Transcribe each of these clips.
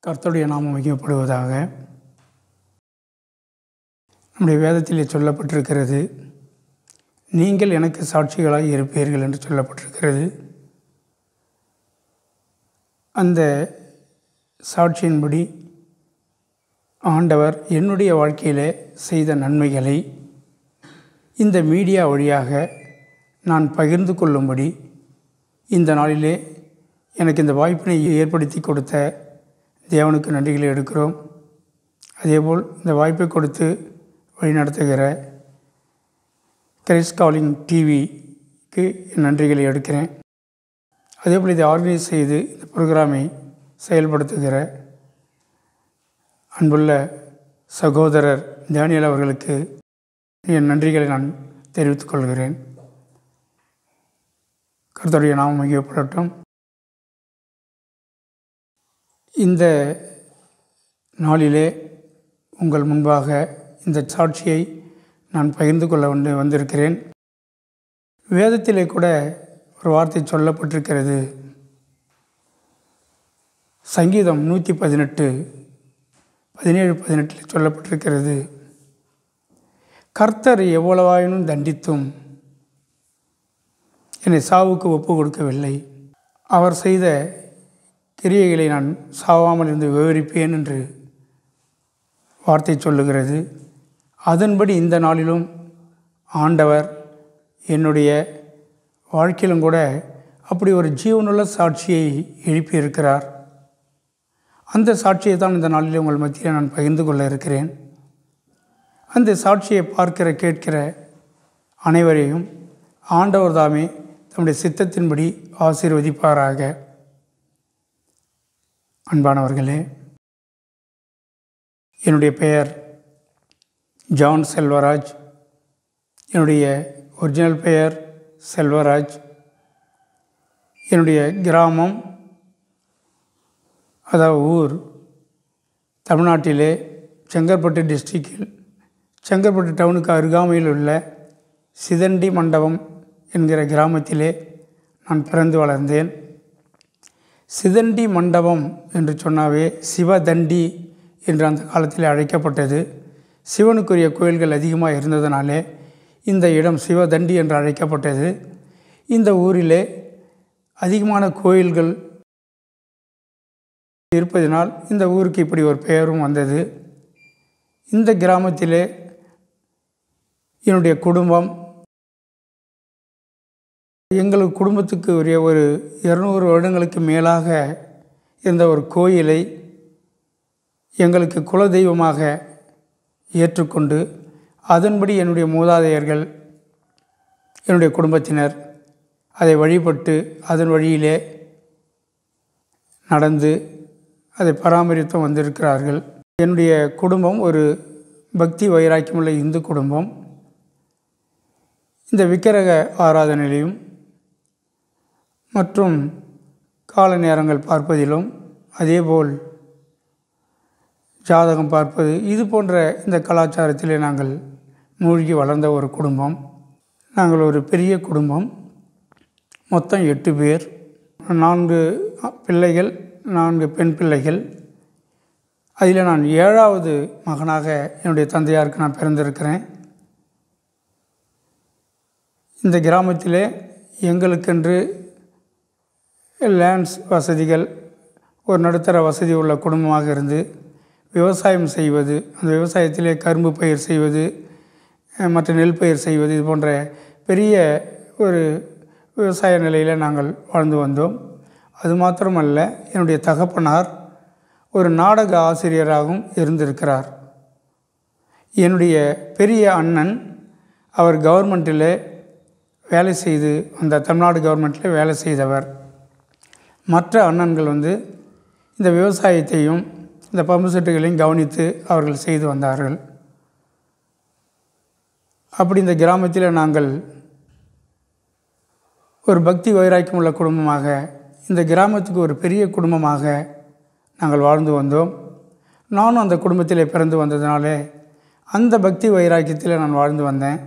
கர்த்தருடைய நாமம் மகிமைப்படுவதாக. நம்முடைய வேதத்திலே சொல்லப்பட்டிருக்கிறது, நீங்கள் எனக்கு சாட்சிகளாய் இருப்பீர்கள் என்று சொல்லப்பட்டிருக்கிறது. அந்த சாட்சியின்படி ஆண்டவர் என்னுடைய வாழ்க்கையில் செய்த நன்மைகளை இந்த மீடியா வழியாக நான் பகிர்ந்து கொள்ளும்படி இந்த நாளிலே எனக்கு இந்த வாய்ப்பினை ஏற்படுத்தி கொடுத்த தேவனுக்கு நன்றிகளை எடுக்கிறோம். அதேபோல் இந்த வாய்ப்பை கொடுத்து வழிநடத்துகிற கிரைஸ்ட் காலிங் டிவிக்கு நன்றிகளை எடுக்கிறேன். அதேபோல் இதை ஆர்கனைஸ் செய்து இந்த ப்ரோக்ராமை செயல்படுத்துகிற அன்புள்ள சகோதரர் டேனியல் அவர்களுக்கு என் நன்றிகளை நான் தெரிவித்துக் கொள்கிறேன். கர்த்தருடைய நாமம் மகிமைப்படட்டும். இந்த நாளிலே உங்கள் முன்பாக இந்த சாட்சியை நான் பகிர்ந்து கொள்ள வந்திருக்கிறேன். வேதத்திலே கூட ஒரு வார்த்தை சொல்லப்பட்டிருக்கிறது. சங்கீதம் 118:17 சொல்லப்பட்டிருக்கிறது, கர்த்தர் எவ்வளவாயினும் தண்டித்தும் என்னை சாவுக்கு ஒப்பு கொடுக்கவில்லை. அவர் செய்த கிரியைகளை நான் சாவாமல் இருந்து விவரிப்பேன் என்று வார்த்தை சொல்லுகிறது. அதன்படி இந்த நாளிலும் ஆண்டவர் என்னுடைய வாழ்க்கையிலும் கூட அப்படி ஒரு ஜீவனுள்ள சாட்சியை எழுப்பியிருக்கிறார். அந்த சாட்சியை தான் இந்த நாளில் உங்கள் மத்தியில் நான் பகிர்ந்து கொள்ள இருக்கிறேன். அந்த சாட்சியை பார்க்கிற கேட்கிற அனைவரையும் ஆண்டவர் தாமே தம்முடைய சித்தத்தின்படி ஆசீர்வதிப்பாராக. அன்பானவர்களே, என்னுடைய பெயர் ஜான் செல்வராஜ். என்னுடைய ஒரிஜினல் பெயர் செல்வராஜ். என்னுடைய கிராமம், அதாவது ஊர், தமிழ்நாட்டிலே செங்கற்பட்டு டிஸ்ட்ரிக்டில் செங்கற்பட்டு டவுனுக்கு அருகாமையில் உள்ள சிதண்டி மண்டபம் என்கிற கிராமத்திலே நான் பிறந்து வளர்ந்தேன். சிதண்டி மண்டபம் என்று சொன்னாவே சிவதண்டி என்று அந்த காலத்தில் அழைக்கப்பட்டது. சிவனுக்குரிய கோயில்கள் அதிகமாக இருந்ததினாலே இந்த இடம் சிவதண்டி என்று அழைக்கப்பட்டது. இந்த ஊரிலே அதிகமான கோயில்கள் இருப்பதினால் இந்த ஊருக்கு இப்படி ஒரு பெயரும் வந்தது. இந்த கிராமத்திலே என்னுடைய குடும்பம், எங்கள் குடும்பத்துக்கு உரிய ஒரு 200 வருடங்களுக்கு மேலாக இருந்த ஒரு கோயிலை எங்களுக்கு குலதெய்வமாக ஏற்றுக்கொண்டு அதன்படி என்னுடைய மூதாதையர்கள், என்னுடைய குடும்பத்தினர் அதை வழிபட்டு அதன் வழியிலே நடந்து அதை பராமரித்து வந்திருக்கிறார்கள். என்னுடைய குடும்பம் ஒரு பக்தி வைராக்கியமுள்ள இந்து குடும்பம். இந்த விக்கிரக ஆராதனையிலும் மற்றும் கால நேரங்கள் பார்ப்பதிலும் அதேபோல் ஜாதகம் பார்ப்பது, இது போன்ற இந்த கலாச்சாரத்திலே நாங்கள் மூழ்கி வளர்ந்த ஒரு குடும்பம். நாங்கள் ஒரு பெரிய குடும்பம், மொத்தம் 8 பேர், 4 பிள்ளைகள், 4 பெண் பிள்ளைகள். அதில் நான் 7வது மகனாக என்னுடைய தந்தையாருக்கு நான் பிறந்திருக்கிறேன். இந்த கிராமத்திலே எங்களுக்கென்று லேண்ட்ஸ் வசதிகள், ஒரு நடுத்தர வசதி உள்ள குடும்பமாக இருந்து விவசாயம் செய்வது, அந்த விவசாயத்திலே கரும்பு பயிர் செய்வது, மற்ற நெல் பயிர் செய்வது, இது போன்ற பெரிய ஒரு விவசாய நிலையில் நாங்கள் வாழ்ந்து வந்தோம். அது மாத்திரமல்ல, என்னுடைய தகப்பனார் ஒரு நாடக ஆசிரியராகவும் இருந்திருக்கிறார். என்னுடைய பெரிய அண்ணன், அவர் கவர்மெண்ட்டில் வேலை செய்து அந்த தமிழ்நாடு கவர்மெண்ட்டில் வேலை செய்தவர். மற்ற அண்ணன்கள் இந்த விவசாயத்தையும் இந்த பம்பு செட்டுகளையும் கவனித்து அவர்கள் செய்து வந்தார்கள். அப்படி இந்த கிராமத்தில் நாங்கள் ஒரு பக்தி வைராக்கியம் உள்ள குடும்பமாக, இந்த கிராமத்துக்கு ஒரு பெரிய குடும்பமாக நாங்கள் வாழ்ந்து வந்தோம். நானும் அந்த குடும்பத்தில் பிறந்து வந்ததினாலே அந்த பக்தி வைராக்கியத்தில் நான் வாழ்ந்து வந்தேன்.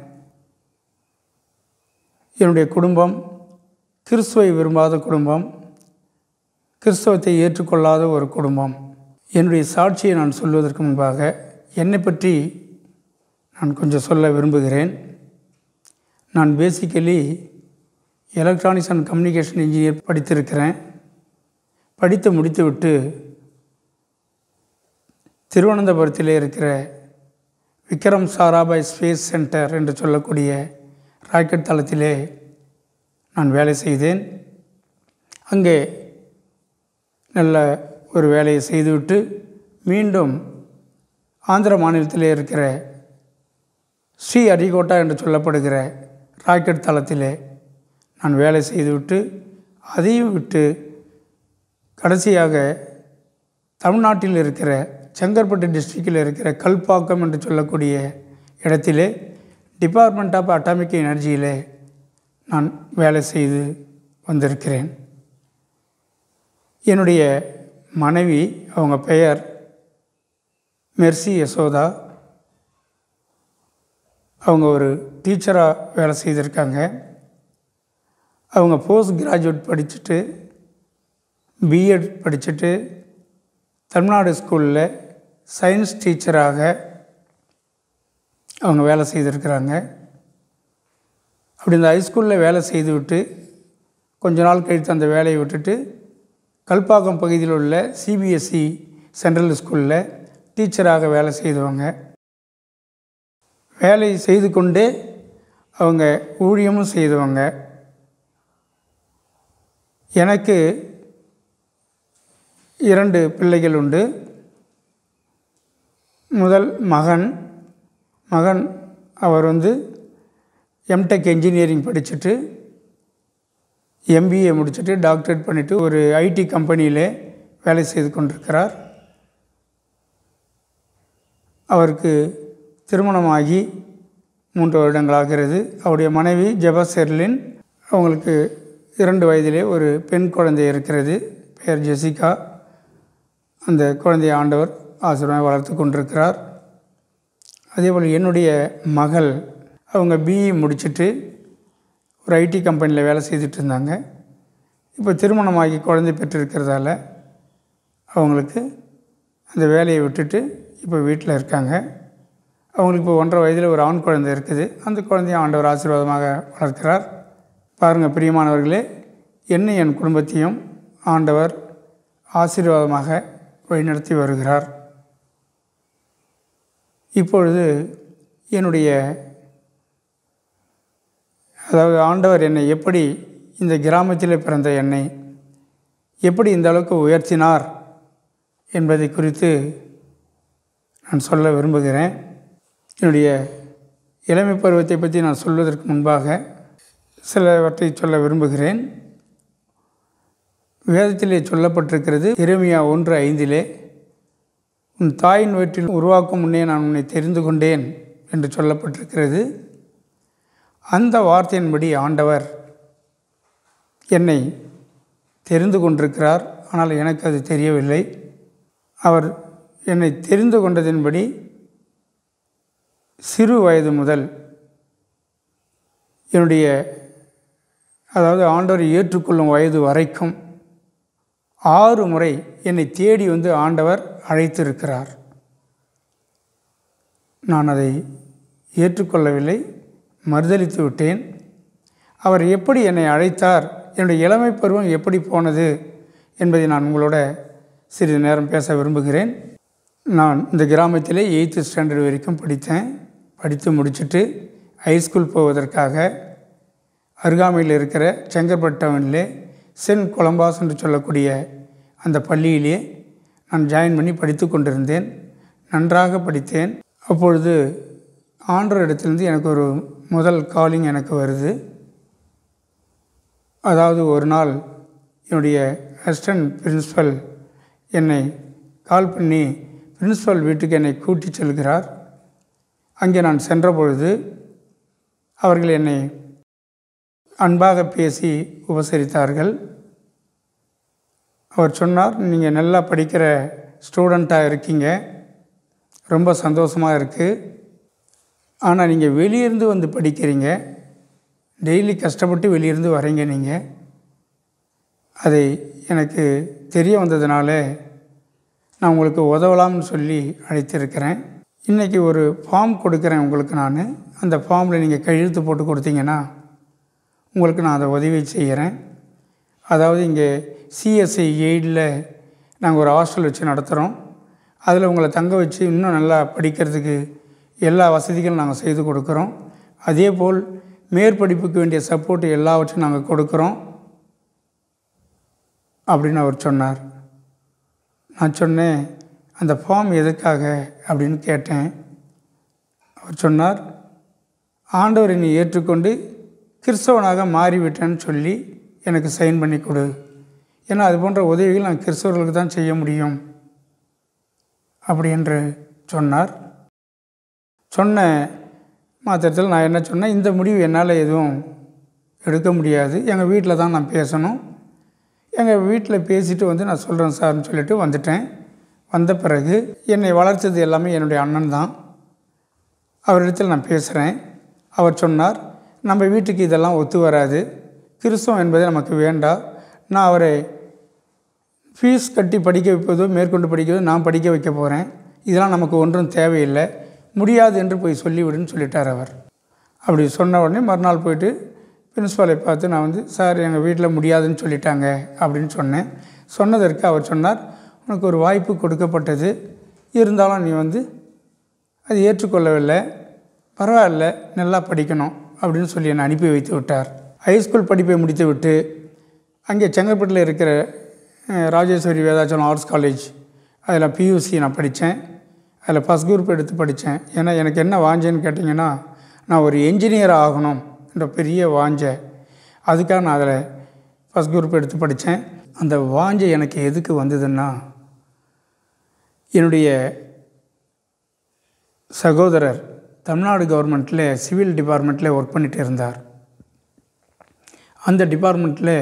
என்னுடைய குடும்பம் கிறிஸ்துவை விரும்பாத குடும்பம், கிறிஸ்தவத்தை ஏற்றுக்கொள்ளாத ஒரு குடும்பம். என்னுடைய சாட்சியை நான் சொல்வதற்கு முன்பாக என்னை பற்றி நான் கொஞ்சம் சொல்ல விரும்புகிறேன். நான் basically electronics and communication engineer படித்திருக்கிறேன். படித்து முடித்துவிட்டு திருவனந்தபுரத்திலே இருக்கிற விக்ரம் சாராபாய் ஸ்பேஸ் சென்டர் என்று சொல்லக்கூடிய ராக்கெட் தளத்திலே நான் வேலை செய்தேன். அங்கே நல்ல ஒரு வேலையை செய்துவிட்டு மீண்டும் ஆந்திர மாநிலத்திலே இருக்கிற ஸ்ரீ ஹரிகோட்டா என்று சொல்லப்படுகிற ராக்கெட் தளத்திலே நான் வேலை செய்துவிட்டு அதையும் விட்டு கடைசியாக தமிழ்நாட்டில் இருக்கிற செங்கற்பட்டு டிஸ்ட்ரிக்டில் இருக்கிற கல்பாக்கம் என்று சொல்லக்கூடிய இடத்திலே டிபார்ட்மெண்ட் ஆஃப் அட்டாமிக் எனர்ஜியிலே நான் வேலை செய்து வந்திருக்கிறேன். என்னுடைய மனைவி, அவங்க பெயர் மெர்சி யசோதா. அவங்க ஒரு டீச்சராக வேலை செய்திருக்காங்க. அவங்க போஸ்ட் கிராஜுவேட் படிச்சுட்டு பிஎட் படிச்சுட்டு தமிழ்நாடு ஸ்கூலில் சயின்ஸ் டீச்சராக அவங்க வேலை செய்திருக்கிறாங்க. அப்படி இந்த ஹைஸ்கூலில் வேலை செய்துவிட்டு கொஞ்ச நாள் கழித்து அந்த வேலையை விட்டுட்டு கல்பாக்கம் பகுதியில் உள்ள சிபிஎஸ்சி சென்ட்ரல் ஸ்கூலில் டீச்சராக வேலை செய்தவங்க. வேலை செய்து கொண்டே அவங்க ஊழியமும் செய்தவங்க. எனக்கு 2 பிள்ளைகள் உண்டு. முதல் மகன் அவர் எம்டெக் இன்ஜினியரிங் படிச்சுட்டு எம்பிஏ முடிச்சுட்டு டாக்டரேட் பண்ணிவிட்டு ஒரு ஐடி கம்பெனியில் வேலை செய்து கொண்டிருக்கிறார். அவருக்கு திருமணமாகி 3 வருடங்களாகிறது. அவருடைய மனைவி ஜெபா செர்லின், அவங்களுக்கு 2 வயதிலே ஒரு பெண் குழந்தை இருக்கிறது, பெயர் ஜெசிகா. அந்த குழந்தையை ஆண்டவர் ஆசீர்வாதமாக வளர்த்து கொண்டிருக்கிறார். அதேபோல் என்னுடைய மகள், அவங்க பிஇ முடிச்சுட்டு ஒரு ஐடி கம்பெனியில் வேலை செய்துட்டு இருந்தாங்க. இப்போ திருமணமாகி குழந்தை பெற்றிருக்கிறதால அவங்களுக்கு அந்த வேலையை விட்டுட்டு இப்போ வீட்டில் இருக்காங்க. அவங்களுக்கு இப்போ 1.5 வயதில் ஒரு ஆண் குழந்தை இருக்குது. அந்த குழந்தையை ஆண்டவர் ஆசீர்வாதமாக வளர்க்கிறார். பாருங்கள் பிரியமானவர்களே, என்னை என் குடும்பத்தையும் ஆண்டவர் ஆசீர்வாதமாக வழிநடத்தி வருகிறார். இப்பொழுது என்னுடைய ஆண்டவர் என்னை எப்படி, இந்த கிராமத்தில் பிறந்த என்னை எப்படி இந்த அளவுக்கு உயர்த்தினார் என்பதை குறித்து நான் சொல்ல விரும்புகிறேன். என்னுடைய இளமை பருவத்தை பற்றி நான் சொல்வதற்கு முன்பாக சிலவற்றை சொல்ல விரும்புகிறேன். வேதத்திலே சொல்லப்பட்டிருக்கிறது, எரேமியா 1:5 உன் தாயின் வயிற்றில் உருவாக்கும் முன்னே நான் உன்னை தெரிந்து கொண்டேன் என்று சொல்லப்பட்டிருக்கிறது. அந்த வார்த்தையின்படி ஆண்டவர் என்னை தெரிந்து கொண்டிருக்கிறார். ஆனால் எனக்கு அது தெரியவில்லை. அவர் என்னை தெரிந்து கொண்டதின்படி சிறு வயது முதல் என்னுடைய ஆண்டவரை ஏற்றுக்கொள்ளும் வயது வரைக்கும் 6 முறை என்னை தேடி ஆண்டவர் அழைத்திருக்கிறார். நான் அதை ஏற்றுக்கொள்ளவில்லை, மறுதலித்து விட்டேன். அவர் எப்படி என்னை அழைத்தார், என்னுடைய இளமை பருவம் எப்படி போனது என்பதை நான் உங்களோட சிறிது நேரம் பேச விரும்புகிறேன். நான் இந்த கிராமத்திலே 8th ஸ்டாண்டர்ட் வரைக்கும் படித்தேன். படித்து முடிச்சுட்டு ஹைஸ்கூல் போவதற்காக அருகாமையில் இருக்கிற செங்கற்பட்டு டவுனிலே சென்ட் கொலம்பாஸ் என்று சொல்லக்கூடிய அந்த பள்ளியிலே நான் ஜாயின் பண்ணி படித்து கொண்டிருந்தேன். நன்றாக படித்தேன். அப்பொழுது ஆண்டவர் இடத்திலிருந்து எனக்கு ஒரு முதல் காலிங் எனக்கு வருது. ஒரு நாள் என்னுடைய அசிஸ்டன்ட் பிரின்சிபல் என்னை கால் பண்ணி பிரின்சிபல் வீட்டுக்கு என்னை கூட்டி செல்கிறார். அங்கே நான் சென்ற பொழுது அவர்கள் என்னை அன்பாக பேசி உபசரித்தார்கள். அவர் சொன்னார், நீங்கள் நல்லா படிக்கிற ஸ்டூடெண்ட்டாக இருக்கீங்க, ரொம்ப சந்தோஷமாக இருக்குது. ஆனால் நீங்கள் வெளியிருந்து படிக்கிறீங்க, டெய்லி கஷ்டப்பட்டு வெளியிருந்து வரீங்க. நீங்கள் அதை எனக்கு தெரிய வந்ததுனால நான் உங்களுக்கு உதவலாம்னு சொல்லி அழைத்திருக்கிறேன். இன்றைக்கி ஒரு ஃபார்ம் கொடுக்குறேன் உங்களுக்கு நான். அந்த ஃபார்மில் நீங்கள் கையெழுத்து போட்டு கொடுத்தீங்கன்னா உங்களுக்கு நான் அதை உதவி செய்கிறேன். அதாவது இங்கே சிஎஸ்ஐ எய்டில் நாங்கள் ஒரு ஹாஸ்டல் வச்சு நடத்துகிறோம். அதில் உங்களை தங்க வச்சு இன்னும் நல்லா படிக்கிறதுக்கு எல்லா வசதிகளும் நாங்கள் செய்து கொடுக்குறோம். அதேபோல் மேற்படிப்புக்கு வேண்டிய சப்போர்ட் எல்லாவற்றையும் நாங்கள் கொடுக்குறோம் அப்படின்னு அவர் சொன்னார். நான் சொன்னேன், அந்த ஃபார்ம் எதுக்காக அப்படின்னு கேட்டேன். அவர் சொன்னார், ஆண்டவரை நீ ஏற்றுக்கொண்டு கிறிஸ்தவனாக மாறிவிட்டேன்னு சொல்லி எனக்கு சைன் பண்ணி கொடு. ஏன்னா அது போன்ற உதவிகள் நான் கிறிஸ்தவர்களுக்கு தான் செய்ய முடியும் அப்படி என்று சொன்னார். சொன்ன மாத்திரத்தில் நான் என்ன சொன்னேன், இந்த முடிவு என்னால் எதுவும் எடுக்க முடியாது, எங்கள் வீட்டில் தான் நான் பேசணும். எங்கள் வீட்டில் பேசிவிட்டு நான் சொல்கிறேன் சார்னு சொல்லிவிட்டு வந்துட்டேன். வந்த பிறகு என்னை வளர்த்தது எல்லாமே என்னுடைய அண்ணன் தான். அவரிடத்தில் நான் பேசுகிறேன். அவர் சொன்னார், நம்ம வீட்டுக்கு இதெல்லாம் ஒத்து வராது, கிறிஸ்தவம் என்பதே நமக்கு வேண்டாம். நான் அவரை ஃபீஸ் கட்டி படிக்க வைப்பதோ மேற்கொண்டு படிக்கிறதோ நான் படிக்க வைக்க போகிறேன். இதெல்லாம் நமக்கு ஒன்றும் தேவையில்லை, முடியாது என்று போய் சொல்லிவிடுன்னு சொல்லிட்டார் அவர். அப்படி சொன்ன உடனே மறுநாள் போயிட்டு பிரின்ஸ்பாலை பார்த்து நான் சார் எங்கள் வீட்டில் முடியாதுன்னு சொல்லிட்டாங்க அப்படின்னு சொன்னேன். சொன்னதற்கு அவர் சொன்னார், உனக்கு ஒரு வாய்ப்பு கொடுக்கப்பட்டது, இருந்தாலும் நீ அது ஏற்றுக்கொள்ளவில்லை, பரவாயில்ல, நல்லா படிக்கணும் அப்படின்னு சொல்லி என்னை அனுப்பி வைத்து விட்டார். ஹைஸ்கூல் படிப்பை முடித்து விட்டு அங்கே செங்கல்பட்டில் இருக்கிற ராஜேஸ்வரி வேதாச்சலம் ஆர்ட்ஸ் காலேஜ் அதில் பியூசி நான் படித்தேன். அதில் ஃபஸ்ட் குரூப் எடுத்து படித்தேன். ஏன்னா எனக்கு என்ன வாஞ்சேன்னு கேட்டிங்கன்னா, நான் ஒரு என்ஜினியர் ஆகணும் என்ற பெரிய வாஞ்சை. அதுக்காக நான் அதில் ஃபஸ்ட் குரூப் எடுத்து படித்தேன். அந்த வாஞ்சை எனக்கு எதுக்கு வந்ததுன்னா, என்னுடைய சகோதரர் தமிழ்நாடு கவர்மெண்ட்டில் சிவில் டிபார்ட்மெண்ட்டில் ஒர்க் பண்ணிகிட்டு இருந்தார். அந்த டிபார்ட்மெண்ட்டில்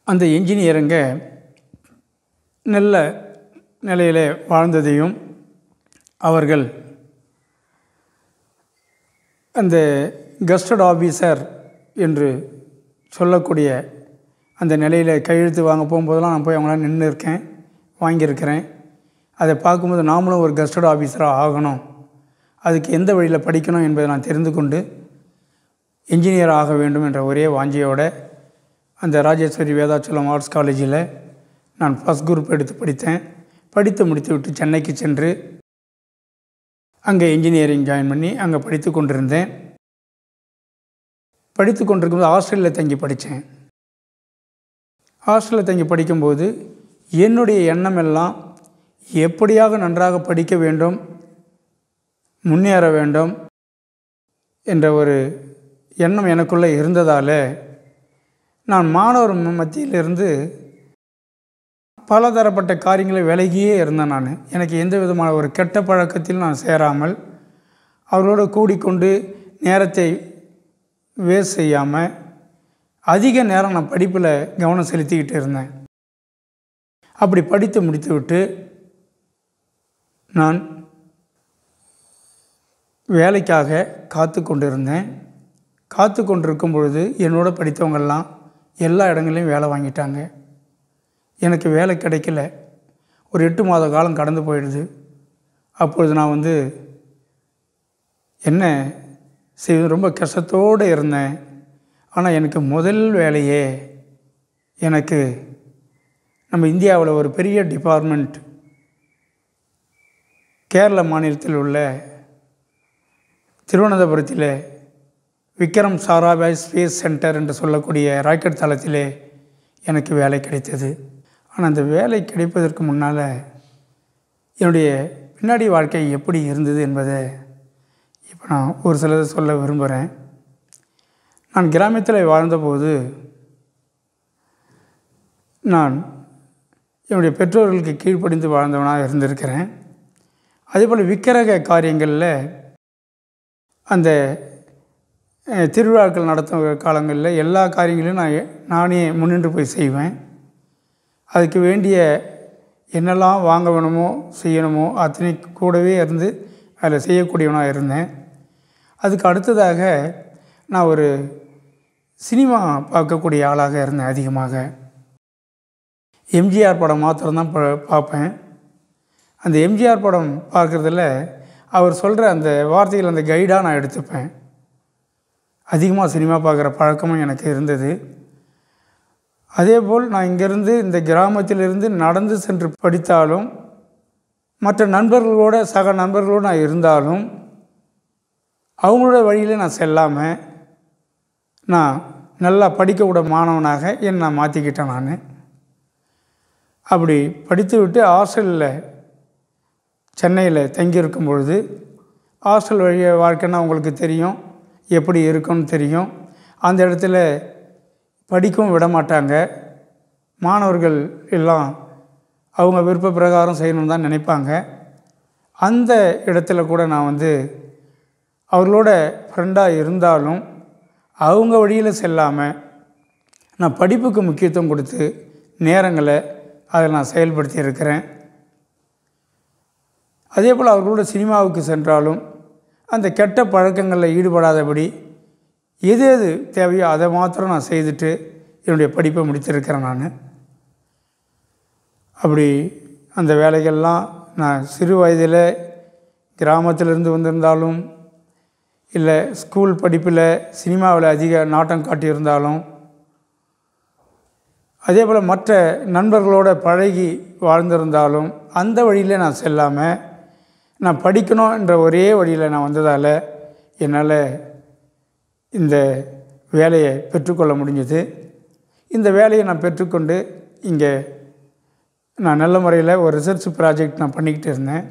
அந்த என்ஜினியருங்க நல்ல நிலையில் வாழ்ந்ததையும் அவர்கள் அந்த கஸ்டட் ஆஃபீஸர் என்று சொல்லக்கூடிய அந்த நிலையில் கையெழுத்து வாங்க போகும்போதெல்லாம் நான் போய் அவங்களாம் நின்று இருக்கேன், வாங்கியிருக்கிறேன். அதை பார்க்கும்போது நாமளும் ஒரு கஸ்டட் ஆஃபீஸராக ஆகணும், அதுக்கு எந்த வழியில் படிக்கணும் என்பதை நான் தெரிந்து கொண்டு என்ஜினியர் ஆக வேண்டும் என்ற ஒரே வாஞ்சியோடு அந்த ராஜேஸ்வரி வேதாச்சலம் ஆர்ட்ஸ் காலேஜில் நான் ஃபஸ்ட் குரூப் எடுத்து படித்தேன். படித்து முடித்து விட்டு சென்னைக்கு சென்று அங்கே இன்ஜினியரிங் ஜாயின் பண்ணி அங்கே படித்து கொண்டிருந்தேன். படித்து கொண்டிருக்கும்போது ஹாஸ்டலில் தங்கி படித்தேன். ஹாஸ்டலில் தங்கி படிக்கும்போது என்னுடைய எண்ணம் எல்லாம் எப்படியாக நன்றாக படிக்க வேண்டும், முன்னேற வேண்டும் என்ற ஒரு எண்ணம் எனக்குள்ளே இருந்ததால் நான் மாணவர் மத்தியிலிருந்து பலதரப்பட்ட காரியங்களை விலகியே இருந்தேன். எனக்கு எந்த விதமான ஒரு கெட்ட பழக்கத்தில் நான் சேராமல் அவர்களோடு கூடிக்கொண்டு நேரத்தை வேஸ்ட் செய்யாமல் அதிக நேரம் நான் படிப்பில் கவனம் செலுத்திக்கிட்டு இருந்தேன். அப்படி படித்து முடித்து விட்டு நான் வேலைக்காக காத்து கொண்டிருந்தேன். காத்து கொண்டிருக்கும் பொழுது என்னோட படித்தவங்கெல்லாம் எல்லா இடங்களையும் வேலை வாங்கிட்டாங்க. எனக்கு வேலை கிடைக்கல. ஒரு 8 மாத காலம் கடந்து போயிடுது. அப்பொழுது நான் என்ன செய்வது, ரொம்ப கஷ்டத்தோடு இருந்தேன். ஆனால் எனக்கு முதல் வேலையே எனக்கு நம்ம இந்தியாவில் ஒரு பெரிய டிபார்ட்மெண்ட், கேரள மாநிலத்தில் உள்ள திருவனந்தபுரத்தில் விக்ரம் சாராபாய் ஸ்பேஸ் சென்டர் என்று சொல்லக்கூடிய ராக்கெட் தளத்திலே எனக்கு வேலை கிடைத்தது. ஆனால் அந்த வேலை கிடைப்பதற்கு முன்னால் என்னுடைய பின்னாடி வாழ்க்கை எப்படி இருந்தது என்பதை இப்போ நான் ஒரு சிலதை சொல்ல விரும்புகிறேன். நான் கிராமத்தில் வாழ்ந்தபோது நான் என்னுடைய பெற்றோர்களுக்கு கீழ்ப்படிந்து வாழ்ந்தவனாக இருந்திருக்கிறேன். அதேபோல் விக்கிரக காரியங்களில் அந்த திருவிழாக்கள் நடத்தும் காலங்களில் எல்லா காரியங்களையும் நானே முன்னின்று போய் செய்வேன். அதுக்கு வேண்டிய என்னெல்லாம் வாங்க வேணுமோ செய்யணுமோ அத்தனை கூடவே இருந்து அதில் செய்யக்கூடியவனாக இருந்தேன். அதுக்கு அடுத்ததாக நான் ஒரு சினிமா பார்க்கக்கூடிய ஆளாக இருந்தேன் அதிகமாக. எம்ஜிஆர் படம் மாத்திரம்தான் பார்ப்பேன். அந்த எம்ஜிஆர் படம் பார்க்குறதில் அவர் சொல்கிற அந்த வார்த்தைகள் அந்த கைடாக நான் எடுத்துப்பேன். அதிகமாக சினிமா பார்க்குற பழக்கமும் எனக்கு இருந்தது. அதேபோல் நான் இங்கேருந்து இந்த கிராமத்திலிருந்து நடந்து சென்று படித்தாலும், மற்ற நண்பர்களோட சக நண்பர்களோடு நான் இருந்தாலும், அவங்களோட வழியில் நான் செல்லாமல் நான் நல்லா படிக்கக்கூட மாணவனாக என்னை நான் மாற்றிக்கிட்டேன். நான் அப்படி படித்து விட்டு ஹாஸ்டலில் சென்னையில் தங்கியிருக்கும் பொழுது, ஹாஸ்டல் வழிய வாழ்க்கைன்னா உங்களுக்கு தெரியும், எப்படி இருக்குன்னு தெரியும். அந்த இடத்துல படிக்கவும் விட மாட்டாங்க. மாணவர்கள் எல்லாம் அவங்க விருப்ப பிரகாரம் செய்யணும்னு தான் நினைப்பாங்க. அந்த இடத்துல கூட நான் அவர்களோட ஃப்ரெண்டாக இருந்தாலும் அவங்க வழியில் செல்லாமல் நான் படிப்புக்கு முக்கியத்துவம் கொடுத்து நேரங்களை அதில் நான் செயல்படுத்தி இருக்கிறேன். அதே போல் அவர்களோட சினிமாவுக்கு சென்றாலும் அந்த கெட்ட பழக்கங்களில் ஈடுபடாதபடி எது எது தேவையோ அதை மாத்திரம் நான் செய்துட்டு என்னுடைய படிப்பை முடித்திருக்கிறேன். நான் அப்படி அந்த வேலைகள்லாம் நான் சிறு வயதில் கிராமத்திலிருந்து வந்திருந்தாலும், இல்லை ஸ்கூல் படிப்பில் சினிமாவில் அதிக நாட்டம் காட்டியிருந்தாலும், அதே போல் மற்ற நண்பர்களோடு பழகி வாழ்ந்திருந்தாலும், அந்த வழியில் நான் செல்லாமல் நான் படிக்கணும் என்ற ஒரே வழியில் நான் வந்ததால் என்னால் இந்த வேலையை பெற்றுக்கொள்ள முடிஞ்சது. இந்த வேலையை நான் பெற்றுக்கொண்டு இங்கே நான் நல்ல முறையில் ஒரு ரிசர்ச் ப்ராஜெக்ட் நான் பண்ணிக்கிட்டு இருந்தேன்.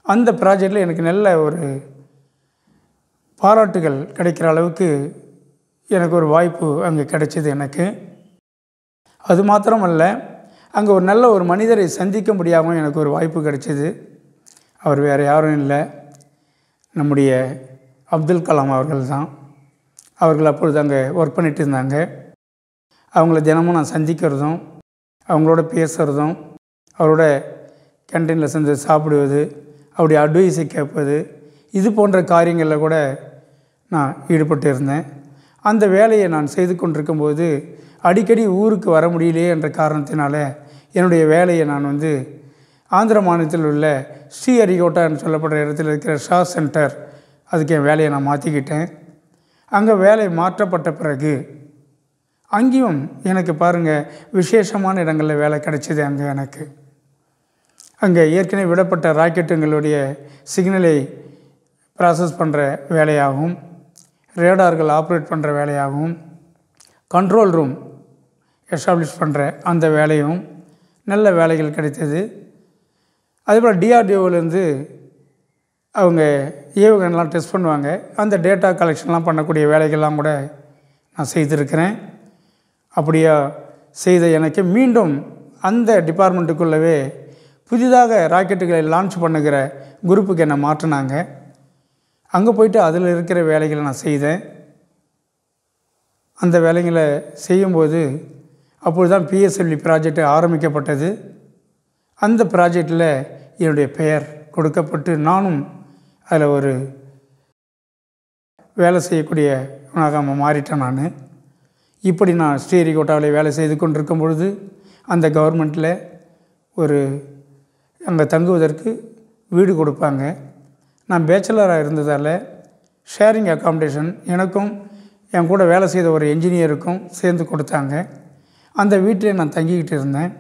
அந்த ப்ராஜெக்டில் எனக்கு நல்ல ஒரு பாராட்டுகள் கிடைக்கிற அளவுக்கு எனக்கு ஒரு வாய்ப்பு அங்கே கிடைச்சிது எனக்கு. அது மாத்திரமல்ல, அங்கே ஒரு நல்ல ஒரு மனிதரை சந்திக்க முடியாமல் எனக்கு ஒரு வாய்ப்பு கிடைச்சிது. அவர் வேறு யாரும் இல்லை, நம்முடைய அப்துல் கலாம் அவர்கள் தான். அவர்கள் அப்பொழுது அங்கே ஒர்க் பண்ணிகிட்டு இருந்தாங்க. அவங்கள தினமும் நான் சந்திக்கிறதும், அவங்களோட பேசுகிறதும், அவரோட கேன்டீனில் சென்று சாப்பிடுவது, அவருடைய அட்வைஸை கேட்பது, இது போன்ற காரியங்களில் கூட நான் ஈடுபட்டு இருந்தேன். அந்த வேலையை நான் செய்து கொண்டிருக்கும்போது அடிக்கடி ஊருக்கு வர முடியலையே என்ற காரணத்தினால என்னுடைய வேலையை நான் ஆந்திர மாநிலத்தில் உள்ள ஸ்ரீஹரிகோட்டான்னு சொல்லப்படுற இடத்துல இருக்கிற ஷா சென்டர், அதுக்கு என் வேலையை நான் மாற்றிக்கிட்டேன். அங்கே வேலை மாற்றப்பட்ட பிறகு அங்கேயும் எனக்கு பாருங்கள் விசேஷமான இடங்களில் வேலை கிடைச்சிது. அங்கே ஏற்கனவே விடப்பட்ட ராக்கெட்டுங்களுடைய சிக்னலை ப்ராசஸ் பண்ணுற வேலையாகவும், ரேடார்கள் ஆப்ரேட் பண்ணுற வேலையாகவும், கண்ட்ரோல் ரூம் எஸ்டாப்ளிஷ் பண்ணுற அந்த வேலையும் நல்ல வேலைகள் கிடைத்தது. அதேபோல் டிஆர்டிஓவிலேருந்து அவங்க ஏவுகணைலாம் டெஸ்ட் பண்ணுவாங்க, அந்த டேட்டா கலெக்ஷன்லாம் பண்ணக்கூடிய வேலைகள்லாம் கூட நான் செய்திருக்கிறேன். அப்படியா செய்த எனக்கு மீண்டும் அந்த டிபார்ட்மெண்ட்டுக்குள்ளவே புதிதாக ராக்கெட்டுகளை லான்ச் பண்ணுகிற குரூப்புக்கு என்னை மாற்றினாங்க. அங்கே போய்ட்டு அதில் இருக்கிற வேலைகளை நான் செய்தேன். அந்த வேலைகளை செய்யும்போது அப்பொழுது தான் பிஎஸ்எல்வி ப்ராஜெக்ட் ஆரம்பிக்கப்பட்டது. அந்த ப்ராஜெக்டில் என்னுடைய பெயர் கொடுக்கப்பட்டு நானும் அதில் ஒரு வேலை செய்யக்கூடியவனாக மாறிட்டேன். நான் இப்படி நான் ஸ்ரீஹரிகோட்டாவில் வேலை செய்து கொண்டிருக்கும் பொழுது அந்த கவர்மெண்ட்டில் அங்கே தங்குவதற்கு வீடு கொடுப்பாங்க. நான் பேச்சுலராக இருந்ததால் ஷேரிங் அக்காமடேஷன் எனக்கும் என் கூட வேலை செய்த ஒரு என்ஜினியருக்கும் சேர்ந்து கொடுத்தாங்க. அந்த வீட்டில் நான் தங்கிக்கிட்டு இருந்தேன்.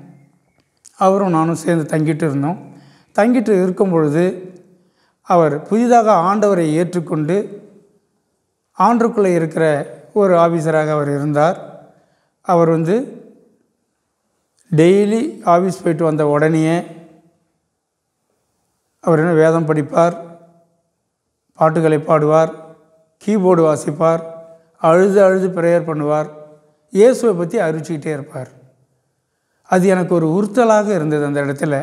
அவரும் நானும் சேர்ந்து தங்கிட்டு இருந்தோம். தங்கிட்டு இருக்கும் பொழுது அவர் புதிதாக ஆண்டவரை ஏற்றுக்கொண்டு ஆண்டுக்குள்ளே இருக்கிற ஒரு ஆஃபீஸராக அவர் இருந்தார். அவர் டெய்லி ஆஃபீஸ் போயிட்டு வந்த உடனேயே அவர் வேதம் படிப்பார், பாட்டுகளை பாடுவார், கீபோர்டு வாசிப்பார், அழுது ப்ரேயர் பண்ணுவார், இயேசுவை பற்றி அறிவிச்சுக்கிட்டே இருப்பார். அது எனக்கு ஒரு உறுத்தலாக இருந்தது. அந்த இடத்துல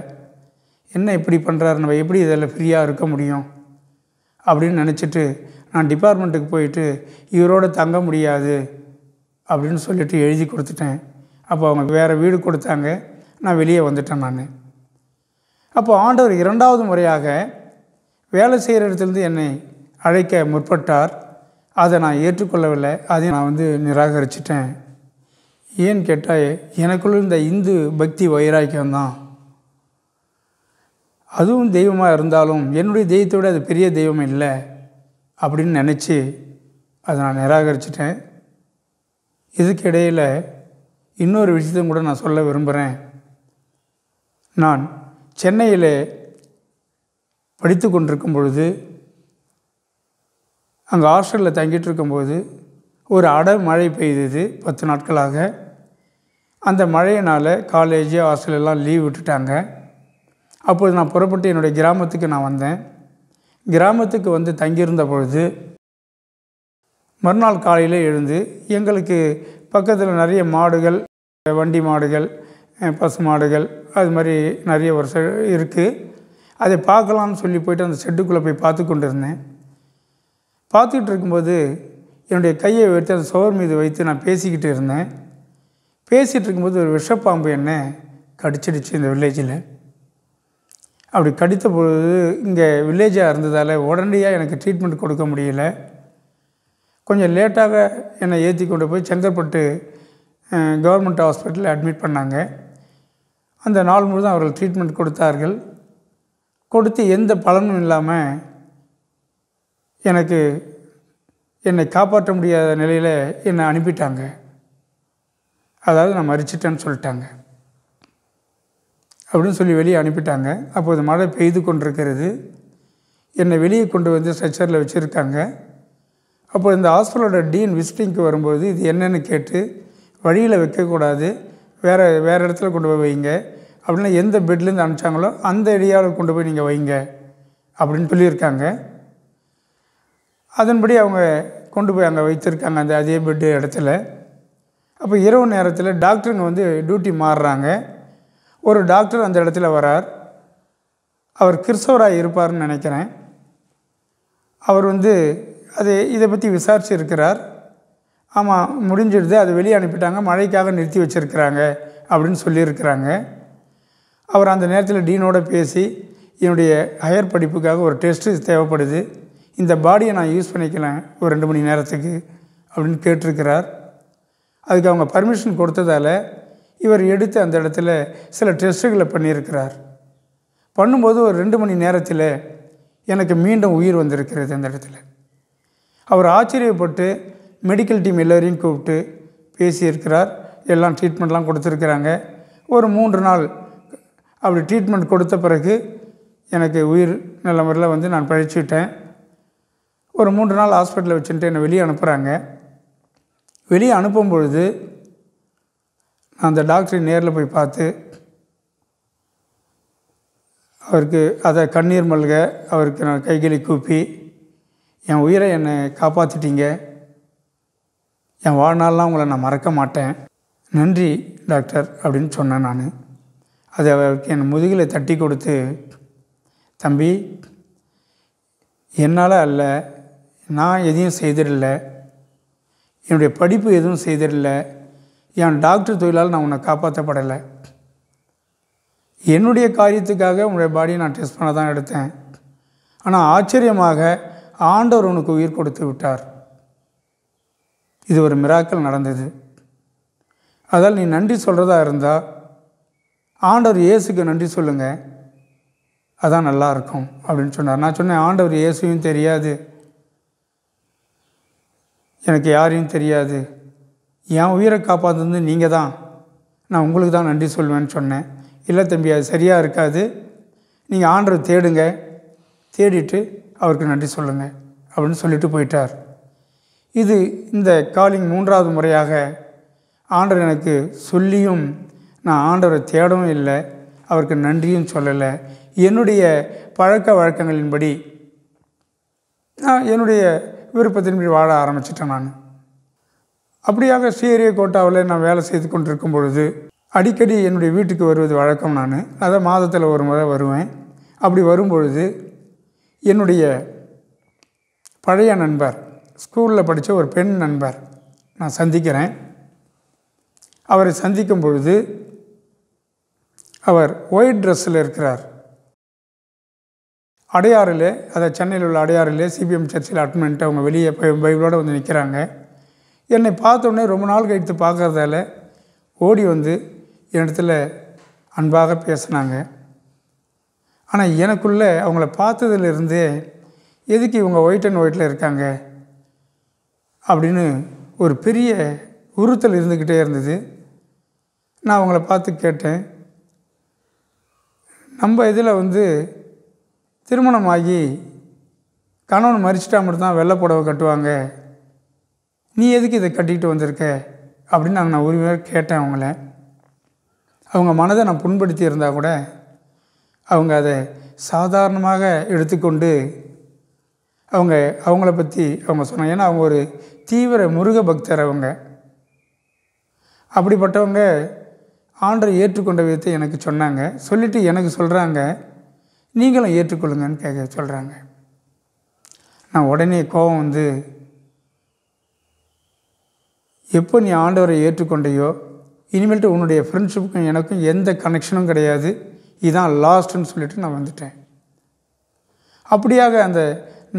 என்ன இப்படி பண்ணுறாரு, நம்ம எப்படி இதில் ஃப்ரீயாக இருக்க முடியும் அப்படின்னு நினச்சிட்டு நான் டிபார்ட்மெண்ட்டுக்கு போயிட்டு இவரோடு தங்க முடியாது அப்படின்னு சொல்லிட்டு எழுதி கொடுத்துட்டேன். அப்போ அவங்க வேறு வீடு கொடுத்தாங்க. நான் வெளியே வந்துட்டேன். நான் அப்போ ஆண்டவர் இரண்டாவது முறையாக வேலை செய்கிற இடத்துலேருந்து என்னை அழைக்க முற்பட்டார். அதை நான் ஏற்றுக்கொள்ளவில்லை. அதை நான் நிராகரிச்சிட்டேன். ஏன்னு கேட்டால் எனக்குள்ள இந்த இந்து பக்தி வைராக்கியம்தான். அதுவும் தெய்வமாக இருந்தாலும் என்னுடைய தெய்வத்தை விட அது பெரிய தெய்வம் இல்லை அப்படின்னு நினச்சி அதை நான் நிராகரிச்சிட்டேன். இதுக்கு இடையில் இன்னொரு விஷயத்தையும் கூட நான் சொல்ல விரும்புகிறேன். நான் சென்னையில் படித்து கொண்டிருக்கும் பொழுது, அங்கே ஹாஸ்டலில் தங்கிட்டு இருக்கும்போது ஒரு மழை பெய்தது 10 நாட்களாக. அந்த மழையினால் காலேஜ் ஹாஸ்டலெல்லாம் லீவ் விட்டுட்டாங்க. அப்போது நான் புறப்பட்டு என்னுடைய கிராமத்துக்கு நான் வந்தேன். கிராமத்துக்கு வந்து தங்கியிருந்த பொழுது மறுநாள் காலையில் எழுந்து எங்களுக்கு பக்கத்தில் நிறைய மாடுகள், வண்டி மாடுகள், பசு மாடுகள், அது மாதிரி நிறைய ஒரு இருக்குது. அதை பார்க்கலான்னு சொல்லி போய்ட்டு அந்த ஷெட்டுக்குள்ளே போய் பார்த்து கொண்டு இருந்தேன். பார்த்துக்கிட்டு இருக்கும்போது என்னுடைய கையை வைத்து அந்த சுவர் மீது வைத்து நான் பேசிக்கிட்டு இருந்தேன். பேசிகிட்டு இருக்கும்போது ஒரு விஷப்பாம்பு என்ன கடிச்சிடுச்சு இந்த வில்லேஜில். அப்படி கடித்த பொழுது இங்கே வில்லேஜாக இருந்ததால் உடனடியாக எனக்கு ட்ரீட்மெண்ட் கொடுக்க முடியல. கொஞ்சம் லேட்டாக என்னை ஏற்றி கொண்டு போய் செங்கற்பட்டு கவர்மெண்ட் ஹாஸ்பிட்டலில் அட்மிட் பண்ணாங்க. அந்த நாள் முழுதும் அவர்கள் ட்ரீட்மெண்ட் கொடுத்தார்கள். கொடுத்து எந்த பலனும் இல்லாமல் என்னை காப்பாற்ற முடியாத நிலையில் என்னை அனுப்பிட்டாங்க. அதாவது நான் மரிச்சிட்டேன்னு சொல்லிட்டாங்க அப்படின்னு சொல்லி வெளியே அனுப்பிட்டாங்க. அப்போது மழை பெய்து கொண்டிருக்கிறது. என்னை வெளியே கொண்டு வந்து ஸ்ட்ரெச்சரில் வச்சுருக்காங்க. அப்போ இந்த ஹாஸ்பிட்டலோட டீன் விசிட்டிங்க்கு வரும்போது இது என்னென்னு கேட்டு, வழியில் வைக்கக்கூடாது, வேறு இடத்துல கொண்டு போய் வைங்க அப்படின்னா எந்த பெட்லேருந்து அனுப்பிச்சாங்களோ அந்த ஏரியாவில் கொண்டு போய் நீங்கள் வைங்க அப்படின்னு சொல்லியிருக்காங்க. அதன்படி அவங்க கொண்டு போய் அங்கே வைத்திருக்காங்க அந்த அதே பெட்டு இடத்துல. அப்போ இரவு நேரத்தில் டாக்டருங்க வந்து டியூட்டி மாறுறாங்க. ஒரு டாக்டர் அந்த இடத்துல வரார். அவர் கிறிஸ்தவராக இருப்பார்னு நினைக்கிறேன். அவர் வந்து இதை பற்றி விசாரிச்சுருக்கிறார். ஆமாம் முடிஞ்சிடுது, அது வெளியே அனுப்பிட்டாங்க, மழைக்காக நிறுத்தி வச்சுருக்கிறாங்க அப்படின்னு சொல்லியிருக்கிறாங்க. அவர் அந்த நேரத்தில் டீனோடு பேசி என்னுடைய ஹையர் படிப்புக்காக ஒரு டெஸ்ட்டு தேவைப்படுது, இந்த பாடியை நான் யூஸ் பண்ணிக்கலாம் ஒரு 2 மணி நேரத்துக்கு அப்படின்னு கேட்டிருக்கிறார். அதுக்கு அவங்க பர்மிஷன் கொடுத்ததால் இவர் எடுத்து அந்த இடத்துல சில டெஸ்ட்டுகளை பண்ணியிருக்கிறார். பண்ணும்போது ஒரு 2 மணி நேரத்தில் எனக்கு மீண்டும் உயிர் வந்திருக்கிறது அந்த இடத்துல. அவர் ஆச்சரியப்பட்டு மெடிக்கல் டீம் எல்லோரையும் கூப்பிட்டு பேசியிருக்கிறார். எல்லாம் ட்ரீட்மெண்ட்லாம் கொடுத்துருக்குறாங்க. ஒரு 3 நாள் அப்படி ட்ரீட்மெண்ட் கொடுத்த பிறகு எனக்கு உயிர் நல்ல முறையில் வந்து நான் பழிச்சுட்டேன். ஒரு 3 நாள் ஹாஸ்பிட்டலில் வச்சுட்டு என்னை வெளியே அனுப்புகிறாங்க. வெளியே அனுப்பும் பொழுது நான் அந்த டாக்டரை நேரில் போய் பார்த்து அவருக்கு அதை கண்ணீர் மல்க அவருக்கு நான் கைகளை கூப்பி, என் உயிரை என்னை காப்பாற்றிட்டீங்க, என் வாழ்நாள்லாம் உங்களை நான் மறக்க மாட்டேன், நன்றி டாக்டர் அப்படின்னு சொன்னேன் நான். அது அவருக்கு என் முதுகில் தட்டி கொடுத்து, தம்பி என்னால் அல்ல, நான் எதையும் செய்திடலை, என்னுடைய படிப்பு எதுவும் செய்திடலை, என் டாக்டர் தொழிலால் நான் உன்னை காப்பாற்றப்படலை, என்னுடைய காரியத்துக்காக உன்னுடைய பாடியை நான் டெஸ்ட் பண்ண தான் எடுத்தேன். ஆனால் ஆச்சரியமாக ஆண்டவர் உனக்கு உயிர் கொடுத்து விட்டார். இது ஒரு மிராக்கிள் நடந்தது. அதால் நீ நன்றி சொல்கிறதா இருந்தால் ஆண்டவர் இயேசுக்கு நன்றி சொல்லுங்கள், அதான் நல்லா இருக்கும் அப்படின்னு சொன்னார். நான் சொன்னேன், ஆண்டவர் இயேசுவும் தெரியாது, எனக்கு யாரையும் தெரியாது, என் உயிரை காப்பாற்றுறது நீங்கள் தான், நான் உங்களுக்கு தான் நன்றி சொல்வேன்னு சொன்னேன். இல்லை தம்பி, அது சரியாக இருக்காது, நீங்கள் ஆண்டவர் தேடுங்க, தேடிட்டு அவருக்கு நன்றி சொல்லுங்கள் அப்படின்னு சொல்லிட்டு போயிட்டார். இந்த காலிங் 3வது முறையாக ஆண்டவர் எனக்கு சொல்லியும் நான் ஆண்டவரை தேடவும் இல்லை, அவருக்கு நன்றியும் சொல்லலை. என்னுடைய பழக்க வழக்கங்களின்படி நான் என்னுடைய விருப்பத்தின்படி வாழ ஆரம்பிச்சிட்டேன். நான் அப்படியாக ஸ்ரீஹரிகோட்டாவில் நான் வேலை செய்து கொண்டிருக்கும் பொழுது அடிக்கடி என்னுடைய வீட்டுக்கு வருவது வழக்கம். நான் அதை மாதத்தில் ஒரு முறை வருவேன். அப்படி வரும்பொழுது என்னுடைய பழைய நண்பர், ஸ்கூலில் படித்த ஒரு பெண் நண்பர் நான் சந்திக்கிறேன். அவரை சந்திக்கும் பொழுது அவர் ஒயிட் ட்ரெஸ்ஸில் இருக்கிறார். அடையாறில், அதை சென்னையில் உள்ள அடையாறில் சிபிஎம் சர்ச்சில் அட்மெண்ட் அவங்க வெளியே பைபிளோடு வந்து நிற்கிறாங்க. என்னை பார்த்தோன்னே ரொம்ப நாள் கழித்து பார்க்குறதால ஓடி வந்து என்னிடத்துல அன்பாக பேசினாங்க. ஆனால் எனக்குள்ளே அவங்கள பார்த்ததுலேருந்தே எதுக்கு இவங்க ஒயிட் அண்ட் ஒயிட்டில் இருக்காங்க அப்படின்னு ஒரு பெரிய உறுத்தல் இருந்துக்கிட்டே இருந்தது. நான் அவங்கள பார்த்து கேட்டேன், நம்ம இதில் வந்து திருமணமாகி கணவன் மரிச்சிட்டா மட்டும்தான் வெள்ளை புடவை கட்டுவாங்க, நீ எதுக்கு இதை கட்டிக்கிட்டு வந்திருக்க அப்படின்னு நான் உரிமையாக கேட்டேன் அவங்கள. அவங்க மனதை நான் புண்படுத்தி இருந்தால் கூட அவங்க அதை சாதாரணமாக எடுத்துக்கொண்டு அவங்கள பற்றி அவங்க சொன்னாங்க. ஏன்னா அவங்க ஒரு தீவிர முருக பக்தர். அப்படிப்பட்டவங்க ஆண்டரை ஏற்றுக்கொண்ட விதத்தை எனக்கு சொன்னாங்க. சொல்லிவிட்டு எனக்கு சொல்கிறாங்க, நீங்களும் ஏற்றுக்கொள்ளுங்கன்னு கேட்க சொல்கிறாங்க. நான் உடனே கோபம் வந்து, எப்போ நீ ஆண்டவரை ஏற்றுக்கொண்டையோ இனிமேல்ட்டு உன்னுடைய ஃப்ரெண்ட்ஷிப்புக்கும் எனக்கும் எந்த கனெக்ஷனும் கிடையாது, இதுதான் லாஸ்ட்டுன்னு சொல்லிவிட்டு நான் வந்துட்டேன். அப்படியாக அந்த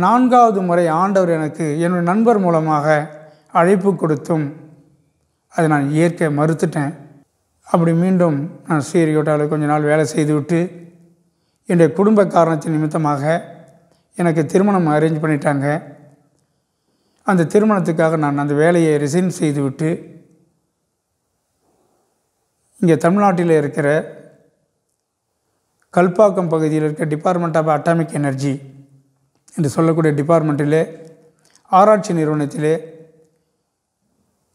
4வது முறை ஆண்டவர் எனக்கு என்னுடைய நண்பர் மூலமாக அழைப்பு கொடுத்தும் அதை நான் ஏற்க மறுத்துட்டேன். அப்படி மீண்டும் நான் ஸ்ரீஹரிகோட்டாவில் கொஞ்ச நாள் வேலை செய்துவிட்டு என்னுடைய குடும்ப காரணத்தின் நிமித்தமாக எனக்கு திருமணம் அரேஞ்ச் பண்ணிட்டாங்க. அந்த திருமணத்துக்காக நான் அந்த வேலையை ரிசைன் செய்துவிட்டு இங்கே தமிழ்நாட்டில் இருக்கிற கல்பாக்கம் பகுதியில் இருக்க டிபார்ட்மெண்ட் ஆஃப் அட்டாமிக் எனர்ஜி என்று சொல்லக்கூடிய டிபார்ட்மெண்ட்டிலே ஆராய்ச்சி நிறுவனத்திலே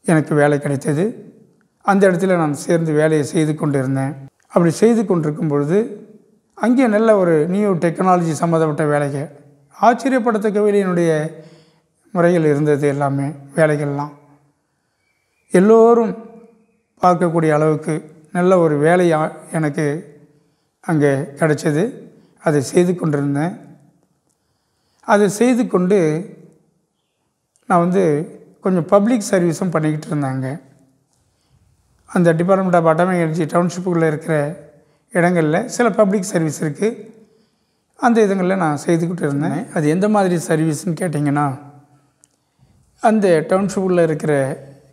எனக்கு வேலை கிடைத்தது. அந்த இடத்துல நான் சேர்ந்து வேலையை செய்து கொண்டிருந்தேன். அப்படி செய்து கொண்டிருக்கும் பொழுது அங்கே நல்ல ஒரு நியூ டெக்னாலஜி சம்மந்தப்பட்ட வேலைகள், ஆச்சரியப்படத்தக்க என்னுடைய முறையில் இருந்தது. எல்லாமே வேலைகள்லாம் எல்லோரும் பார்க்கக்கூடிய அளவுக்கு நல்ல ஒரு வேலை எனக்கு அங்கே கிடச்சது. அதை செய்து கொண்டிருந்தேன். அதை செய்து கொண்டு நான் வந்து கொஞ்சம் பப்ளிக் சர்வீஸும் பண்ணிக்கிட்டு இருந்தாங்க. அந்த டிபார்ட்மெண்ட் ஆஃப் அட்டாமிக் எனர்ஜி டவுன்ஷிப்புக்குள்ளே இருக்கிற இடங்களில் சில பப்ளிக் சர்வீஸ் இருக்குது. அந்த இதுங்களில் நான் செய்துக்கிட்டு இருந்தேன். அது எந்த மாதிரி சர்வீஸ்ன்னு கேட்டிங்கன்னா, அந்த டவுன்ஷிப்புக்குள்ளே இருக்கிற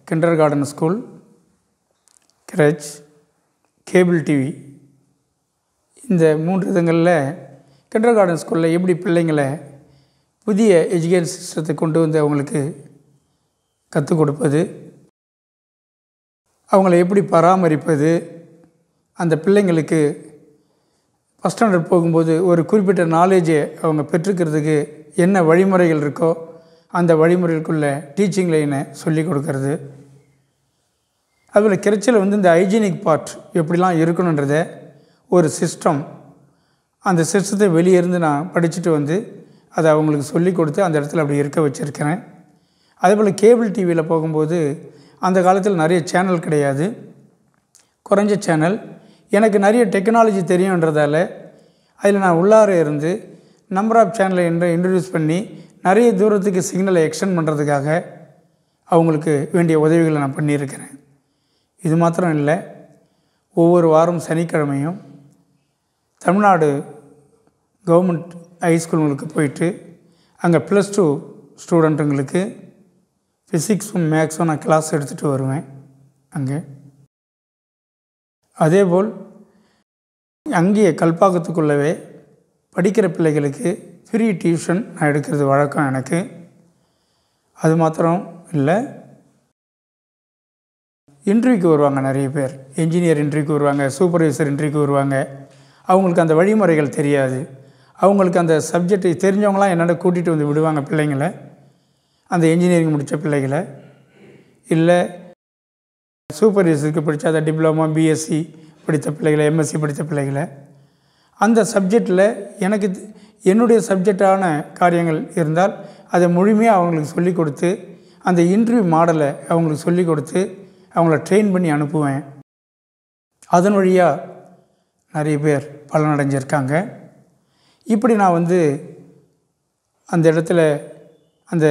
kindergarten school, creche, cable TV, இந்த 3 இதுங்களில் கிண்டர் கார்டன் ஸ்கூலில் எப்படி பிள்ளைங்களை புதிய எஜுகேஷன் சிஸ்டத்தை கொண்டு வந்து அவங்களுக்கு கற்றுக் கொடுப்பது, அவங்கள எப்படி பராமரிப்பது, அந்த பிள்ளைங்களுக்கு ஃபஸ்ட் ஸ்டாண்டர்ட் போகும்போது ஒரு குறிப்பிட்ட நாலேஜை அவங்க பெற்றுக்கிறதுக்கு என்ன வழிமுறைகள் இருக்கோ அந்த வழிமுறைகளுக்குள்ள டீச்சிங் லைனை சொல்லிக் கொடுக்கறது. அதுபோல் கிரச்சில் வந்து இந்த ஹைஜீனிக் பார்ட் எப்படிலாம் இருக்கணுன்றத ஒரு சிஸ்டம், அந்த சிஸ்டத்தை வெளியே இருந்து நான் படிச்சுட்டு வந்து அதை அவங்களுக்கு சொல்லிக் கொடுத்து அந்த இடத்துல அப்படி இருக்க வச்சுருக்கிறேன். அதேபோல் கேபிள் டிவியில் போகும்போது அந்த காலத்தில் நிறைய சேனல் கிடையாது, குறைஞ்ச சேனல். எனக்கு நிறைய டெக்னாலஜி தெரியுன்றதால அதில் நான் உள்ளார இருந்து நம்பர் ஆஃப் சேனலை இன்ட்ரடியூஸ் பண்ணி நிறைய தூரத்துக்கு சிக்னலை எக்ஸ்டெண்ட் பண்ணுறதுக்காக அவங்களுக்கு வேண்டிய உதவிகளை நான் பண்ணியிருக்கிறேன். இது மாத்திரம் இல்லை, ஒவ்வொரு வாரம் சனிக்கிழமையும் தமிழ்நாடு கவர்மெண்ட் ஹைஸ்கூலுங்களுக்கு போயிட்டு அங்கே +2 ஸ்டூடெண்ட்டுங்களுக்கு ஃபிசிக்ஸும் மேக்ஸும் நான் கிளாஸ் எடுத்துகிட்டு வருவேன் அங்கே. அதேபோல் அங்கேயே கல்பாக்கத்துக்குள்ளவே படிக்கிற பிள்ளைகளுக்கு ஃப்ரீ டியூஷன் நான் எடுக்கிறது வழக்கம் எனக்கு. அது மாத்திரம் இல்லை, இன்டர்வியூக்கு வருவாங்க நிறைய பேர். என்ஜினியர் இன்டர்வியூக்கு வருவாங்க, சூப்பர்வைசர் இன்டர்வியூக்கு வருவாங்க. அவங்களுக்கு அந்த வழிமுறைகள் தெரியாது. அவங்களுக்கு அந்த சப்ஜெக்டை தெரிஞ்சவங்களாம் என்னென்ன கூட்டிகிட்டு வந்து விடுவாங்க பிள்ளைங்களை, அந்த என்ஜினியரிங் முடித்த பிள்ளைகளை. இல்லை சூப்பர்வைசருக்கு படித்த அந்த டிப்ளமோ பிஎஸ்சி படித்த பிள்ளைகளை, எம்எஸ்சி படித்த பிள்ளைகளை, அந்த சப்ஜெக்டில் எனக்கு என்னுடைய சப்ஜெக்டான காரியங்கள் இருந்தால் அதை முழுமையாக அவங்களுக்கு சொல்லிக் கொடுத்து அந்த இன்டர்வியூ மாடலை அவங்களுக்கு சொல்லிக் கொடுத்து அவங்கள ட்ரெயின் பண்ணி அனுப்புவேன். அதன் வழியாக நிறைய பேர் பலனடைஞ்சிருக்காங்க. இப்படி நான் வந்து அந்த இடத்துல அந்த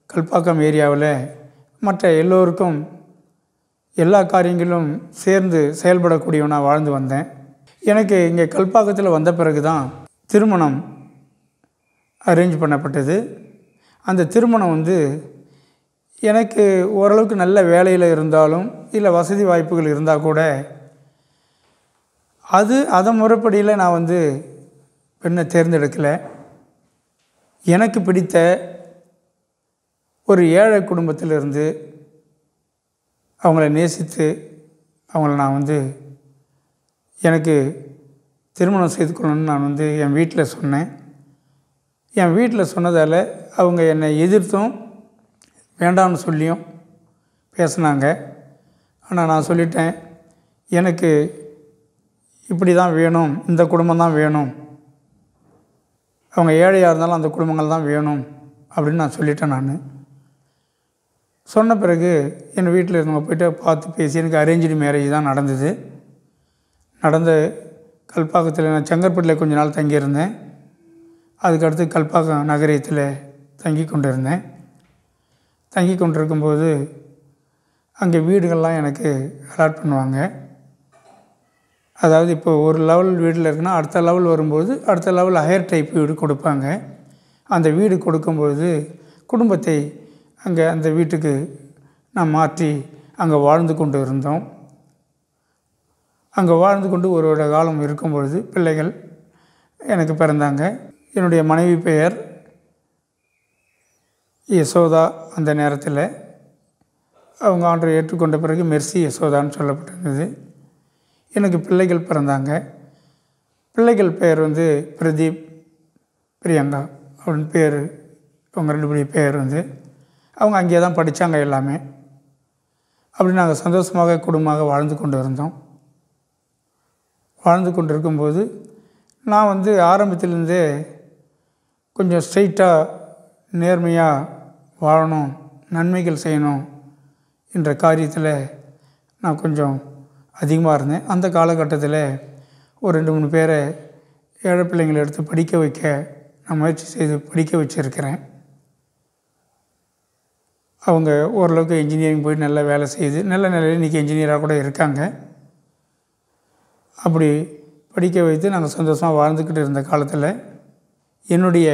கல்பாக்கம் ஏரியாவில் மற்ற எல்லோருக்கும் எல்லா காரியங்களும் சேர்ந்து செயல்படக்கூடியவனாக வாழ்ந்து வந்தேன். எனக்கு இங்கே கல்பாக்கத்தில் வந்த பிறகு தான் திருமணம் அரேஞ்ச் பண்ணப்பட்டது. அந்த திருமணம் வந்து எனக்கு ஓரளவுக்கு நல்ல வேலையில் இருந்தாலும் இல்லை வசதி வாய்ப்புகள் இருந்தால் கூட அதன் முறைப்படியில் நான் வந்து பெண்ணை தேர்ந்தெடுக்கலை. எனக்கு பிடித்த ஒரு ஏழை குடும்பத்திலிருந்து அவங்கள நேசித்து அவங்கள நான் வந்து எனக்கு திருமணம் செய்து கொள்ளணும்னு நான் வந்து என் வீட்டில் சொன்னேன். என் வீட்டில் சொன்னதால் அவங்க என்னை எதிர்த்தும் வேண்டாம்னு சொல்லியும் பேசினாங்க. ஆனால் நான் சொல்லிட்டேன், எனக்கு இப்படி தான் வேணும், இந்த குடும்பம் தான் வேணும், அவங்க ஏழையாக இருந்தாலும் அந்த குடும்பங்கள் தான் வேணும் அப்படின்னு நான் சொல்லிட்டேன். நான் சொன்ன பிறகு என் வீட்டில் இருந்தவங்க போய்ட்டு பார்த்து பேசி எனக்கு அரேஞ்சு மேரேஜ் தான் நடந்தது. நடந்த கல்பாக்கத்தில் நான் செங்கற்பட்டில் கொஞ்ச நாள் தங்கியிருந்தேன். அதுக்கடுத்து கல்பாக்கம் நகரியத்தில் தங்கி கொண்டிருந்தேன். தங்கி கொண்டிருக்கும்போது அங்கே வீடுகள்லாம் எனக்கு அலாட் பண்ணுவாங்க. அதாவது இப்போ ஒரு லெவல் வீட்டில் இருக்குன்னா அடுத்த லெவல் வரும்போது அடுத்த லெவல் ஹையர் டைப் வீடு கொடுப்பாங்க. அந்த வீடு கொடுக்கும்போது குடும்பத்தை அங்கே அந்த வீட்டுக்கு நான் மாற்றி அங்கே வாழ்ந்து கொண்டு இருந்தோம். அங்கே வாழ்ந்து கொண்டு ஒரு வருட காலம் இருக்கும்பொழுது பிள்ளைகள் எனக்கு பிறந்தாங்க. என்னுடைய மனைவி பெயர் யசோதா. அந்த நேரத்தில் அவங்க ஆண்டவரை ஏற்றுக்கொண்ட பிறகு மெர்சி யசோதான்னு சொல்லப்பட்டிருந்தது. எனக்கு பிள்ளைகள் பிறந்தாங்க. பிள்ளைகள் பெயர் வந்து பிரதீப், பிரியங்கா அப்படின்னு பேர். அவங்க 2 பேருடைய பெயர் வந்து அவங்க அங்கேயே தான் படித்தாங்க எல்லாமே. அப்படி நாங்கள் சந்தோஷமாக குடும்பமாக வாழ்ந்து கொண்டு இருந்தோம். வாழ்ந்து கொண்டு இருக்கும்போது நான் வந்து ஆரம்பத்திலேருந்தே கொஞ்சம் ஸ்ட்ரெயிட்டாக நேர்மையாக வாழணும், நன்மைகள் செய்யணும் என்ற காரியத்தில் நான் கொஞ்சம் அதிகமாக இருந்தேன். அந்த காலகட்டத்தில் ஒரு 2-3 பேரை ஏழை பிள்ளைங்களை எடுத்து படிக்க வைக்க நான் முயற்சி செய்து படிக்க வச்சுருக்கிறேன். அவங்க ஓரளவுக்கு இன்ஜினியரிங் போய் நல்ல வேலை செய்து நல்ல நிலையில் இன்றைக்கி இன்ஜினியராக கூட இருக்காங்க. அப்படி படிக்க வைத்து நாங்கள் சந்தோஷமாக வாழ்ந்துக்கிட்டு இருந்த காலத்தில் என்னுடைய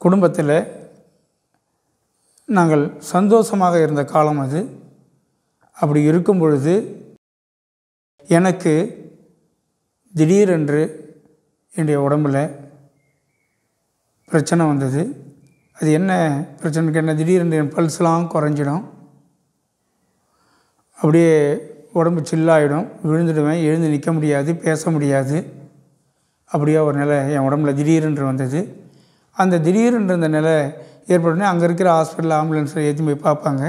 குடும்பத்தில் நாங்கள் சந்தோஷமாக இருந்த காலம் அது. அப்படி இருக்கும் பொழுது எனக்கு திடீரென்று என்னுடைய உடம்பில் பிரச்சனை வந்தது. அது என்ன பிரச்சனைன்னு கேட்டால் திடீரென்று என் பல்ஸ்லாம் குறைஞ்சிடும், அப்படியே உடம்பு சில்லாகிடும், விழுந்துடுவேன், எழுந்து நிற்க முடியாது, பேச முடியாது. அப்படியே ஒரு நிலை என் உடம்புல திடீரென்று வந்தது. அந்த திடீரென்று இந்த நிலை ஏற்பட்டோடனே அங்கே இருக்கிற ஹாஸ்பிட்டலில் ஆம்புலன்ஸில் ஏற்றி போய் பார்ப்பாங்க.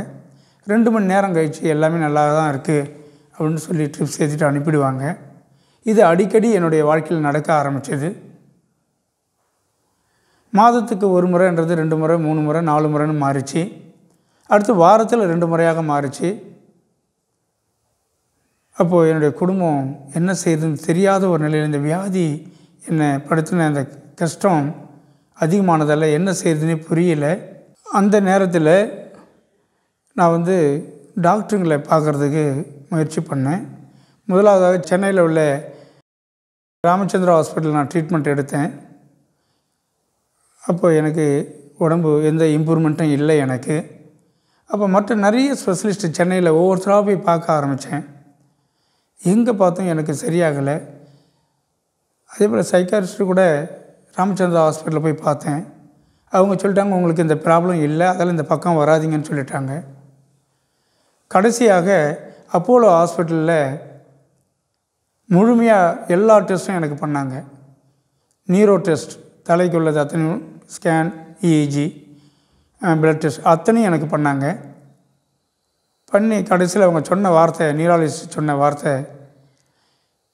2 மணி நேரம் கழித்து எல்லாமே நல்லா தான் இருக்குது அப்படின்னு சொல்லி ட்ரிப்ஸ் ஏற்றிட்டு அனுப்பிடுவாங்க. இது அடிக்கடி என்னுடைய வாழ்க்கையில் நடக்க ஆரம்பித்தது. மாதத்துக்கு 1 முறைன்றது 2 முறை, 3 முறை, 4 முறைன்னு மாறிச்சு. அடுத்து வாரத்தில் 2 முறையாக மாறிச்சு. அப்போது என்னுடைய குடும்பம் என்ன செய்யுதுன்னு தெரியாத ஒரு நிலையில் இந்த வியாதி என்னை படுத்தின அந்த கஷ்டம் அதிகமானதால் என்ன செய்யுதுன்னே புரியல. அந்த நேரத்தில் நான் வந்து டாக்டருங்களை பார்க்குறதுக்கு முயற்சி பண்ணேன். முதலாவதாக சென்னையில் உள்ள ராமச்சந்திரா ஹாஸ்பிட்டலில் நான் ட்ரீட்மெண்ட் எடுத்தேன். அப்போ எனக்கு உடம்பு எந்த இம்ப்ரூவ்மெண்ட்டும் இல்லை எனக்கு. அப்போ மற்ற நிறைய ஸ்பெஷலிஸ்ட்டு சென்னையில் ஒவ்வொருத்தராக போய் பார்க்க ஆரம்பித்தேன். எங்கே பார்த்தும் எனக்கு சரியாகலை. அதே போல் சைக்காட்ரிஸ்ட்டு கூட ராமச்சந்திரா ஹாஸ்பிட்டலில் போய் பார்த்தேன். அவங்க சொல்லிட்டாங்க, உங்களுக்கு இந்த ப்ராப்ளம் இல்லை, அதெல்லாம் இந்த பக்கம் வராதிங்கன்னு சொல்லிட்டாங்க. கடைசியாக அப்போலோ ஹாஸ்பிட்டலில் முழுமையாக எல்லா டெஸ்ட்டும் எனக்கு பண்ணாங்க. நியூரோ டெஸ்ட், தலைக்கு உள்ளது அத்தனையும், ஸ்கேன், இஇஜி, பிளட் டெஸ்ட் அத்தனையும் எனக்கு பண்ணாங்க. பண்ணி கடைசியில் அவங்க சொன்ன வார்த்தை, நியூராலஜிஸ்ட் சொன்ன வார்த்தை,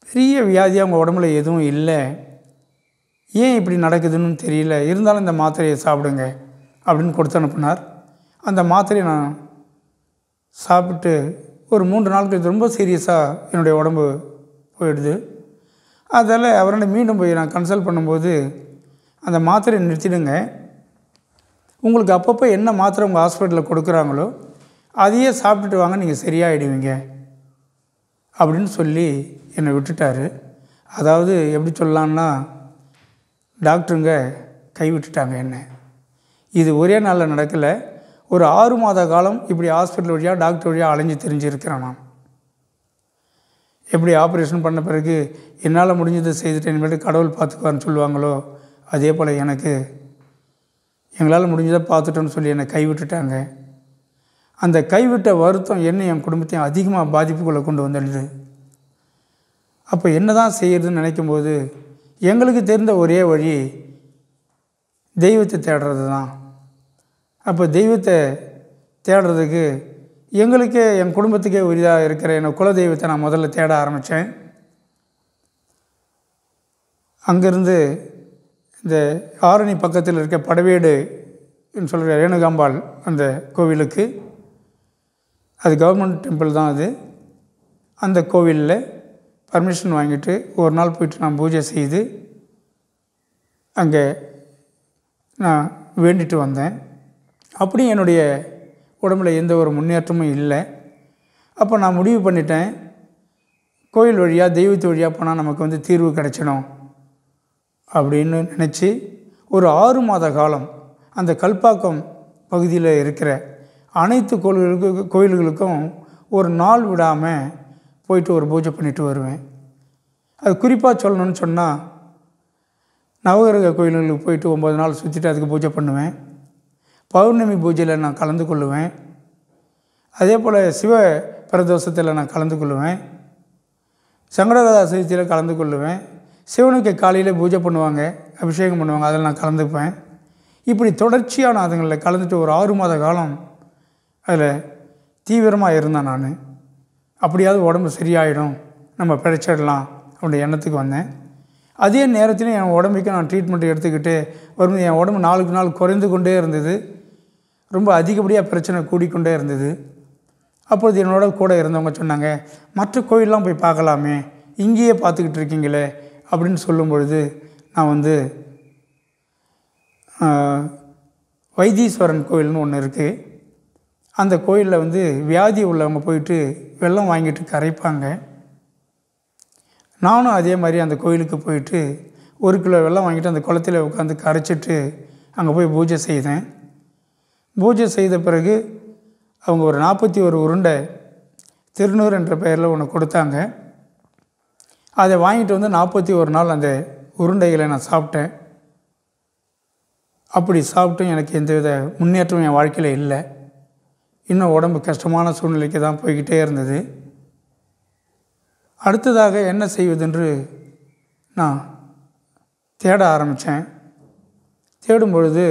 பெரிய வியாதியாக அவங்க உடம்புல எதுவும் இல்லை, ஏன் இப்படி நடக்குதுன்னு தெரியல, இருந்தாலும் இந்த மாத்திரையை சாப்பிடுங்க அப்படின்னு கொடுத்து அனுப்புனார். அந்த மாத்திரையை நான் சாப்பிட்டு ஒரு 3 நாட்களுக்கு ரொம்ப சீரியஸாக என்னுடைய உடம்பு போயிடுது. அதால் அவரை மீண்டும் போய் நான் கன்சல்ட் பண்ணும்போது, அந்த மாத்திரையை நிறுத்திடுங்க, உங்களுக்கு அப்பப்போ என்ன மாத்திரை உங்கள் ஹாஸ்பிட்டலில் கொடுக்குறாங்களோ அதையே சாப்பிட்டுட்டு வாங்க, நீங்கள் சரியாயிடுவீங்க அப்படின்னு சொல்லி என்னை விட்டுட்டார். அதாவது எப்படி சொல்லலான்னா, டாக்டருங்க கைவிட்டுட்டாங்க என்னை. இது ஒரே நாளில் நடக்கலை, ஒரு 6 மாத காலம் இப்படி ஹாஸ்பிட்டல் வழியாக டாக்டர் வழியாக அலைஞ்சு தெரிஞ்சிருக்கிறேன் நான். எப்படி ஆப்ரேஷன் பண்ண பிறகு என்னால் முடிஞ்சதை செய்துட்டேன், இனிமேட்டு கடவுள் பார்த்துக்குவார்னு சொல்லுவாங்களோ, அதே போல் எனக்கு எங்களால் முடிஞ்சதை பார்த்துட்டோன்னு சொல்லி என்னை கைவிட்டுட்டாங்க. அந்த கைவிட்ட வருத்தம் என்ன என் குடும்பத்தையும் அதிகமாக பாதிப்புக்குள்ளே கொண்டு வந்துடுது. அப்போ என்ன தான் செய்யறதுன்னு நினைக்கும்போது எங்களுக்கு தெரிந்த ஒரே வழி தெய்வத்தை தேடுறது தான். அப்போ தெய்வத்தை தேடுறதுக்கு எங்களுக்கே என் குடும்பத்துக்கே உரிதாக இருக்கிற என் குலதெய்வத்தை நான் முதல்ல தேட ஆரம்பித்தேன். அங்கேருந்து இந்த ஆரணி பக்கத்தில் இருக்க படவேடுன்னு சொல்கிற ரேணுகாம்பாள் அந்த கோவிலுக்கு, அது கவர்மெண்ட் டெம்பிள் தான் அது, அந்த கோவிலில் பர்மிஷன் வாங்கிட்டு ஒரு நாள் போயிட்டு நான் பூஜை செய்து அங்கே நான் வேண்டிட்டு வந்தேன். அப்படியும் என்னுடைய உடம்புல எந்த ஒரு முன்னேற்றமும் இல்லை. அப்போ நான் முடிவு பண்ணிட்டேன், கோயில் வழியாக தெய்வத்து வழியாக போனால் நமக்கு தீர்வு கிடைச்சிடும் அப்படின்னு நினச்சி ஒரு 6 மாத காலம் அந்த கல்பாக்கம் பகுதியில் இருக்கிற அனைத்து கோயில்களுக்கும் ஒரு நாள் விடாமல் போயிட்டு ஒரு பூஜை பண்ணிட்டு வருவேன். அது குறிப்பாக சொல்லணும்னு சொன்னால் நவகிரக கோயில்களுக்கு போயிட்டு 9 நாள் சுற்றிட்டு அதுக்கு பூஜை பண்ணுவேன். பௌர்ணமி பூஜையில் நான் கலந்து கொள்ளுவேன். அதே போல் சிவ பிரதோஷத்தில் நான் கலந்து கொள்ளுவேன். சங்கடகரா சதுர்த்தியில் கலந்து கொள்ளுவேன். சிவனுக்கு காலையில் பூஜை பண்ணுவாங்க, அபிஷேகம் பண்ணுவாங்க, அதில் நான் கலந்துப்பேன். இப்படி தொடர்ச்சியாக நான் அதுங்களில் கலந்துட்டு ஒரு 6 மாத காலம் அதில் தீவிரமாக இருந்தேன் நான். அப்படியாவது உடம்பு சரியாயிடும், நம்ம பிழைச்சிடலாம் அப்படின்ற எண்ணத்துக்கு வந்தேன். அதே நேரத்தில் என் உடம்புக்கு நான் ட்ரீட்மெண்ட் எடுத்துக்கிட்டு வரும்போது என் உடம்பு நாளுக்கு நாள் குறைந்து கொண்டே இருந்தது. ரொம்ப அதிகப்படியாக பிரச்சனை கூடிக்கொண்டே இருந்தது. அப்பொழுது என்னோட கூட இருந்தவங்க சொன்னாங்க, மற்ற கோயிலெலாம் போய் பார்க்கலாமே, இங்கேயே பார்த்துக்கிட்டு இருக்கீங்களே அப்படின்னு சொல்லும் பொழுது நான் வைத்தீஸ்வரன் கோயில்னு ஒன்று இருக்குது, அந்த கோயிலில் வியாதி உள்ளவங்க போயிட்டு வெல்லம் வாங்கிட்டு கரைப்பாங்க. நானும் அதே மாதிரி அந்த கோயிலுக்கு போயிட்டு 1 கிலோ வெல்லம் வாங்கிட்டு அந்த குளத்தில் உட்காந்து கரைச்சிட்டு அங்கே போய் பூஜை செய்தேன். பூஜை செய்த பிறகு அவங்க ஒரு 41 உருண்டை திருநூறு என்ற பெயரில் ஒன்று கொடுத்தாங்க. அதை வாங்கிட்டு 41 நாள் அந்த உருண்டைகளை நான் சாப்பிட்டேன். அப்படி சாப்பிட்டும் எனக்கு எந்தவித முன்னேற்றமும் என் வாழ்க்கையில் இல்லை. இன்னும் உடம்பு கஷ்டமான சூழ்நிலைக்கு தான் போய்கிட்டே இருந்தது. அடுத்ததாக என்ன செய்வதென்று நான் தேட ஆரம்பித்தேன். தேடும் பொழுது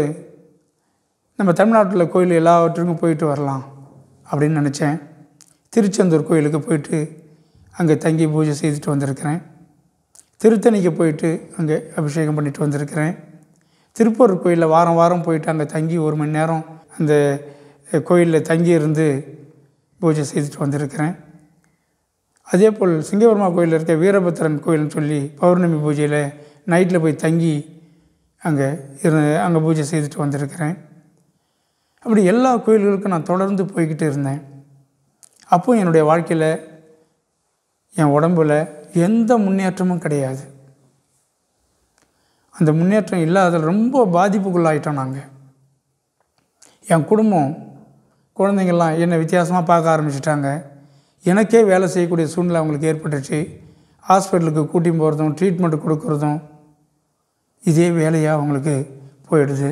நம்ம தமிழ்நாட்டில் கோயில் எல்லாவற்றுக்கும் போயிட்டு வரலாம் அப்படின்னு நினச்சேன். திருச்செந்தூர் கோயிலுக்கு போயிட்டு அங்கே தங்கி பூஜை செய்துட்டு வந்திருக்கிறேன். திருத்தணிக்கு போயிட்டு அங்கே அபிஷேகம் பண்ணிட்டு வந்திருக்கிறேன். திருப்பூர் கோயிலில் வாரம் வாரம் போயிட்டு அங்கே தங்கி 1 மணி நேரம் அந்த கோயிலில் தங்கி இருந்து பூஜை செய்துட்டு வந்திருக்கிறேன். அதே போல் சிங்கபெருமா கோயிலில் இருக்க வீரபத்திரன் கோயில்னு சொல்லி பௌர்ணமி பூஜையில் நைட்டில் போய் தங்கி அங்கே பூஜை செய்துட்டு வந்திருக்கிறேன். அப்படி எல்லா கோயில்களுக்கும் நான் தொடர்ந்து போய்கிட்டு இருந்தேன். அப்போ என்னுடைய வாழ்க்கையில் என் உடம்பில் எந்த முன்னேற்றமும் கிடையாது. அந்த முன்னேற்றம் இல்லாத ரொம்ப பாதிப்புக்குள்ளாயிட்டோம் நாங்கள். என் குடும்பம் குழந்தைங்கள்லாம் என்னை வித்தியாசமாக பார்க்க ஆரம்பிச்சிட்டாங்க. எனக்கே வேலை செய்யக்கூடிய சூழ்நிலை அவங்களுக்கு ஏற்பட்டுச்சு. ஹாஸ்பிட்டலுக்கு கூட்டின்னு போகிறதும் ட்ரீட்மெண்ட் கொடுக்குறதும் இதே வேலையாக அவங்களுக்கு போயிடுது.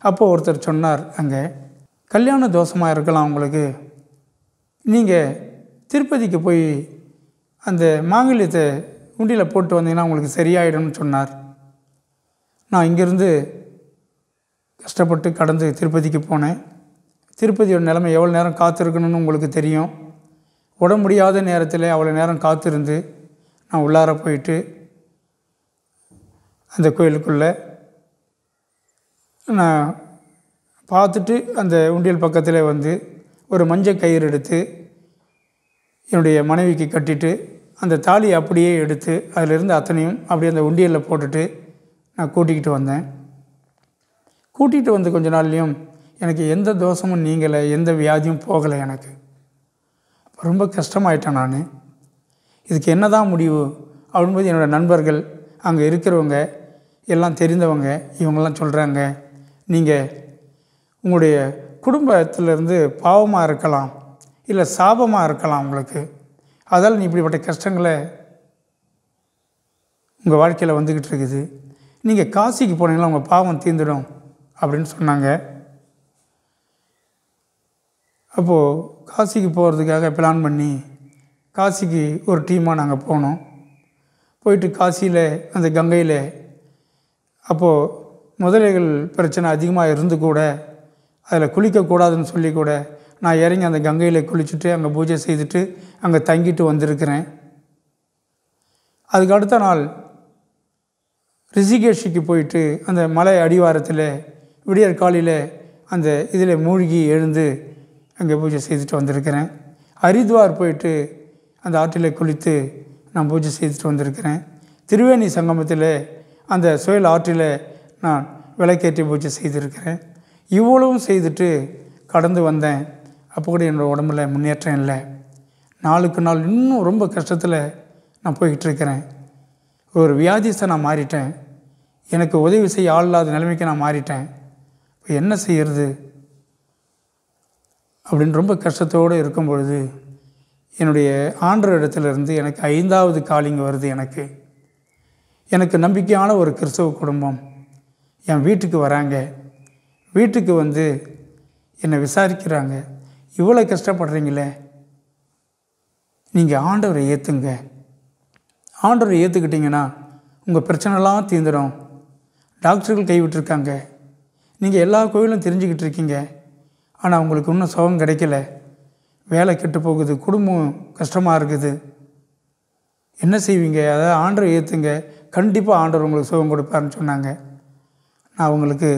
அப்போது ஒருத்தர் சொன்னார், அங்கே கல்யாண தோஷமாக இருக்கலாம் உங்களுக்கு, நீங்கள் திருப்பதிக்கு போய் அந்த மாங்கல்யத்தை உண்டியில் போட்டு வந்தீங்கன்னா உங்களுக்கு சரியாயிடும்னு சொன்னார். நான் இங்கேருந்து கஷ்டப்பட்டு கடந்து திருப்பதிக்கு போனேன். திருப்பதியோட நிலைமை எவ்வளோ நேரம் காத்திருக்கணும்னு உங்களுக்கு தெரியும். உடம்பு முடியாத நேரத்தில் அவ்வளோ நேரம் காத்திருந்து நான் உள்ளார போயிட்டு அந்த கோயிலுக்குள்ளே நான் பார்த்துட்டு அந்த உண்டியல் பக்கத்தில் ஒரு மஞ்சள் கயிறு எடுத்து என்னுடைய மனைவிக்கு கட்டிட்டு அந்த தாலியை அப்படியே எடுத்து அதிலிருந்து அத்தனையும் அப்படியே அந்த உண்டியலில் போட்டுட்டு நான் கூட்டிக்கிட்டு வந்தேன். கூட்டிகிட்டு வந்து கொஞ்ச நாள்லேயும் எனக்கு எந்த தோஷமும் நீங்கலை, எந்த வியாதியும் போகலை. எனக்கு ரொம்ப கஷ்டமாயிட்டேன் நான். இதுக்கு என்ன தான் முடிவு அப்படின்போது என்னோடய நண்பர்கள் அங்கே இருக்கிறவங்க எல்லாம் தெரிந்தவங்க இவங்கெல்லாம் சொல்கிறாங்க, நீங்கள் உங்களுடைய குடும்பத்திலிருந்து பாவமாக இருக்கலாம், இல்லை சாபமாக இருக்கலாம் உங்களுக்கு. அதால் நீ இப்படிப்பட்ட கஷ்டங்களை உங்கள் வாழ்க்கையில் வந்துக்கிட்டு இருக்குது. நீங்கள் காசிக்கு போனீங்களா உங்கள் பாவம் தீர்ந்துடும் அப்படின்னு சொன்னாங்க. அப்போது காசிக்கு போகிறதுக்காக பிளான் பண்ணி காசிக்கு ஒரு டீமாக நாங்கள் போனோம். போயிட்டு காசியில் அந்த கங்கையில் அப்போது முதலைகள் பிரச்சனை அதிகமாக இருந்து கூட அதில் குளிக்கக்கூடாதுன்னு சொல்லி கூட நான் இறங்கி அந்த கங்கையில் குளிச்சுட்டு அங்கே பூஜை செய்துட்டு அங்கே தங்கிட்டு வந்திருக்கிறேன். அதுக்கு அடுத்த நாள் ரிஷிகேஷுக்கு போயிட்டு அந்த மலை அடிவாரத்தில் விடியற் காலையில் அந்த இதில் மூழ்கி எழுந்து அங்கே பூஜை செய்துட்டு வந்திருக்கிறேன். ஹரித்வார் போயிட்டு அந்த ஆற்றில் குளித்து நான் பூஜை செய்துட்டு வந்திருக்கிறேன். திரிவேணி சங்கமத்தில் அந்த சுயல் ஆற்றில் நான் விளக்கேற்றி பூஜை செய்திருக்கிறேன். இவ்வளவும் செய்துட்டு கடந்து வந்தேன். அப்போ கூட என்னோடய உடம்புல முன்னேற்றம் இல்லை. நாளுக்கு நாள் இன்னும் ரொம்ப கஷ்டத்தில் நான் போய்கிட்டு இருக்கிறேன். ஒரு வியாதிஸ்தை நான் மாறிட்டேன். எனக்கு உதவி செய்ய ஆள் இல்லாத நிலைமைக்கு நான் மாறிட்டேன். இப்போ என்ன செய்கிறது அப்படின்னு ரொம்ப கஷ்டத்தோடு இருக்கும் பொழுது என்னுடைய ஆண்டவர் இடத்துலேருந்து எனக்கு 5வது காலிங் வருது. எனக்கு நம்பிக்கையான ஒரு கிறிஸ்தவ குடும்பம் என் வீட்டுக்கு வராங்க. வீட்டுக்கு வந்து என்னை விசாரிக்கிறாங்க. இவ்வளோ கஷ்டப்படுறீங்களே, நீங்கள் ஆண்டவரை ஏற்றுங்க. ஆண்டவரை ஏற்றுக்கிட்டிங்கன்னா உங்கள் பிரச்சனைலாம் தீர்ந்துடும். டாக்டர்கள் கைவிட்டிருக்காங்க. நீங்கள் எல்லா கோயிலும் தெரிஞ்சுக்கிட்டு இருக்கீங்க. ஆனால் உங்களுக்கு இன்னும் சுகம் கிடைக்கல. வேலை கெட்டு போகுது, குடும்பம் கஷ்டமாக இருக்குது. என்ன செய்வீங்க? அதாவது ஆண்டவரை ஏற்றுங்க, கண்டிப்பாக ஆண்டவர் உங்களுக்கு சுகம் கொடுப்பாருன்னு சொன்னாங்க. நான் உங்களுக்கு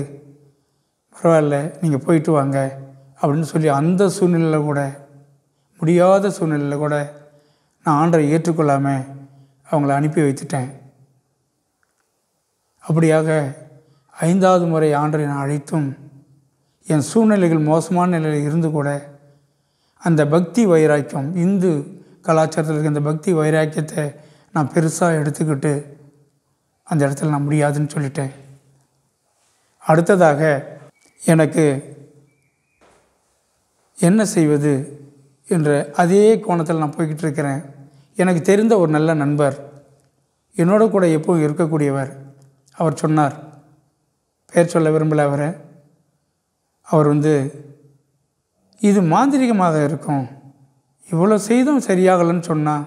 பரவாயில்ல, நீங்கள் போயிட்டு வாங்க அப்படின்னு சொல்லி அந்த சூழ்நிலையில் கூட, முடியாத சூழ்நிலையில் கூட நான் ஆண்டவரை ஏற்றுக்கொள்ளாமல் அவங்கள அனுப்பி வைத்துட்டேன். அப்படியாக 5வது முறை ஆண்டவரை நான் அழைத்தும் என் சூழ்நிலைகள் மோசமான நிலையில் இருந்து கூட அந்த பக்தி வைராக்கியம், இந்து கலாச்சாரத்தில் இருக்க அந்த பக்தி வைராக்கியத்தை நான் பெருசாக எடுத்துக்கிட்டு அந்த இடத்துல நான் முடியாதுன்னு சொல்லிட்டேன். அடுத்ததாக எனக்கு என்ன செய்வது என்ற அதே கோணத்தில் நான் போய்கிட்டு இருக்கிறேன். எனக்கு தெரிந்த ஒரு நல்ல நண்பர், என்னோட கூட எப்பவும் இருக்கக்கூடியவர், அவர் சொன்னார், பெயர் சொல்ல விரும்பலை அவரை. அவர் இது மாந்திரிகமாக இருக்கும், இவ்வளோ செய்தும் சரியாகலைன்னு சொன்னால்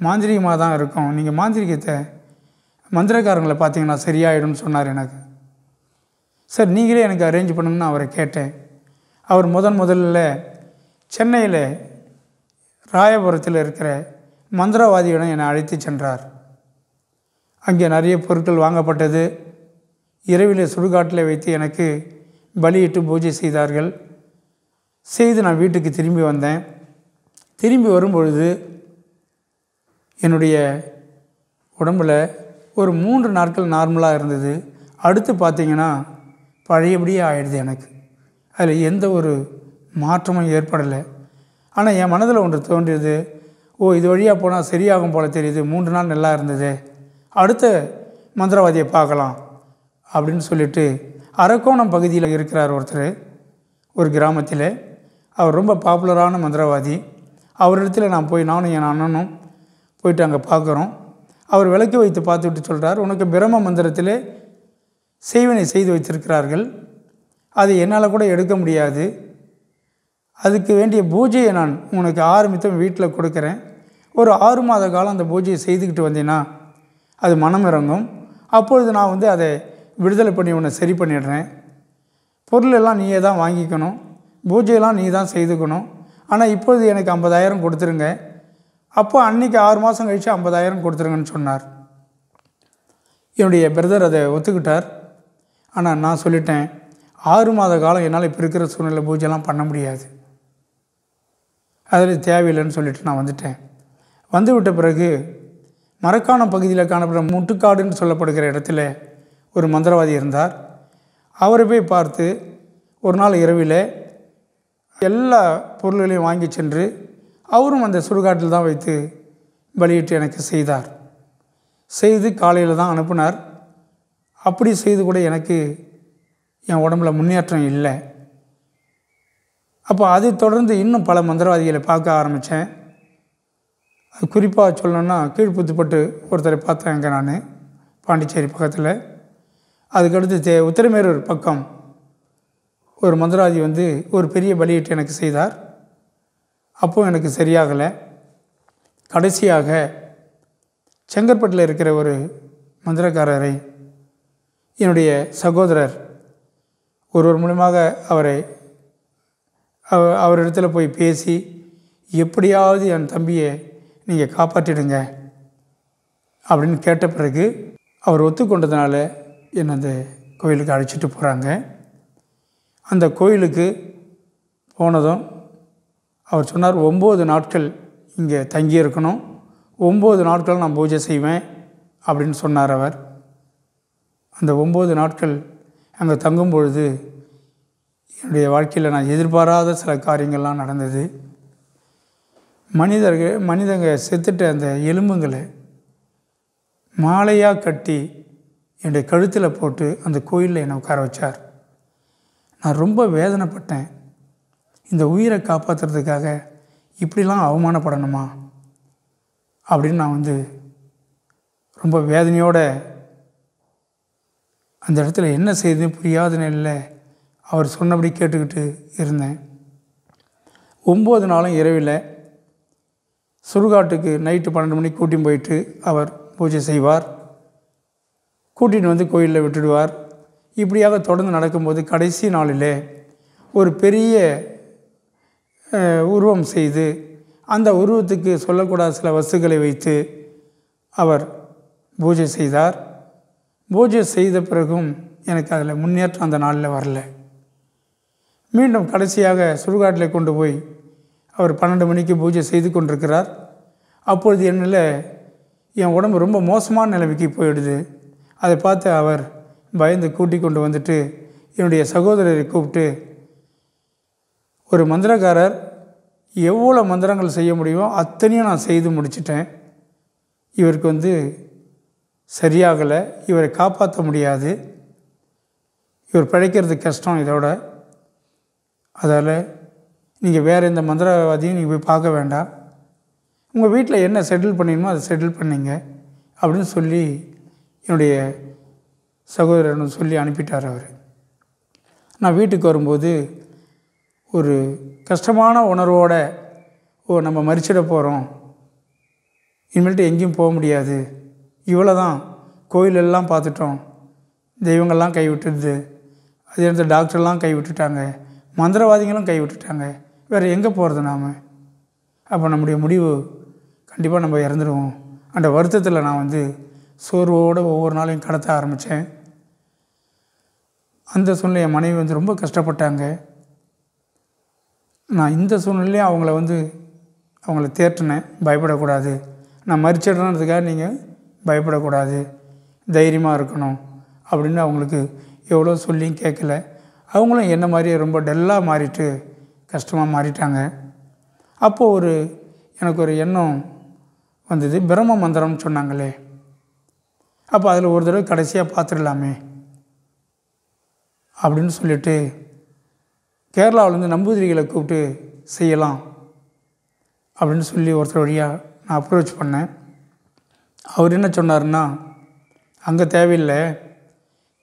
மாந்திரிகமாக தான் இருக்கும், நீங்கள் மாந்திரிகத்தை மந்திரக்காரங்களை பார்த்தீங்கன்னா சரியாயிடும்னு சொன்னார் எனக்கு. சார் நீங்களே எனக்கு அரேஞ்ச் பண்ணுங்கன்னு அவரை கேட்டேன். அவர் முதல்ல சென்னையில் ராயபுரத்தில் இருக்கிற மந்திரவாதியிடம் என்னை அழைத்து சென்றார். அங்கே நிறைய பொருட்கள் வாங்கப்பட்டது. இரவிலே சுடுகாட்டில் வைத்து எனக்கு பலியிட்டு பூஜை செய்தார்கள். செய்து நான் வீட்டுக்கு திரும்பி வந்தேன். திரும்பி வரும்பொழுது என்னுடைய உடம்பில் ஒரு 3 நாட்கள் நார்மலாக இருந்தது. அடுத்து பார்த்திங்கன்னா பழையபடியே ஆகிடுது. எனக்கு அதில் எந்த ஒரு மாற்றமும் ஏற்படலை. ஆனால் என் மனதில் ஒன்று தோன்றியது, இது வழியாக போனால் சரியாகும் போல் தெரியுது, 3 நாள் நல்லா இருந்தது, அடுத்த மந்திரவாதியை பார்க்கலாம் அப்படின்னு சொல்லிட்டு அரக்கோணம் பகுதியில் இருக்கிறார் ஒருத்தர், ஒரு கிராமத்தில். அவர் ரொம்ப பாப்புலரான மந்திரவாதி. அவரிடத்துல நானும் என் அண்ணனும் போயிட்டு அங்கே பார்க்குறோம். அவர் விளக்கு வைத்து பார்த்துவிட்டு சொல்கிறார், உனக்கு பிரம்ம மந்திரத்தில் செய்வினை செய்து வைத்திருக்கிறார்கள், அது என்னால் கூட எடுக்க முடியாது, அதுக்கு வேண்டிய பூஜையை நான் உனக்கு ஆரம்பித்து வீட்டில் கொடுக்குறேன், ஒரு 6 மாத காலம் அந்த பூஜையை செய்துக்கிட்டு வந்தீங்கன்னா அது மனம் இறங்கும், அப்பொழுது நான் அதை விடுதலை பண்ணி உன்னை சரி பண்ணிடுறேன், பொருளெல்லாம் நீயே தான் வாங்கிக்கணும், பூஜையெல்லாம் நீ தான் செய்துக்கணும், ஆனால் இப்போது எனக்கு 50,000 கொடுத்துருங்க, அப்போ அன்றைக்கி 6 மாதம் கழித்து 50,000 கொடுத்துருங்கன்னு சொன்னார். என்னுடைய பிரதர் அதை ஒத்துக்கிட்டார். ஆனால் நான் சொல்லிட்டேன், 6 மாத காலம் என்னால் இப்போ இருக்கிற சூழ்நிலை பூஜைலாம் பண்ண முடியாது, அதில் தேவையில்லைன்னு சொல்லிவிட்டு நான் வந்துட்டேன். வந்துவிட்ட பிறகு மரக்காணம் பகுதியில் காணப்படுற முட்டுக்காடுன்னு சொல்லப்படுகிற இடத்துல ஒரு மந்திரவாதி இருந்தார். அவரை போய் பார்த்து ஒரு நாள் இரவில் எல்லா பொருள்களையும் வாங்கி சென்று அவரும் அந்த சுடுகாட்டில் தான் வைத்து பலியிட்டு எனக்கு செய்தார். செய்து காலையில் தான் அனுப்பினார். அப்படி செய்து கூட எனக்கு என் உடம்புல முன்னேற்றம் இல்லை. அப்போ அதை தொடர்ந்து இன்னும் பல மந்திரவாதிகளை பார்க்க ஆரம்பித்தேன். அது குறிப்பாக சொல்லணுன்னா கீழ்ப்புத்துப்பட்டு ஒருத்தரை பார்த்தேன் அங்கே நான், பாண்டிச்சேரி பக்கத்தில். அதுக்கடுத்து உத்திரமேரூர் பக்கம் ஒரு மந்திரவாதி வந்து ஒரு பெரிய பலியிட்டு எனக்கு செய்தார். அப்போது எனக்கு சரியாகலை. கடைசியாக செங்கற்பட்டில் இருக்கிற ஒரு மந்திரக்காரரை என்னுடைய சகோதரர் ஒருவர் மூலமாக அவரிடத்தில் போய் பேசி, எப்படியாவது என் தம்பியை நீங்கள் காப்பாற்றிடுங்க அப்படின்னு கேட்ட பிறகு அவர் ஒத்துக்கொண்டதுனால என்னை அந்த கோயிலுக்கு அழைச்சிட்டு போகிறாங்க. அந்த கோயிலுக்கு போனதும் அவர் சொன்னார், 9 நாட்கள் இங்கே தங்கியிருக்கணும், 9 நாட்கள் நான் பூஜை செய்வேன் அப்படின்னு சொன்னார் அவர். அந்த 9 நாட்கள் அங்கே தங்கும் பொழுது என்னுடைய வாழ்க்கையில் நான் எதிர்பாராத சில காரியங்கள்லாம் நடந்தது. மனிதங்க செத்துட்ட அந்த எலும்புங்களை மாலையாக கட்டி என்னுடைய கழுத்தில் போட்டு அந்த கோயிலில் என்னை உட்கார வச்சார். நான் ரொம்ப வேதனைப்பட்டேன். இந்த உயிரை காப்பாற்றுறதுக்காக இப்படிலாம் அவமானப்படணுமா அப்படின்னு நான் வந்து ரொம்ப வேதனையோடு அந்த இடத்துல என்ன செய்யுதுன்னு புரியாத நிலையில் அவர் சொன்னபடி கேட்டுக்கிட்டு இருந்தேன். 9 நாளும் இரவில் சுடுகாட்டுக்கு நைட்டு 12 மணிக்கு கூட்டின்னு போயிட்டு அவர் பூஜை செய்வார், கூட்டின்னு வந்து கோயிலில் விட்டுடுவார். இப்படியாக தொடர்ந்து நடக்கும்போது கடைசி நாளில் ஒரு பெரிய உருவம் செய்து அந்த உருவத்துக்கு சொல்லக்கூடாத சில வஸ்துக்களை வைத்து அவர் பூஜை செய்தார். பூஜை செய்த பிறகும் எனக்கு அதில் முன்னேற்றம் அந்த நாளில் வரல. மீண்டும் கடைசியாக சுடுகாட்டில் கொண்டு போய் அவர் 12 மணிக்கு பூஜை செய்து கொண்டிருக்கிறார். அப்பொழுது என் உடம்பு ரொம்ப மோசமான நிலைமைக்கு போயிடுது. அதை பார்த்து அவர் பயந்து கூட்டி கொண்டு வந்துட்டு என்னுடைய சகோதரரை கூப்பிட்டு, ஒரு மந்திரக்காரர் எவ்வளோ மந்திரங்கள் செய்ய முடியுமோ அத்தனையும் நான் செய்து முடிச்சிட்டேன், இவருக்கு வந்து சரியாகலை, இவரை காப்பாற்ற முடியாது, இவர் பிழைக்கிறது கஷ்டம் இதோட, அதால் நீங்கள் வேறு எந்த மந்திரவாதியும் நீங்கள் போய் பார்க்க வேண்டாம், உங்கள் வீட்டில் என்ன செட்டில் பண்ணிடணுமோ அதை செட்டில் பண்ணிங்க அப்படின்னு சொல்லி என்னுடைய சகோதரன் சொல்லி அனுப்பிட்டார் அவர். நான் வீட்டுக்கு வரும்போது ஒரு கஷ்டமான உணர்வோடு, நம்ம மரிச்சிட போகிறோம், இனிமேல்ட்டு எங்கேயும் போக முடியாது, இவ்வளோ தான், கோயிலெல்லாம் பார்த்துட்டோம், தெய்வங்கள்லாம் கைவிட்டுடுது, அதே இடத்துல டாக்டர்லாம் கைவிட்டுட்டாங்க, மந்திரவாதிகளும் கைவிட்டுட்டாங்க, வேறு எங்கே போகிறது நாம், அப்போ நம்முடைய முடிவு கண்டிப்பாக நம்ம இறந்துடுவோம். அந்த வருத்தத்தில் நான் வந்து சோர்வோடு ஒவ்வொரு நாளையும் கடத்த ஆரம்பித்தேன். அந்த சூழ்நிலை என் மனைவி வந்து ரொம்ப கஷ்டப்பட்டாங்க. நான் இந்த சூழ்நிலையும் அவங்கள தேற்றினேன், பயப்படக்கூடாது, நான் மரிச்சிடுறதுக்காக நீங்கள் பயப்படக்கூடாது, தைரியமாக இருக்கணும் அப்படின்னு அவங்களுக்கு எவ்வளோ சொல்லியும் கேட்கல. அவங்களும் என்ன மாதிரியே ரொம்ப டல்லாக மாறிட்டு கஷ்டமாக மாறிட்டாங்க. அப்போது எனக்கு ஒரு எண்ணம் வந்தது, பிரம்ம மந்திரம்னு சொன்னாங்களே, அப்போ அதில் ஒரு தடவை கடைசியாக பார்த்துடலாமே அப்படின்னு சொல்லிட்டு கேரளாவிலேருந்து நம்பூதிரிகளை கூப்பிட்டு செய்யலாம் அப்படின்னு சொல்லி ஒருத்தர் வழியாக நான் அப்ரோச் பண்ணேன். அவர் என்ன சொன்னார்னா, அங்கே தேவையில்லை,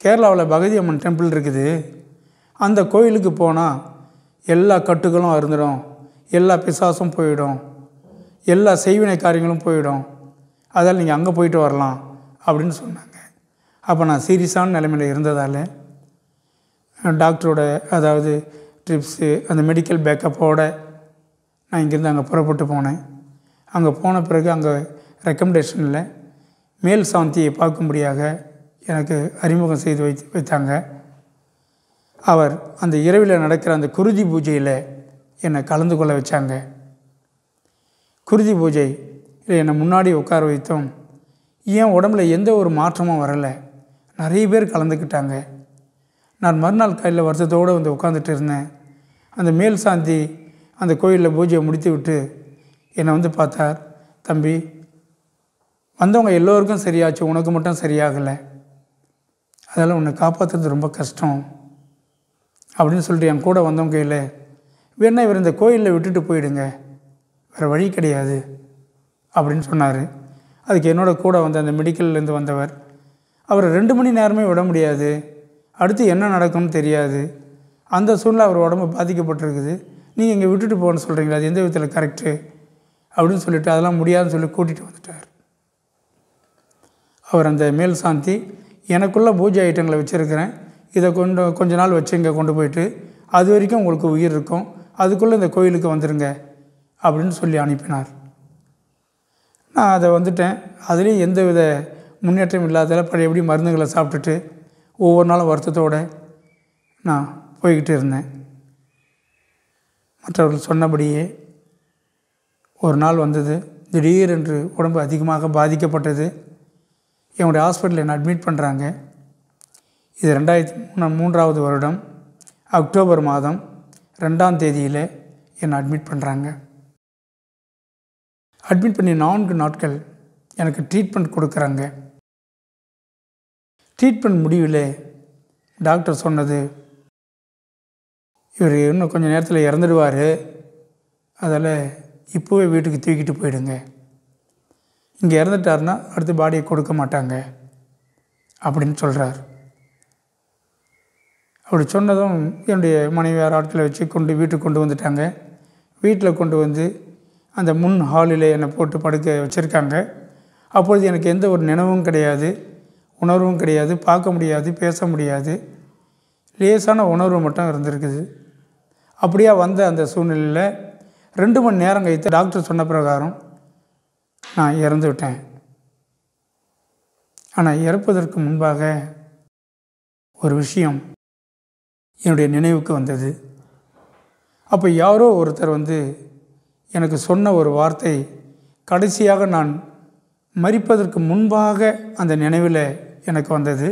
கேரளாவில் பகவதி அம்மன் டெம்பிள் இருக்குது, அந்த கோயிலுக்கு போனால் எல்லா கட்டுகளும் அருந்துடும், எல்லா பிசாசும் போயிடும், எல்லா செய்வினை காரியங்களும் போயிடும், அதால் நீங்கள் அங்கே போயிட்டு வரலாம் அப்படின்னு சொன்னாங்க. அப்போ நான் சீரியஸான நிலைமையில் இருந்ததால் டாக்டரோட அதாவது ட்ரிப்ஸு அந்த மெடிக்கல் பேக்கப்போடு நான் இங்கேருந்து அங்கே புறப்பட்டு போனேன். அங்கே போன பிறகு அங்கே ரெக்கமெண்டேஷனில் மேல் சாந்தியை பார்க்கும்படியாக எனக்கு அறிமுகம் செய்து வைத்தாங்க. அவர் அந்த இரவில் நடக்கிற அந்த குருதி பூஜையில் என்னை கலந்து கொள்ள வச்சாங்க. குருதி பூஜை என்னை முன்னாடி உட்கார வைத்தோம். ஏன் உடம்புல எந்த ஒரு மாற்றமும் வரலை, நிறைய பேர் கலந்துக்கிட்டாங்க. நான் மறுநாள் காலையில் வருத்தத்தோடு வந்து உட்காந்துட்டு இருந்தேன். அந்த மேல் சாந்தி அந்த கோயிலில் பூஜையை முடித்து விட்டு என்னை வந்து பார்த்தார், தம்பி வந்தவங்க எல்லோருக்கும் சரியாச்சு, உனக்கு மட்டும் சரியாகலை, அதனால் உன்னை காப்பாற்றுறது ரொம்ப கஷ்டம் அப்படின்னு சொல்லிட்டு என் கூட வந்தவங்க கையில் வேணா இவர் இந்த கோயிலில் விட்டுட்டு போயிடுங்க, வேறு வழி கிடையாது அப்படின்னு சொன்னார். அதுக்கு என்னோட கூட வந்த அந்த மெடிக்கல்லேருந்து வந்தவர், அவரை 2 மணி நேரமே விட முடியாது, அடுத்து என்ன நடக்கும்னு தெரியாது, அந்த சூழ்நிலை அவர் உடம்பு பாதிக்கப்பட்டிருக்குது, நீங்கள் இங்கே விட்டுட்டு போகணுன்னு சொல்கிறீங்களா, அது எந்த விதத்தில் கரெக்டு அப்படின்னு சொல்லிவிட்டு அதெல்லாம் முடியாதுன்னு சொல்லி கூட்டிகிட்டு வந்துட்டார். அவர் அந்த மேல் சாந்தி, எனக்குள்ளே பூஜை ஐட்டங்களை வச்சுருக்கிறேன், இதை கொஞ்ச நாள் வச்சு இங்கே கொண்டு போயிட்டு அது வரைக்கும் உங்களுக்கு உயிர் இருக்கும், அதுக்குள்ளே இந்த கோயிலுக்கு வந்துடுங்க அப்படின்னு சொல்லி அனுப்பினார். நான் அதை வந்துட்டேன். அதுலேயும் எந்த வித முன்னேற்றம் இல்லாதால் பழையபடி மருந்துகளை சாப்பிட்டுட்டு ஒவ்வொரு நாளும் வருத்தத்தோடு நான் போய்கிட்டு இருந்தேன். மற்றவர்கள் சொன்னபடியே ஒரு நாள் வந்தது, திடீரென்று உடம்பு அதிகமாக பாதிக்கப்பட்டது. என்னுடைய ஹாஸ்பிட்டலில் என்னை அட்மிட் பண்ணுறாங்க. இது 2003 வருடம் அக்டோபர் மாதம் 2ஆம் தேதியில் என்னை அட்மிட் பண்ணுறாங்க. அட்மிட் பண்ணி 4 நாட்கள் எனக்கு ட்ரீட்மெண்ட் கொடுக்குறாங்க. ட்ரீட்மெண்ட் முடிவில் டாக்டர் சொன்னது, இவர் இன்னும் கொஞ்சம் நேரத்தில் இறந்துடுவார், அதில் இப்போவே வீட்டுக்கு தூக்கிட்டு போயிடுங்க, இங்கே இறந்துட்டாருன்னா அடுத்த பாடியை கொடுக்க மாட்டாங்க அப்படின்னு சொல்கிறார். அப்படி சொன்னதும் என்னுடைய மனைவியார் ஆட்களை வச்சு வீட்டுக்கு கொண்டு வந்துட்டாங்க. வீட்டில் கொண்டு வந்து அந்த முன் ஹாலில் என்னை போட்டு படுக்க வச்சுருக்காங்க. அப்பொழுது எனக்கு எந்த ஒரு நினைவும் கிடையாது, உணர்வும் கிடையாது, பார்க்க முடியாது, பேச முடியாது, லேசான உணர்வு மட்டும் இருந்திருக்குது. அப்படியே வந்த அந்த சூழ்நிலையில் 2 மணி நேரம் கழித்து டாக்டர் சொன்ன பிரகாரம் நான் இறந்து விட்டேன். ஆனால் இறப்பதற்கு முன்பாக ஒரு விஷயம் என்னுடைய நினைவுக்கு வந்தது. அப்போ யாரோ ஒருத்தர் எனக்கு சொன்ன ஒரு வார்த்தை கடைசியாக நான் மரிப்பதற்கு முன்பாக அந்த நினைவில் எனக்கு வந்தது.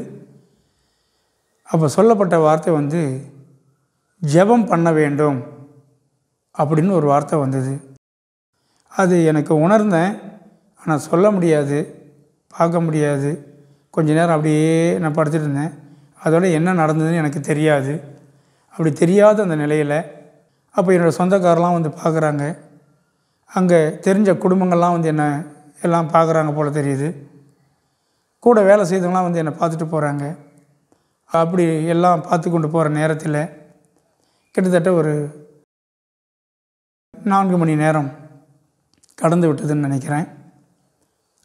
அப்போ சொல்லப்பட்ட வார்த்தை ஜெபம் பண்ண வேண்டும் அப்படின்னு ஒரு வார்த்தை வந்தது. அது எனக்கு உணர்ந்தேன், ஆனால் சொல்ல முடியாது, பார்க்க முடியாது. கொஞ்ச நேரம் அப்படியே நான் படுத்துட்டு இருந்தேன். அதோட என்ன நடந்ததுன்னு எனக்கு தெரியாது. அப்படி தெரியாத அந்த நிலையில் அப்போ என்னோடய சொந்தக்காரெலாம் பார்க்குறாங்க. அங்கே தெரிஞ்ச குடும்பங்கள்லாம் என்னை எல்லாம் பார்க்குறாங்க போல் தெரியுது. கூட வேலை செய்தவங்களாம் என்னை பார்த்துட்டு போகிறாங்க. அப்படி எல்லாம் பார்த்து கொண்டு போகிற நேரத்தில் கிட்டத்தட்ட ஒரு 4 மணி நேரம் கடந்து விட்டதுன்னு நினைக்கிறேன்.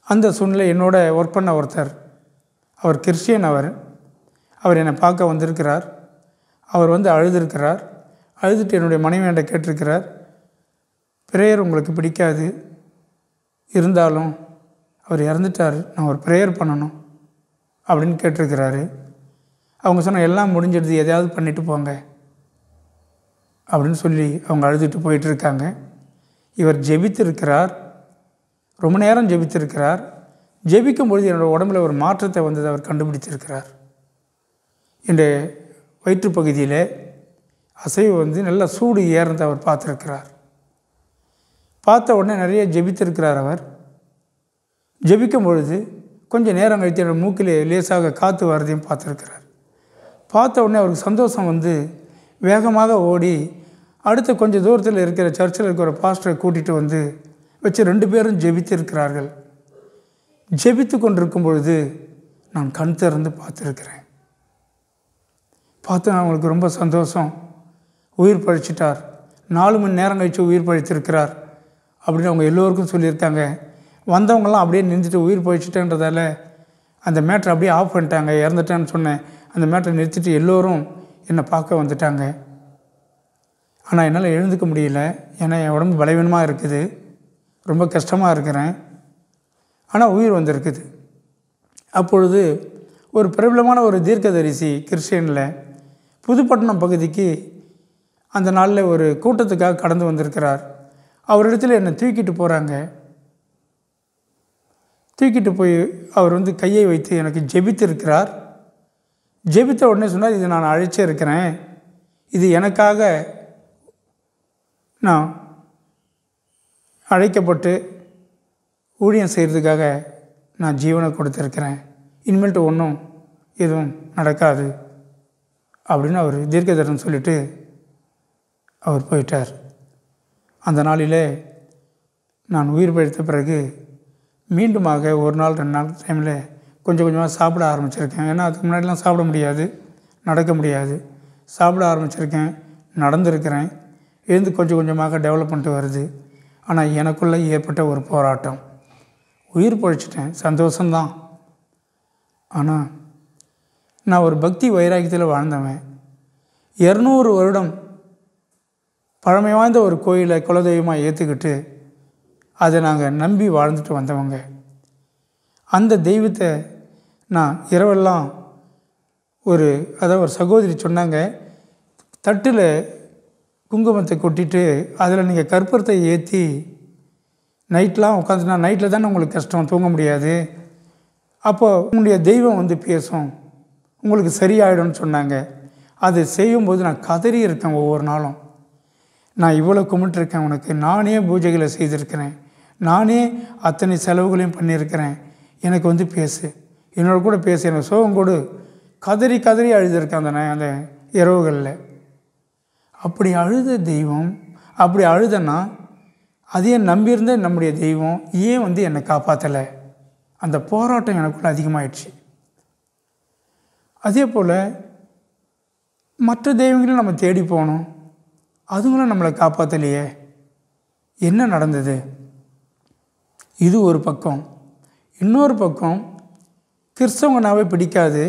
அந்த சூழ்நிலை என்னோட ஒர்க் பண்ண ஒருத்தர், அவர் கிறிஸ்டியன், அவர் என்னை பார்க்க வந்திருக்கிறார். அவர் அழுதுருக்கிறார். அழுதுட்டு என்னுடைய மனைவியிட்ட கேட்டிருக்கிறார், ப்ரேயர் உங்களுக்கு பிடிக்காது, இருந்தாலும் அவர் இறந்துட்டார், நான் ஒரு ப்ரேயர் பண்ணணும் அப்படின்னு கேட்டிருக்கிறாரு. அவங்க சொன்ன எல்லாம் முடிஞ்சிடுது, எதையாவது பண்ணிவிட்டு போங்க அப்படின்னு சொல்லி அவங்க அழுதுட்டு போயிட்டுருக்காங்க. இவர் ஜெபித்திருக்கிறார், ரொம்ப நேரம் ஜெபித்திருக்கிறார். ஜெபிக்கும்பொழுது என்னோடய உடம்புல ஒரு மாற்றத்தை அவர் கண்டுபிடித்திருக்கிறார். என்னுடைய வயிற்றுப்பகுதியில் அசைவு நல்ல சூடு ஏறதை அவர் பார்த்துருக்கிறார். பார்த்த உடனே நிறைய ஜெபித்திருக்கிறார். அவர் ஜெபிக்கும் பொழுது கொஞ்சம் நேரம் கழித்து என்னோடய மூக்கில் லேசாக காற்று வர்றதையும் பார்த்துருக்கிறார். பார்த்த உடனே அவருக்கு சந்தோஷம் வேகமாக ஓடி அடுத்த கொஞ்சம் தூரத்தில் இருக்கிற சர்ச்சில் இருக்கிற ஒரு பாஸ்டரை கூட்டிகிட்டு வச்சு 2 பேரும் ஜெபித்திருக்கிறார்கள். ஜெபித்து கொண்டிருக்கும் பொழுது நான் கண் திறந்து பார்த்துருக்கிறேன். பார்த்து அவங்களுக்கு ரொம்ப சந்தோஷம். உயிர் பழிச்சிட்டார், 4 மணி நேரம் கழித்து உயிர் பழித்திருக்கிறார் அப்படின்னு அவங்க எல்லோருக்கும் சொல்லியிருக்காங்க. வந்தவங்களாம் அப்படியே நின்றுட்டு உயிர் பழிச்சிட்டேன்றதால அந்த மேட்ரை அப்படியே ஆஃப் பண்ணிட்டாங்க. இறந்துட்டேன்னு சொன்னேன், அந்த மேட்ரை நிறுத்திட்டு எல்லோரும் என்னை பார்க்க வந்துட்டாங்க. ஆனால் என்னால் எழுந்துக்க முடியல, ஏன்னா என் உடம்பு பலவீனமாக இருக்குது, ரொம்ப கஷ்டமாக இருக்கிறேன். ஆனால் உயிர் வந்திருக்குது. அப்பொழுது ஒரு பிரபலமான ஒரு தீர்க்கதரிசி கிறிஸ்டியனில் புதுப்பட்டினம் பகுதிக்கு அந்த நாளில் ஒரு கூட்டத்துக்காக கடந்து வந்திருக்கிறார். அவரிடத்தில் என்னை தூக்கிட்டு போகிறாங்க. தூக்கிட்டு போய் அவர் கையை வைத்து எனக்கு ஜெபித்திருக்கிறார். ஜெபித்த உடனே சொன்னார், இது நான் அழைச்சிருக்கிறேன், இது எனக்காக நான் அழைக்கப்பட்டு ஊழியம் செய்கிறதுக்காக நான் ஜீவனை கொடுத்துருக்கிறேன், இனிமேல்ட்டு ஒன்றும் எதுவும் நடக்காது அப்படின்னு அவர் தீர்க்கதரிசனம் சொல்லிவிட்டு அவர் போயிட்டார். அந்த நாளிலே நான் உயிர் பிழைத்த பிறகு மீண்டுமாக ஒரு நாள் 2 நாள் டைமில் கொஞ்சம் கொஞ்சமாக சாப்பிட ஆரம்பிச்சிருக்கேன். ஏன்னா அதுக்கு முன்னாடிலாம் சாப்பிட முடியாது, நடக்க முடியாது. சாப்பிட ஆரம்பிச்சிருக்கேன், நடந்திருக்கிறேன். எழுந்து கொஞ்சம் கொஞ்சமாக டெவலப்மெண்ட் வருது. ஆனால் எனக்குள்ளே ஏற்பட்ட ஒரு போராட்டம். உயிர் பிழைச்சிட்டேன், சந்தோஷம்தான். ஆனால் நான் ஒரு பக்தி வைராக்கியத்தில் வாழ்ந்தவன். 200 வருடம் பழமை வாய்ந்த ஒரு கோயிலை குலதெய்வமாக ஏற்றுக்கிட்டு அதை நாங்கள் நம்பி வாழ்ந்துட்டு வந்தவங்க. அந்த தெய்வத்தை நான் இரவெல்லாம் ஒரு சகோதரி சொன்னாங்க, தட்டில் குங்குமத்தை கொட்டிட்டு அதில் நீங்கள் கற்பூரத்தை ஏற்றி நைட்லாம் உட்காந்துனா நைட்டில் தானே உங்களுக்கு கஷ்டம், தூங்க முடியாது. அப்போது உங்களுடைய தெய்வம் வந்து பேசும், உங்களுக்கு சரியாயிடும்னு சொன்னாங்க. அது செய்யும்போது நான் கதறி இருக்கேன். ஒவ்வொரு நாளும் நான் இவ்வளோ கும்பிட்டுருக்கேன் உனக்கு, நானே பூஜைகளை செய்திருக்கிறேன், நானே அத்தனை செலவுகளையும் பண்ணியிருக்கிறேன், எனக்கு வந்து பேசு, என்னோட கூட பேசு, எனக்கு சோகம் கொடு, கதறி கதறி அழுதுருக்கேன் அந்த இரவுகளில். அப்படி அழுத தெய்வம், அப்படி அழுதன்னா அதையே நம்பியிருந்த நம்முடைய தெய்வம் ஏன் வந்து என்னை காப்பாற்றலை? அந்த போராட்டம் எனக்குள்ள அதிகமாகிடுச்சு. அதே போல் மற்ற தெய்வங்களையும் நம்ம தேடி போனோம், அதுங்களும் நம்மளை காப்பாற்றலையே, என்ன நடந்தது? இது ஒரு பக்கம். இன்னொரு பக்கம் கிறிஸ்தவங்கனாவே பிடிக்காது.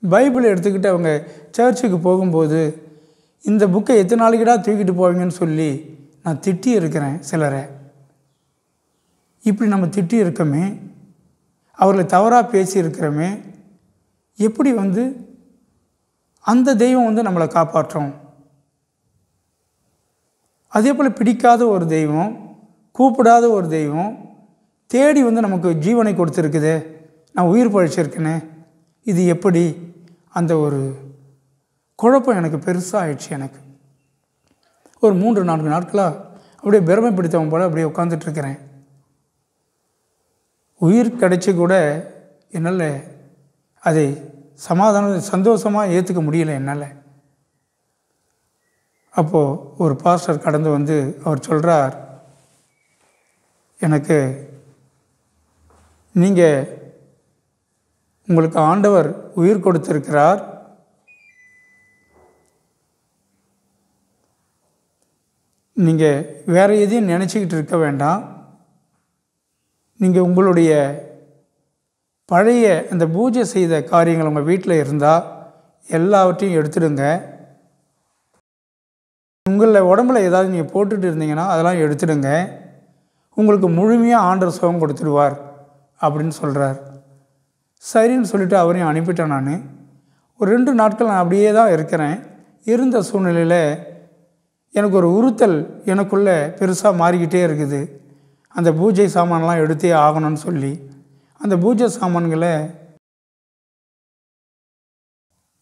பைபிளை எடுத்துக்கிட்டு அவங்க சர்ச்சுக்கு போகும்போது இந்த புக்கை எத்தனை நாளைக்குடா தூக்கிட்டு போவீங்கன்னு சொல்லி நான் திட்டி இருக்கிறேன் சிலரை. இப்படி நம்ம திட்டி இருக்கோமே, அவர்களை தவறாக பேசியிருக்கிறோமே, எப்படி வந்து அந்த தெய்வம் வந்து நம்மளை காப்பாற்றும்? அதே போல் பிடிக்காத ஒரு தெய்வம், கூப்பிடாத ஒரு தெய்வம் தேடி வந்து நமக்கு ஜீவனை கொடுத்துருக்குது, நான் உயிர் பழிச்சிருக்கேனே, இது எப்படி? அந்த ஒரு குழப்பம் எனக்கு பெருசாக ஆயிடுச்சு. எனக்கு ஒரு 3-4 நாட்களாக அப்படியே பிரமை பிடித்தவன் போல் அப்படியே உட்காந்துட்ருக்கிறேன். உயிர் கிடைச்சி கூட என்னால் அதை சந்தோஷமாக ஏற்றுக்க முடியல என்னால். அப்போது ஒரு பாஸ்டர் கடந்து வந்து அவர் சொல்கிறார், எனக்கு உங்களுக்கு ஆண்டவர் உயிர் கொடுத்திருக்கிறார், நீங்கள் வேறு எதையும் நினச்சிக்கிட்டு இருக்க வேண்டாம், நீங்கள் உங்களுடைய பழைய அந்த பூஜை செய்த காரியங்கள் உங்கள் வீட்டில் இருந்தால் எல்லாவற்றையும் எடுத்துடுங்க, உங்களில் உடம்புல ஏதாவது நீங்கள் போட்டுட்டு இருந்தீங்கன்னா அதெல்லாம் எடுத்துடுங்க, உங்களுக்கு முழுமையாக ஆண்டவர் சுகம் கொடுத்துடுவார் அப்படின்னு சொல்கிறார். சரின்னு சொல்லிவிட்டு அவரையும் அனுப்பிட்டேன். நான் ஒரு 2 நாட்கள் நான் அப்படியே தான் இருக்கிறேன். இருந்த சூழ்நிலையில் எனக்கு ஒரு உறுத்தல் எனக்குள்ளே பெருசாக மாறிக்கிட்டே இருக்குது. அந்த பூஜை சாமான்லாம் எடுத்தே ஆகணும்னு சொல்லி அந்த பூஜை சாமான்களை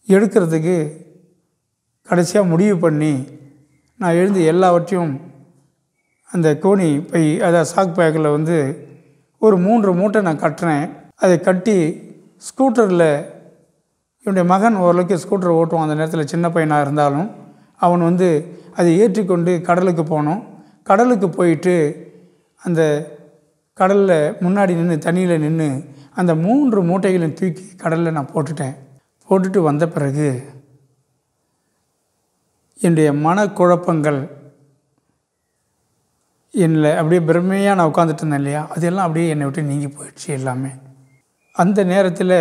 எடுக்கிறதுக்கு கடைசியாக முடிவு பண்ணி நான் எழுந்து எல்லாவற்றையும் அந்த கோணி பை, அதாவது சாக் பேக்கில் வந்து ஒரு 3 மூட்டை நான் கட்டுறேன். அதை கட்டி ஸ்கூட்டரில், என்னுடைய மகன் ஓரளவுக்கு ஸ்கூட்டர் ஓட்டுவான், அந்த நேரத்தில் சின்ன பையனாக இருந்தாலும் அவன் வந்து அதை ஏற்றிக்கொண்டு கடலுக்கு போனோம். கடலுக்கு போயிட்டு அந்த கடலில் முன்னாடி நின்று தண்ணியில் நின்று அந்த 3 மூட்டைகளையும் தூக்கி கடலில் நான் போட்டுட்டு வந்த பிறகு என்னுடைய மனக்குழப்பங்கள் என்னில் அப்படியே பிரமையாக நான் உட்காந்துட்டு இருந்தேன் இல்லையா, அதெல்லாம் அப்படியே என்னை விட்டு நீங்கி போயிடுச்சு எல்லாமே. அந்த நேரத்தில்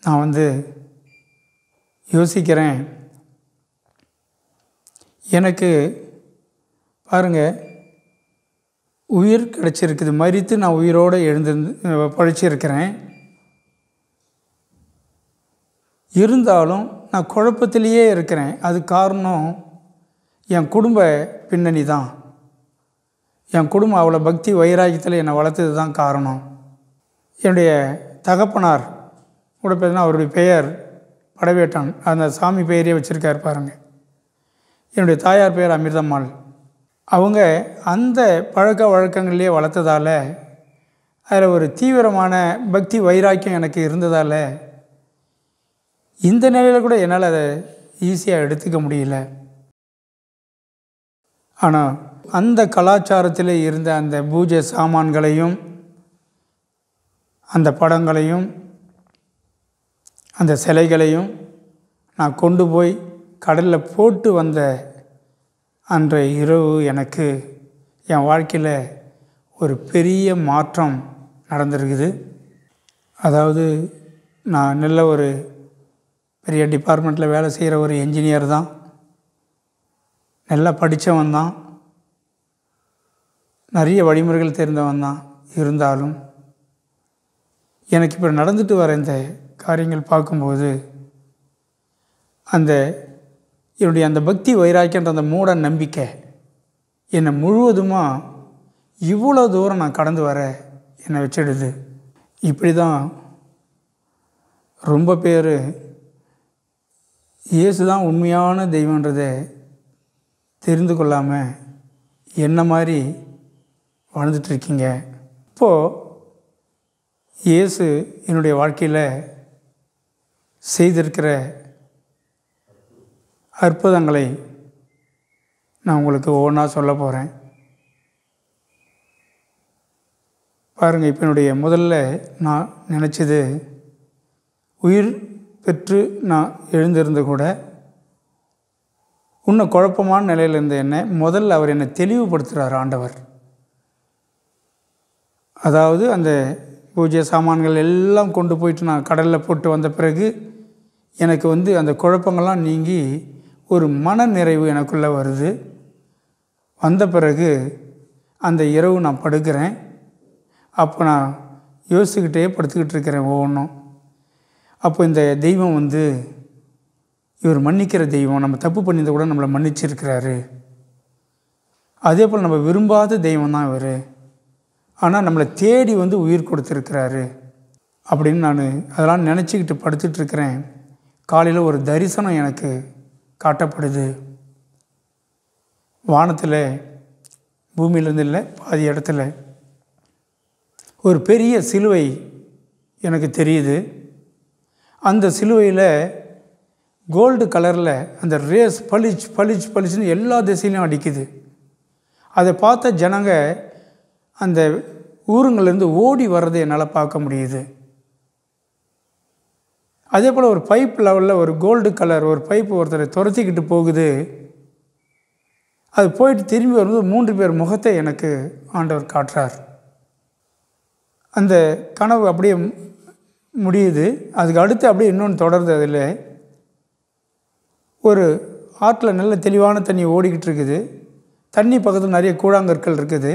நான் வந்து யோசிக்கிறேன், எனக்கு பாருங்கள் உயிர் கிடச்சிருக்குது, மரித்து நான் உயிரோடு பழிச்சிருக்கிறேன். இருந்தாலும் நான் குழப்பத்திலேயே இருக்கிறேன். அது காரணம் என் குடும்ப பின்னணி தான். என் குடும்பம் அவ்வளோ பக்தி வைராக்கியத்தில் என்னை வளர்த்தது தான் காரணம். என்னுடைய தகப்பனார் கூட பார்த்தீங்கன்னா அவருடைய பெயர் படவேட்டான், அந்த சாமி பெயரே வச்சுருக்கார் பாருங்கள். என்னுடைய தாயார் பெயர் அமிர்தம்மாள். அவங்க அந்த பழக்க வழக்கங்கள்லேயே வளர்த்ததால் அதில் ஒரு தீவிரமான பக்தி வைராக்கியம் எனக்கு இருந்ததால் இந்த நிலையில் கூட என்னால் அதை ஈஸியாக எடுத்துக்க முடியல. ஆனால் அந்த கலாச்சாரத்தில் இருந்த அந்த பூஜை சாமான்களையும் அந்த படங்களையும் அந்த சிலைகளையும் நான் கொண்டு போய் கடலில் போட்டு வந்த அன்றைய இரவு எனக்கு என் வாழ்க்கையில் ஒரு பெரிய மாற்றம் நடந்திருக்குது. அதாவது நான் நல்ல ஒரு பெரிய டிபார்ட்மெண்ட்டில் வேலை செய்கிற ஒரு என்ஜினியர் தான், நல்லா படித்தவன் தான், நிறைய வழிமுறைகள் தெரிந்தவன் தான். இருந்தாலும் எனக்கு இப்போ நடந்துட்டு வர இந்த காரியங்கள் பார்க்கும்போது என்னுடைய அந்த பக்தி வைராக்கியன்ற அந்த மூட நம்பிக்கை என்னை முழுவதுமாக இவ்வளோ தூரம் நான் கடந்து வர என்னை வச்சிடுது. இப்படி தான் ரொம்ப பேர் இயேசு தான் உண்மையான தெய்வன்றதை தெரிந்து கொள்ளாமல் என்ன மாதிரி வாழ்ந்துட்டுருக்கீங்க. இப்போது இயேசு என்னுடைய வாழ்க்கையில் செய்திருக்கிற அற்புதங்களை நான் உங்களுக்கு ஒவ்வொன்றா சொல்ல போகிறேன். பாருங்கள், இப்போ என்னுடைய முதல்ல நான் நினச்சது, உயிர் பெற்று நான் எழுந்திருந்து கூட இன்னும் குழப்பமான நிலையில் இருந்த என்னை முதல்ல அவர் என்னை தெளிவுபடுத்துகிறார் ஆண்டவர். அதாவது அந்த பூஜை சாமான்கள் எல்லாம் கொண்டு போயிட்டு நான் கடலில் போட்டு வந்த பிறகு எனக்கு அந்த குழப்பங்கள்லாம் நீங்கி ஒரு மன நிறைவு எனக்குள்ளே வருது. வந்த பிறகு அந்த இரவு நான் படுக்கிறேன். அப்போ நான் யோசிச்சுக்கிட்டே படுத்துக்கிட்டு இருக்கிறேன் ஒவ்வொன்றும். அப்போ இந்த தெய்வம் இவர் மன்னிக்கிற தெய்வம், நம்ம தப்பு பண்ணியிருந்த கூட நம்மளை மன்னிச்சிருக்கிறாரு. அதே போல் நம்ம விரும்பாத தெய்வம் தான் இவர், ஆனால் நம்மளை தேடி உயிர் கொடுத்துருக்கிறாரு அப்படின்னு நான் அதெல்லாம் நினச்சிக்கிட்டு படுத்துட்ருக்கிறேன். காலையில் ஒரு தரிசனம் எனக்கு காட்டப்படுது. வானத்தில், பூமியிலேருந்து இல்லை, பாதி இடத்துல ஒரு பெரிய சிலுவை எனக்கு தெரியுது. அந்த சிலுவையில் கோல்டு கலரில் அந்த ரேஸ் பளிச் பளிச் பளிச்சுன்னு எல்லா திசையிலையும் அடிக்குது. அதை பார்த்த ஜனங்க அந்த ஊருங்கள்லேருந்து ஓடி வர்றதை என்னால் பார்க்க முடியுது. அதே போல் ஒரு பைப் லெவலில் ஒரு கோல்டு கலர் ஒரு பைப்பு ஒருத்தரை துரத்திக்கிட்டு போகுது. அது போயிட்டு திரும்பி வரும்போது 3 பேர் முகத்தை எனக்கு ஆண்டவர் காட்டுறார். அந்த கனவு அப்படியே முடியுது. அதுக்கு அடுத்து அப்படியே இன்னொன்று தொடருது. அதில் ஒரு ஆற்றில் நல்ல தெளிவான தண்ணி ஓடிக்கிட்டு இருக்குது. தண்ணி பக்கத்தில் நிறைய கூழாங்கற்கள் இருக்குது.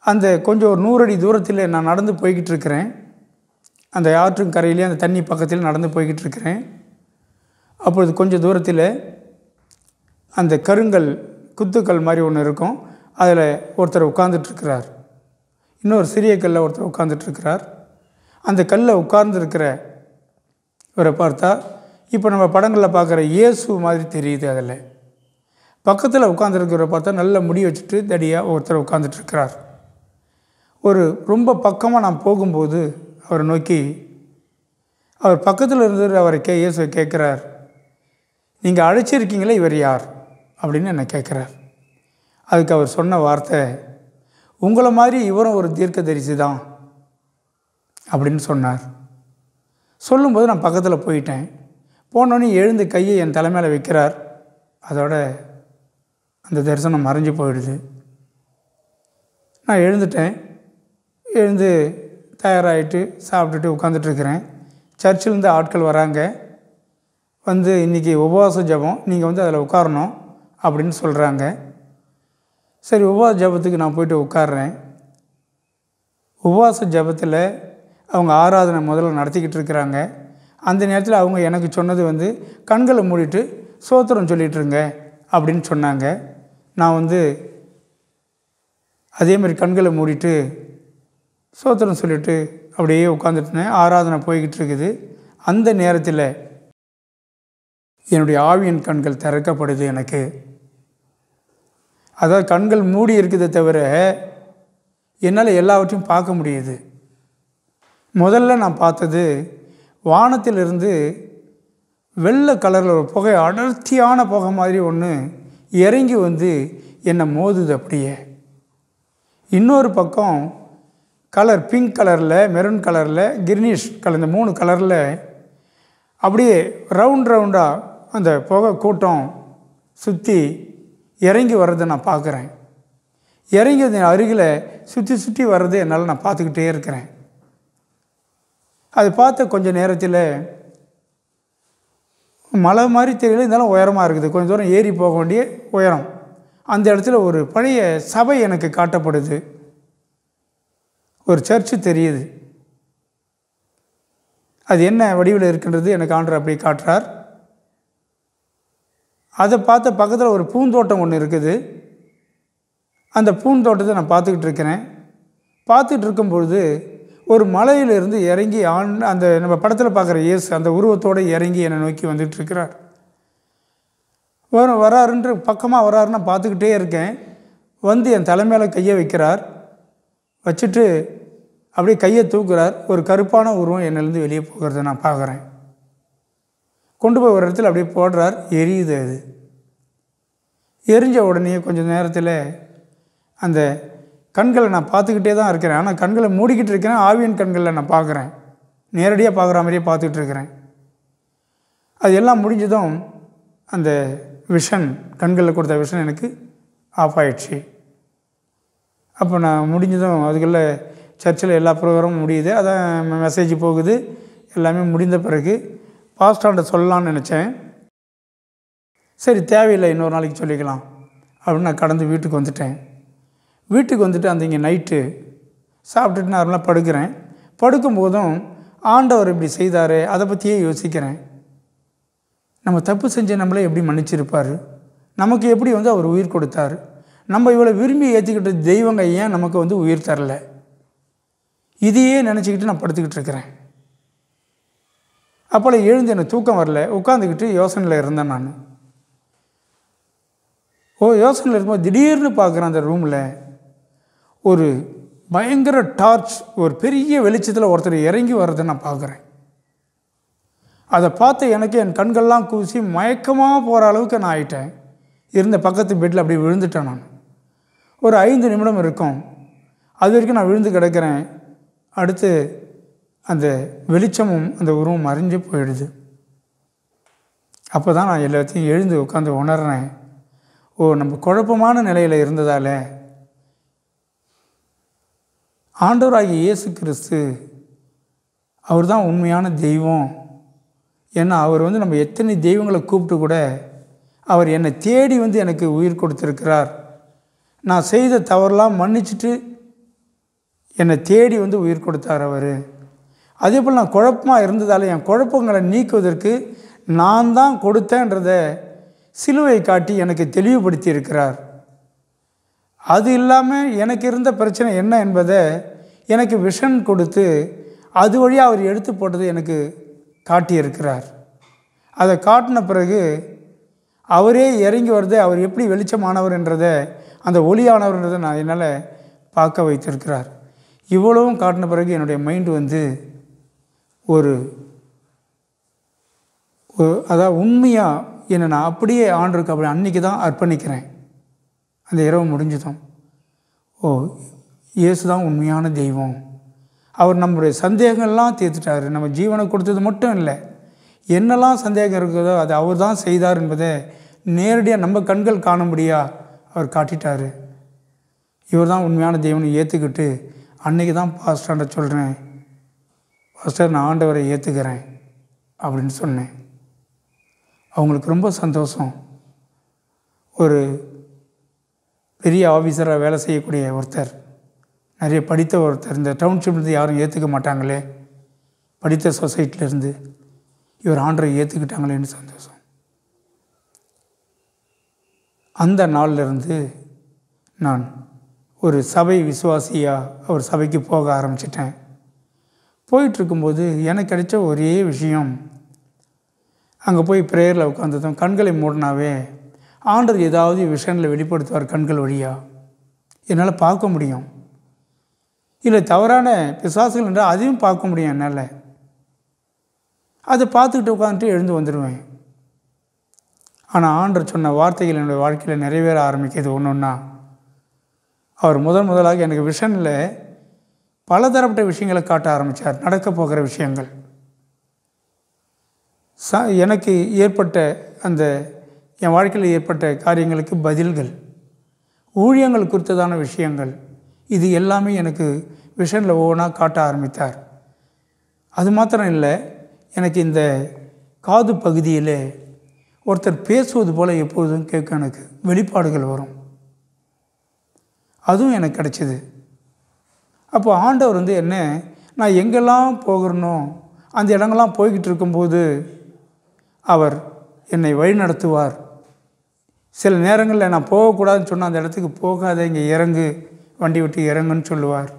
அந்த கொஞ்சம் ஒரு 100 அடி தூரத்தில் நான் நடந்து போய்கிட்டு இருக்கிறேன். அந்த ஆற்றும் கரையிலே அந்த தண்ணி பக்கத்தில் நடந்து போய்கிட்டு இருக்கிறேன். அப்பொழுது கொஞ்சம் தூரத்தில் அந்த கருங்கல் குத்துக்கள் மாதிரி ஒன்று இருக்கும். அதில் ஒருத்தர் உட்கார்ந்துட்டுருக்கிறார். இன்னொரு சிறிய கல்லில் ஒருத்தர் உட்கார்ந்துட்டுருக்கிறார். அந்த கல்லில் உட்கார்ந்துருக்கிற இவரை பார்த்தா இப்போ நம்ம படங்களில் பார்க்குற இயேசு மாதிரி தெரியுது. அதில் பக்கத்தில் உட்காந்துருக்கிறவரை பார்த்தா நல்ல முடி வச்சுட்டு தடியாக ஒருத்தர் உட்காந்துட்ருக்கிறார். ஒரு ரொம்ப பக்கமாக நான் போகும்போது அவரை நோக்கி, அவர் பக்கத்தில் இருந்து அவரை இயேசுவை கேட்குறார், நீங்கள் அழைச்சிருக்கீங்களே இவர் யார் அப்படின்னு என்னை கேட்குறார். அதுக்கு அவர் சொன்ன வார்த்தை, உங்களை மாதிரி இவரும் ஒரு தீர்க்கதரிசி தான் அப்படின்னு சொன்னார். சொல்லும்போது நான் பக்கத்தில் போயிட்டேன். போனோடனே எழுந்து கையை என் தலைமையில் வைக்கிறார். அதோட அந்த தரிசனம் மறைஞ்சு போயிடுது. நான் எழுந்துட்டேன். எழுந்து தயாராகிட்டு சாப்பிட்டுட்டு உட்காந்துட்ருக்கிறேன். சர்ச்சிலேருந்து ஆட்கள் வராங்க. இன்றைக்கி உபவாச ஜபம், நீங்கள் அதில் உட்காரணும் அப்படின்னு சொல்கிறாங்க. சரி, உபவாச ஜபத்துக்கு நான் போய்ட்டு உட்கார்றேன். உபவாச ஜபத்தில் அவங்க ஆராதனை முதல்ல நடத்திக்கிட்டு இருக்கிறாங்க. அந்த நேரத்தில் அவங்க எனக்கு சொன்னது கண்களை மூடிட்டு சோத்திரம் சொல்லிகிட்ருங்க அப்படின்னு சொன்னாங்க. நான் அதேமாதிரி கண்களை மூடிட்டு சோத்திரம் சொல்லிவிட்டு அப்படியே உட்காந்துட்டேன். ஆராதனை போய்கிட்டு இருக்குது. அந்த நேரத்தில் என்னுடைய ஆவியின் கண்கள் திறக்கப்படுது எனக்கு. அதாவது கண்கள் மூடி இருக்குதே தவிர என்னால் எல்லாவற்றையும் பார்க்க முடியுது. முதல்ல நான் பார்த்தது, வானத்திலிருந்து வெள்ளை கலரில் ஒரு புகை, அடர்த்தியான புகை மாதிரி ஒன்று இறங்கி என்னை மோதுது அப்படியே. இன்னொரு பக்கம் கலர் பிங்க் கலரில், மெரூன் கலரில், கிரீனிஷ் கலர், இந்த 3 கலரில் அப்படியே ரவுண்டாக அந்த புகை கூட்டம் சுற்றி இறங்கி வர்றதை நான் பார்க்குறேன். இறங்கி அருகில் சுற்றி வர்றது என்னால் நான் பார்த்துக்கிட்டே இருக்கிறேன். அது பார்த்த கொஞ்சம் நேரத்தில் மலை மாதிரி தெரியல, இருந்தாலும் உயரமாக இருக்குது. கொஞ்சம் தூரம் ஏறி போக வேண்டிய உயரம். அந்த இடத்துல ஒரு பழைய சபை எனக்கு காட்டப்படுது. ஒரு சர்ச்சு தெரியுது. அது என்ன வடிவில் இருக்கின்றது எனக்கு ஆண்டவர் அப்படி காட்டுறார். அதை பார்த்த பக்கத்தில் ஒரு பூந்தோட்டம் ஒன்று இருக்குது. அந்த பூந்தோட்டத்தை நான் பார்த்துக்கிட்டு இருக்கிறேன். பார்த்துக்கிட்டு இருக்கும்பொழுது ஒரு மலையிலிருந்து இறங்கி அந்த நம்ம படத்தில் பார்க்குற இயேசு அந்த உருவத்தோடு இறங்கி என்னை நோக்கி வந்துட்டு இருக்கிறார். வராருன்ற பக்கமாக வராருன்னு நான் பார்த்துக்கிட்டே இருக்கேன். வந்து என் தலைமையில் கையை வைக்கிறார். வச்சுட்டு அப்படியே கையை தூக்குறார். ஒரு கருப்பான உருவம் என்னிலேருந்து வெளியே போகிறத நான் பார்க்குறேன். கொண்டு போய் ஒரு இடத்துல அப்படியே போடுறார். எரியுது. அது எரிஞ்ச உடனே கொஞ்சம் நேரத்தில் அந்த கண்களை நான் பார்த்துக்கிட்டே தான் இருக்கிறேன். ஆனால் கண்களை மூடிக்கிட்டு இருக்கிறேன். ஆவியின் கண்களில் நான் பார்க்குறேன். நேரடியாக பார்க்குற மாதிரியே பார்த்துக்கிட்டு இருக்கிறேன். அது எல்லாம் முடிஞ்சதும் அந்த விஷன், கண்களில் கொடுத்த விஷன் எனக்கு ஆஃப் ஆயிடுச்சு. அப்போ நான் முடிஞ்சதும் அதுக்குள்ளே சர்ச்சில் எல்லா ப்ரோக்ராமும் முடியுது. அதான் மெசேஜ் போகுது. எல்லாமே முடிந்த பிறகு பாஸ்டாண்ட சொல்லலான்னு நினச்சேன். சரி, தேவையில்லை, இன்னொரு நாளைக்கு சொல்லிக்கலாம் அப்படின்னு நான் கடந்து வீட்டுக்கு வந்துட்டேன். வீட்டுக்கு வந்துட்டு அந்த இங்கே நைட்டு சாப்பிட்டுட்டு நார்மலாக படுக்கிறேன். படுக்கும்போதும் ஆண்டவர் இப்படி செய்தார், அதை பற்றியே யோசிக்கிறேன். நம்ம தப்பு செஞ்ச நம்மளே எப்படி மன்னிச்சிருப்பார், நமக்கு எப்படி அவர் உயிர் கொடுத்தார், நம்ம இவ்வளோ விரும்பி ஏற்றிக்கிட்ட தெய்வங்க ஏன் நமக்கு உயிர் தரல, இதையே நினச்சிக்கிட்டு நான் படுத்துக்கிட்டு இருக்கிறேன். அப்போல்லாம் எழுந்து எனக்கு தூக்கம் வரல. உட்காந்துக்கிட்டு யோசனையில் இருந்தேன் நான். யோசனையில் இருக்கும்போது திடீர்னு பார்க்குறேன் அந்த ரூமில் ஒரு பயங்கர டார்ச், ஒரு பெரிய வெளிச்சத்தில் ஒருத்தர் இறங்கி வர்றதை நான் பார்க்குறேன். அதை பார்த்து எனக்கு என் கண்கள்லாம் கூசி மயக்கமாக போகிற அளவுக்கு நான் ஆகிட்டேன். இருந்த பக்கத்து பெட்டில் அப்படி விழுந்துட்டேன் நான். ஒரு 5 நிமிடம் இருக்கும். அது வரைக்கும் நான் விழுந்து கிடக்கிறேன். அடுத்து அந்த வெளிச்சமும் அந்த உருவம் மறைஞ்சு போயிடுது. அப்போ தான் நான் எல்லாத்தையும் எழுந்து உட்காந்து உணர்றேன். நம்ம குழப்பமான நிலையில் இருந்ததால் ஆண்டவராகிய இயேசு கிறிஸ்து அவர் தான் உண்மையான தெய்வம். ஏன்னா அவர் நம்ம எத்தனை தெய்வங்களை கூப்பிட்டு கூட அவர் என்னை தேடி எனக்கு உயிர் கொடுத்துருக்கிறார். நான் செய்த தவறெல்லாம் மன்னிச்சுட்டு என்னை தேடி உயிர் கொடுத்தார் அவர். அதே போல் நான் குழப்பமாக இருந்ததால் என் குழப்பங்களை நீக்குவதற்கு நான் தான் கொடுத்தேன்றதை சிலுவை காட்டி எனக்கு தெளிவுபடுத்தி இருக்கிறார். அது இல்லாமல் எனக்கு இருந்த பிரச்சனை என்ன என்பதை எனக்கு விஷன் கொடுத்து அது வழியாக அவர் எடுத்து போட்டதை எனக்கு காட்டியிருக்கிறார். அதை காட்டின பிறகு அவரே இறங்கி வருது, அவர் எப்படி வெளிச்சமானவர் என்றதை, அந்த ஒளியானவர்ன்றதை நான் என்னால் பார்க்க வைத்திருக்கிறார். இவ்வளவும் காட்டின பிறகு என்னுடைய மைண்டு அதாவது உண்மையாக என்னை நான் அப்படியே ஆண்டவருக்கு அப்படி அன்றைக்கி தான் அர்ப்பணிக்கிறேன். அந்த இரவு முடிஞ்சதும் இயேசு தான் உண்மையான தெய்வம். அவர் நம்முடைய சந்தேகங்கள்லாம் தீர்த்துட்டார். நம்ம ஜீவனை கொடுத்தது மட்டும் இல்லை, என்னெல்லாம் சந்தேகம் இருக்குதோ அதை அவர் தான் செய்தார் என்பதை நேரடியாக நம்ம கண்கள் காணும்படியாக அவர் காட்டிட்டார். இவர் தான் உண்மையான தெய்வனை ஏற்றுக்கிட்டு அன்றைக்கி தான் பாஸ்டர்கிட்ட சொல்கிறேன், பாஸ்டர் நான் ஆண்டவரை ஏற்றுக்கிறேன் அப்படின்னு சொன்னேன். அவங்களுக்கு ரொம்ப சந்தோஷம். ஒரு பெரிய ஆஃபீஸராக வேலை செய்யக்கூடிய ஒருத்தர், நிறைய படித்த ஒருத்தர், இந்த டவுன்ஷிப்லேருந்து யாரும் ஏற்றுக்க மாட்டாங்களே, படித்த சொசைட்டிலேருந்து இவர் ஆண்டரை ஏற்றுக்கிட்டாங்களேன்னு சந்தோஷம். அந்த நாளிலிருந்து நான் ஒரு சபை விசுவாசியாக அவர் சபைக்கு போக ஆரம்பிச்சிட்டேன். போயிட்டுருக்கும்போது எனக்கு கிடைச்ச ஒரே விஷயம், அங்கே போய் ப்ரேயரில் உட்காந்துட்டோம். கண்களை மூடினாவே ஆண்டவர் ஏதாவது விஷனில் வெளிப்படுத்துவார். கண்கள் வழியாக என்னால் பார்க்க முடியும். இல்லை தவறான பிசாசுகள் என்றால் அதையும் பார்க்க முடியும் என்னால். அதை பார்த்துக்கிட்டு உட்காந்துட்டு எழுந்து வந்துடுவேன். ஆனால் ஆண்டவர் சொன்ன வார்த்தைகள் என்னுடைய வாழ்க்கையில் நிறைவேற ஆரம்பிக்கிறது ஒன்று ஒன்றா. அவர் முதலாக எனக்கு விஷனில் பலதரப்பட்ட விஷயங்களை காட்ட ஆரம்பித்தார். நடக்க போகிற விஷயங்கள், எனக்கு ஏற்பட்ட அந்த என் வாழ்க்கையில் ஏற்பட்ட காரியங்களுக்கு பதில்கள், ஊழியங்கள் குறித்ததான விஷயங்கள், இது எல்லாமே எனக்கு விஷனில் ஒவ்வொன்றா காட்ட ஆரம்பித்தார். அது மாத்திரம் இல்லை, எனக்கு இந்த காது பகுதியில் ஒருத்தர் பேசுவது போல் எப்போதும் கேட்க எனக்கு வெளிப்பாடுகள் வரும். அதுவும் எனக்கு கிடச்சிது. அப்போ ஆண்டவர் என்ன, நான் எங்கெல்லாம் போகிறனோ அந்த இடங்கள்லாம் போய்கிட்டு இருக்கும்போது அவர் என்னை வழி நடத்துவார். சில நேரங்களில் நான் போகக்கூடாதுன்னு சொன்னால் அந்த இடத்துக்கு போகாத, இங்கே இறங்கு, வண்டி விட்டு இறங்குன்னு சொல்லுவார்.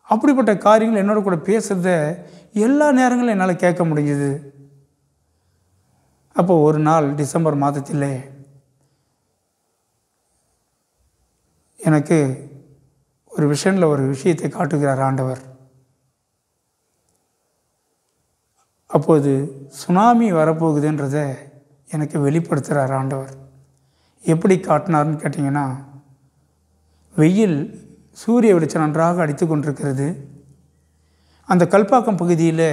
அப்படிப்பட்ட காரியங்கள் என்னோட கூட பேசுகிறத எல்லா நேரங்களும் என்னால் கேட்க முடிஞ்சுது. அப்போ ஒரு நாள் டிசம்பர் மாதத்தில் எனக்கு ஒரு விஷனில் ஒரு விஷயத்தை காட்டுகிறார் ஆண்டவர். அப்போது சுனாமி வரப்போகுதுன்றதை எனக்கு வெளிப்படுத்துகிறார் ஆண்டவர். எப்படி காட்டினார்னு கேட்டிங்கன்னா, வெயில் சூரிய வெளிச்சம் நன்றாக அடித்து கொண்டிருக்கிறது. அந்த கல்பாக்கம் பகுதியில்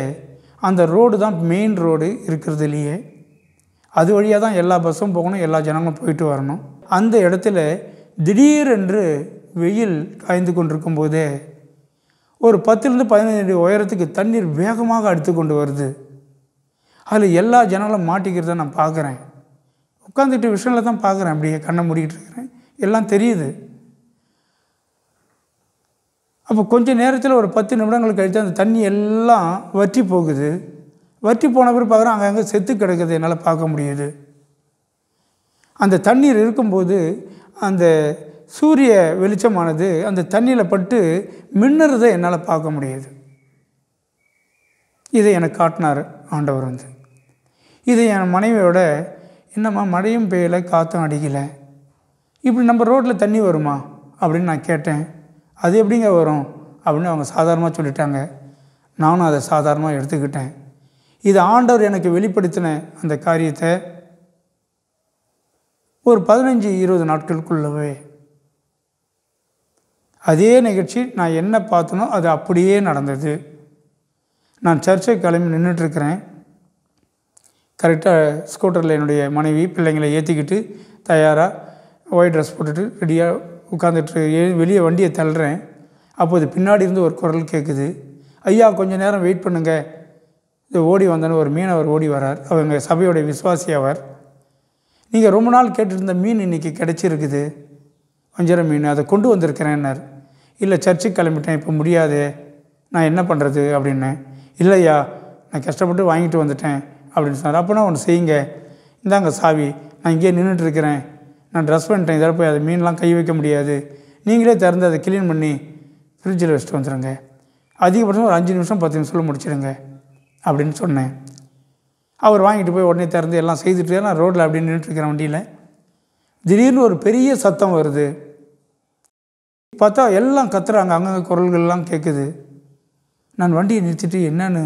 அந்த ரோடு தான் மெயின் ரோடு இருக்கிறதுலையே, அது வழியாக தான் எல்லா பஸ்ஸும் போகணும், எல்லா ஜனங்களும் போயிட்டு வரணும். அந்த இடத்துல திடீரென்று வெயில் காய்ந்து கொண்டிருக்கும் போதே ஒரு 10லேருந்து 15 அடி உயரத்துக்கு தண்ணீர் வேகமாக அடித்து கொண்டு வருது. அதில் எல்லா ஜனங்களும் மாட்டிக்கிறத நான் பார்க்குறேன். உட்காந்துட்டு விஷனில் தான் பார்க்குறேன், அப்படியே கண்ணை மூடிக்கிட்டு இருக்கிறேன், எல்லாம் தெரியுது. அப்போ கொஞ்சம் நேரத்தில் ஒரு 10 நிமிடங்கள் கழித்து அந்த தண்ணி எல்லாம் வற்றி போகுது. வற்றி போன பிறகு பார்க்குறேன், அங்கங்கே செத்து கிடக்குது, என்னால் பார்க்க முடியுது. அந்த தண்ணீர் இருக்கும்போது அந்த சூரிய வெளிச்சமானது அந்த தண்ணியில் பட்டு மின்னுறதை என்னால் பார்க்க முடியுது. இதை எனக்கு காட்டினார் ஆண்டவர். இதை என் மனைவியோட, என்னம்மா மழையும் பெய்யலை, காற்றும் அடிக்கலை, இப்படி நம்ம ரோட்டில் தண்ணி வருமா அப்படின்னு நான் கேட்டேன். அது எப்படிங்க வரும் அப்படின்னு அவங்க சாதாரணமாக சொல்லிட்டாங்க. நானும் அதை சாதாரணமாக எடுத்துக்கிட்டேன். இது ஆண்டவர் எனக்கு வெளிப்படுத்தின அந்த காரியத்தை ஒரு 15-20 நாட்களுக்குள்ளவே அதே நிகழ்ச்சி நான் என்ன பார்த்தனோ அது அப்படியே நடந்தது. நான் சர்ச்சை கிளம்பி நின்றுட்டுருக்கிறேன். கரெக்டாக ஸ்கூட்டரில் என்னுடைய மனைவி பிள்ளைங்களை ஏற்றிக்கிட்டு தயாராக ஒயிட் ட்ரெஸ் போட்டுட்டு ரெடியாக உட்காந்துட்டு வெளியே வண்டியை தள்ளுறேன். அப்போது பின்னாடி இருந்து ஒரு குரல் கேட்குது, ஐயா கொஞ்சம் நேரம் வெயிட் பண்ணுங்கள். இது ஓடி வந்தோன்னு ஒரு மீனவர் ஓடி வரார். அவங்க சபையோடைய விசுவாசி அவர். நீங்கள் ரொம்ப நாள் கேட்டுருந்த மீன் இன்றைக்கி கிடச்சிருக்குது, வஞ்சர மீன், அதை கொண்டு வந்திருக்கிறேன்னார். இல்லை சர்ச்சுக்கு கிளம்பிட்டேன், இப்போ முடியாது, நான் என்ன பண்ணுறது அப்படின்னேன். இல்லையா நான் கஷ்டப்பட்டு வாங்கிட்டு வந்துட்டேன் அப்படின்னு சொன்னார். அப்போனா ஒன்று செய்யுங்க, இந்தாங்க சாவி, நான் இங்கேயே நின்றுட்டுருக்கிறேன், நான் ட்ரெஸ் பண்ணிட்டேன், இதில் போய் அது மீன்லாம் கை வைக்க முடியாது, நீங்களே திறந்து அதை க்ளீன் பண்ணி ஃப்ரிட்ஜில் வச்சுட்டு வந்துடுங்க, அதிகபட்சம் ஒரு 5 நிமிஷம் 10 நிமிஷத்தில் முடிச்சிடுங்க அப்படின்னு சொன்னேன். அவர் வாங்கிட்டு போய் உடனே திறந்து எல்லாம் செய்துட்டு நான் ரோட்டில் அப்படின்னு நின்றுட்டுருக்கிறேன் வண்டியில். திடீர்னு ஒரு பெரிய சத்தம் வருது. பார்த்தா எல்லாம் கத்துறாங்க, அங்கங்கே குரல்கள்லாம் கேட்குது. நான் வண்டியை நிறுத்திட்டு என்னன்னு,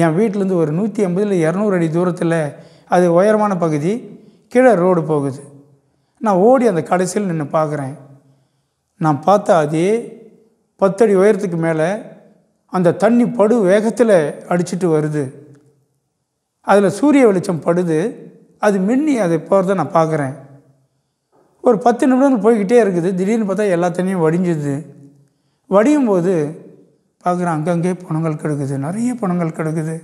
என் வீட்டிலேருந்து ஒரு 150-200 அடி தூரத்தில் அது உயரமான பகுதி, கீழே ரோடு போகுது. நான் ஓடி அந்த கடைசியில் நின்று பார்க்குறேன். நான் பார்த்தா அதே 10 அடி உயரத்துக்கு மேலே அந்த தண்ணி படு வேகத்தில் அடிச்சுட்டு வருது. அதில் சூரிய வெளிச்சம் படுது, அது மின்னி அது போகிறத நான் பார்க்குறேன். ஒரு 10 நிமிடங்கள் போய்கிட்டே இருக்குது. திடீர்னு பார்த்தா எல்லா தண்ணியும் வடிஞ்சுது. வடியும் போது பார்க்குறேன், அங்கங்கே பணங்கள் கிடக்குது, நிறைய பணங்கள் கிடக்குது.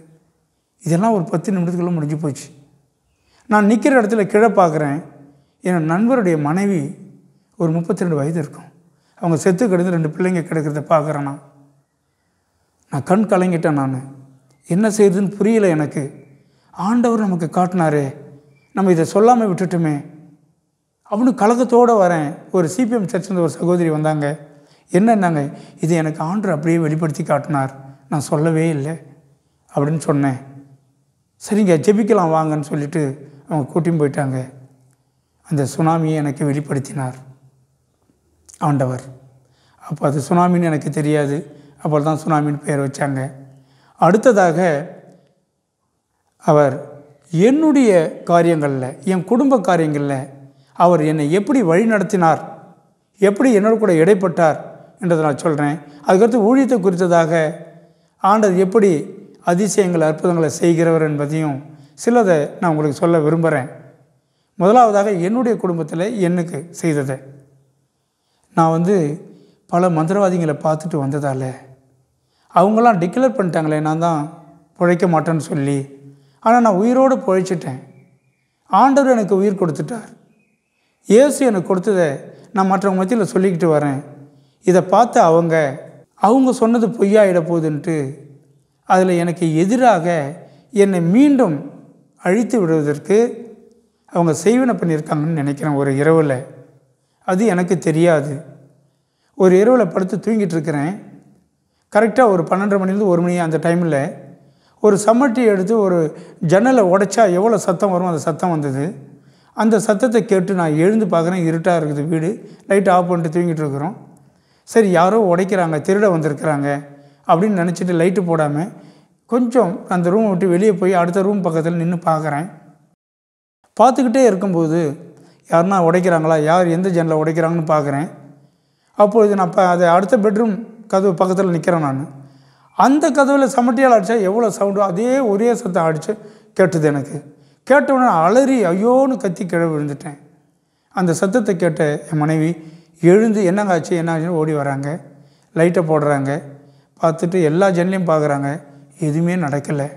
இதெல்லாம் ஒரு 10 நிமிடத்துக்குள்ளே முடிஞ்சு போச்சு. நான் நிற்கிற இடத்துல கீழே பார்க்குறேன், என் நண்பருடைய மனைவி ஒரு 32 வயது இருக்கும். அவங்க செத்து கிடந்து 2 பிள்ளைங்க கிடக்கிறத பார்க்குறேன். நான் கண் கலங்கிட்டேன். நான் என்ன செய்யுதுன்னு புரியல எனக்கு. ஆண்டவர் நமக்கு காட்டினாரே, நம்ம இதை சொல்லாமல் விட்டுட்டுமே அப்படின்னு கலக்கத்தோடு வரேன். ஒரு சிபிஎம் சர்ச்சில் ஒரு சகோதரி வந்தாங்க. என்னன்னாங்க, இது எனக்கு ஆண்டவர் அப்படியே வெளிப்படுத்தி காட்டினார், நான் சொல்லவே இல்லை அப்படின்னு சொன்னேன். சரிங்க ஜெபிக்கலாம் வாங்கன்னு சொல்லிவிட்டு அவங்க கூட்டியும் போயிட்டாங்க. அந்த சுனாமியை எனக்கு வெளிப்படுத்தினார் ஆண்டவர். அப்போ அது சுனாமின்னு எனக்கு தெரியாது. அப்போ தான் சுனாமின்னு பேர் வச்சாங்க. அடுத்ததாக அவர் என்னுடைய காரியங்களில், என் குடும்ப காரியங்களில் அவர் என்னை எப்படி வழி நடத்தினார், எப்படி என்னோட கூட இடைப்பட்டார் என்றதை நான் சொல்கிறேன். அதுக்கடுத்து ஊழியத்தை குறித்ததாக ஆண்டவர் எப்படி அதிசயங்கள் அற்புதங்களை செய்கிறவர் என்பதையும் சிலதை நான் உங்களுக்கு சொல்ல விரும்புகிறேன். முதலாவதாக என்னுடைய குடும்பத்தில் எனக்கு செய்ததை. நான் பல மந்திரவாதிகளை பார்த்துட்டு வந்ததால் அவங்களாம் டிக்ளேர் பண்ணிட்டாங்களே நான் தான் பிழைக்க மாட்டேன்னு சொல்லி. ஆனால் நான் உயிரோடு பிழைச்சிட்டேன். ஆண்டவர் எனக்கு உயிர் கொடுத்துட்டார். இயேசு எனக்கு கொடுத்ததை நான் மற்றவங்க மத்தியில் சொல்லிக்கிட்டு வரேன். இதை பார்த்து அவங்க சொன்னது பொய்யாயிட போகுதுன்ட்டு அதில் எனக்கு எதிராக என்னை மீண்டும் அழித்து விடுவதற்கு அவங்க செய்வன பண்ணியிருக்காங்கன்னு நினைக்கிறேன். ஒரு இரவில், அது எனக்கு தெரியாது. ஒரு இரவில் படுத்து தூங்கிட்டு இருக்கிறேன். கரெக்டாக ஒரு 12:30 மணிலேருந்து 1 மணி அந்த டைமில் ஒரு சம்மட்டி எடுத்து ஒரு ஜன்னலை உடைச்சா எவ்வளோ சத்தம் வரும், அந்த சத்தம் வந்தது. அந்த சத்தத்தை கேட்டு நான் எழுந்து பார்க்குறேன். இருட்டாக இருக்குது வீடு, லைட் ஆஃப் பண்ணிட்டு தூங்கிட்டு இருக்கிறோம். சரி, யாரோ உடைக்கிறாங்க, திருட வந்திருக்கிறாங்க அப்படின்னு நினச்சிட்டு லைட்டு போடாமல் கொஞ்சம் அந்த ரூமை விட்டு வெளியே போய் அடுத்த ரூம் பக்கத்தில் நின்று பார்க்குறேன். பார்த்துக்கிட்டே இருக்கும்போது யாருன்னா உடைக்கிறாங்களா, யார் எந்த ஜன்னலை உடைக்கிறாங்கன்னு பார்க்குறேன். அப்பொழுது நான் அதை அடுத்த பெட்ரூம் கதவு பக்கத்தில் நிற்கிறேன். நான் அந்த கதவில் சமட்டியால் அடித்தா எவ்வளோ சவுண்டோ அதே ஒரே சத்தம் அடித்து கேட்டுது. எனக்கு கேட்டவுடனே அலறி ஐயோன்னு கத்தி கீழே விழுந்துட்டேன். அந்த சத்தத்தை கேட்ட என் மனைவி எழுந்து என்னங்காச்சு என்னாச்சுன்னு ஓடி வராங்க. லைட்டை போடுறாங்க. பார்த்துட்டு எல்லா ஜன்னலையும் பார்க்குறாங்க. எதுவுமே நடக்கலை.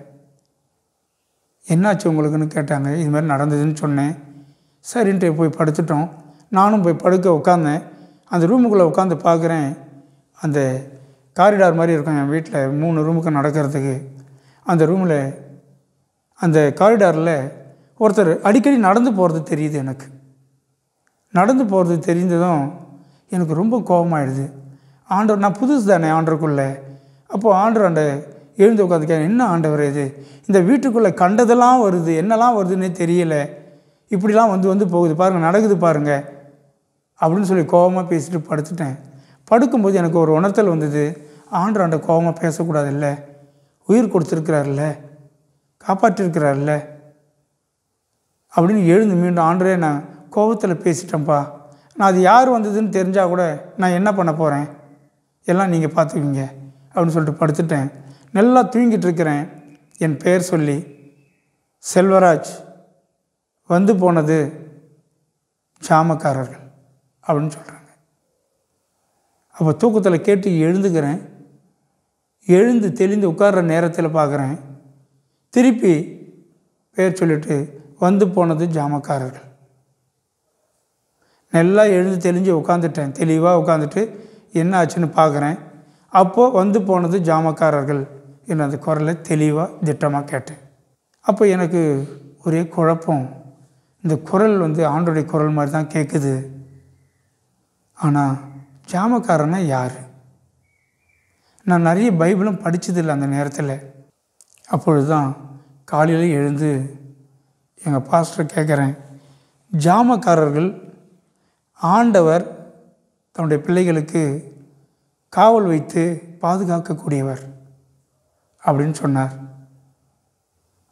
என்னாச்சு உங்களுக்குன்னு கேட்டாங்க. இது மாதிரி நடந்ததுன்னு சொன்னேன். சரின்ட்டு போய் படுத்துட்டோம். நானும் போய் படுக்க உட்காந்தேன். அந்த ரூமுக்குள்ளே உட்காந்து பார்க்குறேன். அந்த காரிடார் மாதிரி இருக்கும் என் வீட்டில் 3 ரூமுக்கு நடக்கிறதுக்கு. அந்த ரூமில் அந்த காரிடாரில் ஒருத்தர் அடிக்கடி நடந்து போகிறது தெரியுது. எனக்கு நடந்து போகிறது தெரிந்ததும் எனக்கு ரொம்ப கோபமாயிடுது. ஆண்டவர், நான் புதுசு தானே ஆண்டவருக்குள்ளே. அப்போது ஆண்டவர் எழுந்து உட்காந்துக்க, என்ன ஆண்டவர் இது, இந்த வீட்டுக்குள்ளே கண்டதெல்லாம் வருது, என்னெல்லாம் வருதுன்னே தெரியலை, இப்படிலாம் வந்து போகுது பாருங்கள், நடக்குது பாருங்கள் அப்படின்னு சொல்லி கோபமாக பேசிட்டு படுத்துட்டேன். படுக்கும்போது எனக்கு ஒரு உணர்த்தல் வந்தது. ஆண்டவர் கோபமாக பேசக்கூடாது இல்லை, உயிர் கொடுத்துருக்கிறார்ல, காப்பாற்றிருக்கிறார்ல அப்படின்னு எழுந்து மீண்டும் ஆண்டரே நான் கோபத்தில் பேசிட்டேன்ப்பா, நான் அது யார் வந்ததுன்னு தெரிஞ்சால் கூட நான் என்ன பண்ண போகிறேன், எல்லாம் நீங்கள் பார்த்துக்குவீங்க அப்படின்னு சொல்லிட்டு படுத்துட்டேன். நல்லா தூங்கிட்டு இருக்கிறேன். என் பெயர் சொல்லி செல்வராஜ் வந்து போனது ஜாமக்காரர்கள் அப்படின்னு சொல்கிறாங்க. அப்போ தூக்கத்தில் கேட்டு எழுந்துக்கிறேன். எழுந்து தெளிந்து உட்கார்ற நேரத்தில் பார்க்குறேன், திருப்பி பேர் சொல்லிட்டு வந்து போனது ஜாமக்காரர்கள். நல்லா எழுந்து தெளிஞ்சு உட்காந்துட்டேன். தெளிவாக உட்காந்துட்டு என்ன ஆச்சுன்னு பார்க்குறேன். அப்போது வந்து போனது ஜாமக்காரர்கள் என்று அந்த குரலை தெளிவாக திட்டமாக கேட்டேன். அப்போ எனக்கு ஒரே குழப்பம். இந்த குரல் ஆண்டோடைய குரல் மாதிரி தான் கேட்குது. ஆனால் ஜாமக்காரன்னா யார்? நான் நிறைய பைபிளும் படித்ததில்லை அந்த நேரத்தில். அப்பொழுது தான் காலையில் எழுந்து எங்கள் பாஸ்டர் கேட்குறேன், ஜாமக்காரர்கள் ஆண்டவர் தன்னுடைய பிள்ளைகளுக்கு காவல் வைத்து பாதுகாக்கக்கூடியவர் அப்படின்னு சொன்னார்.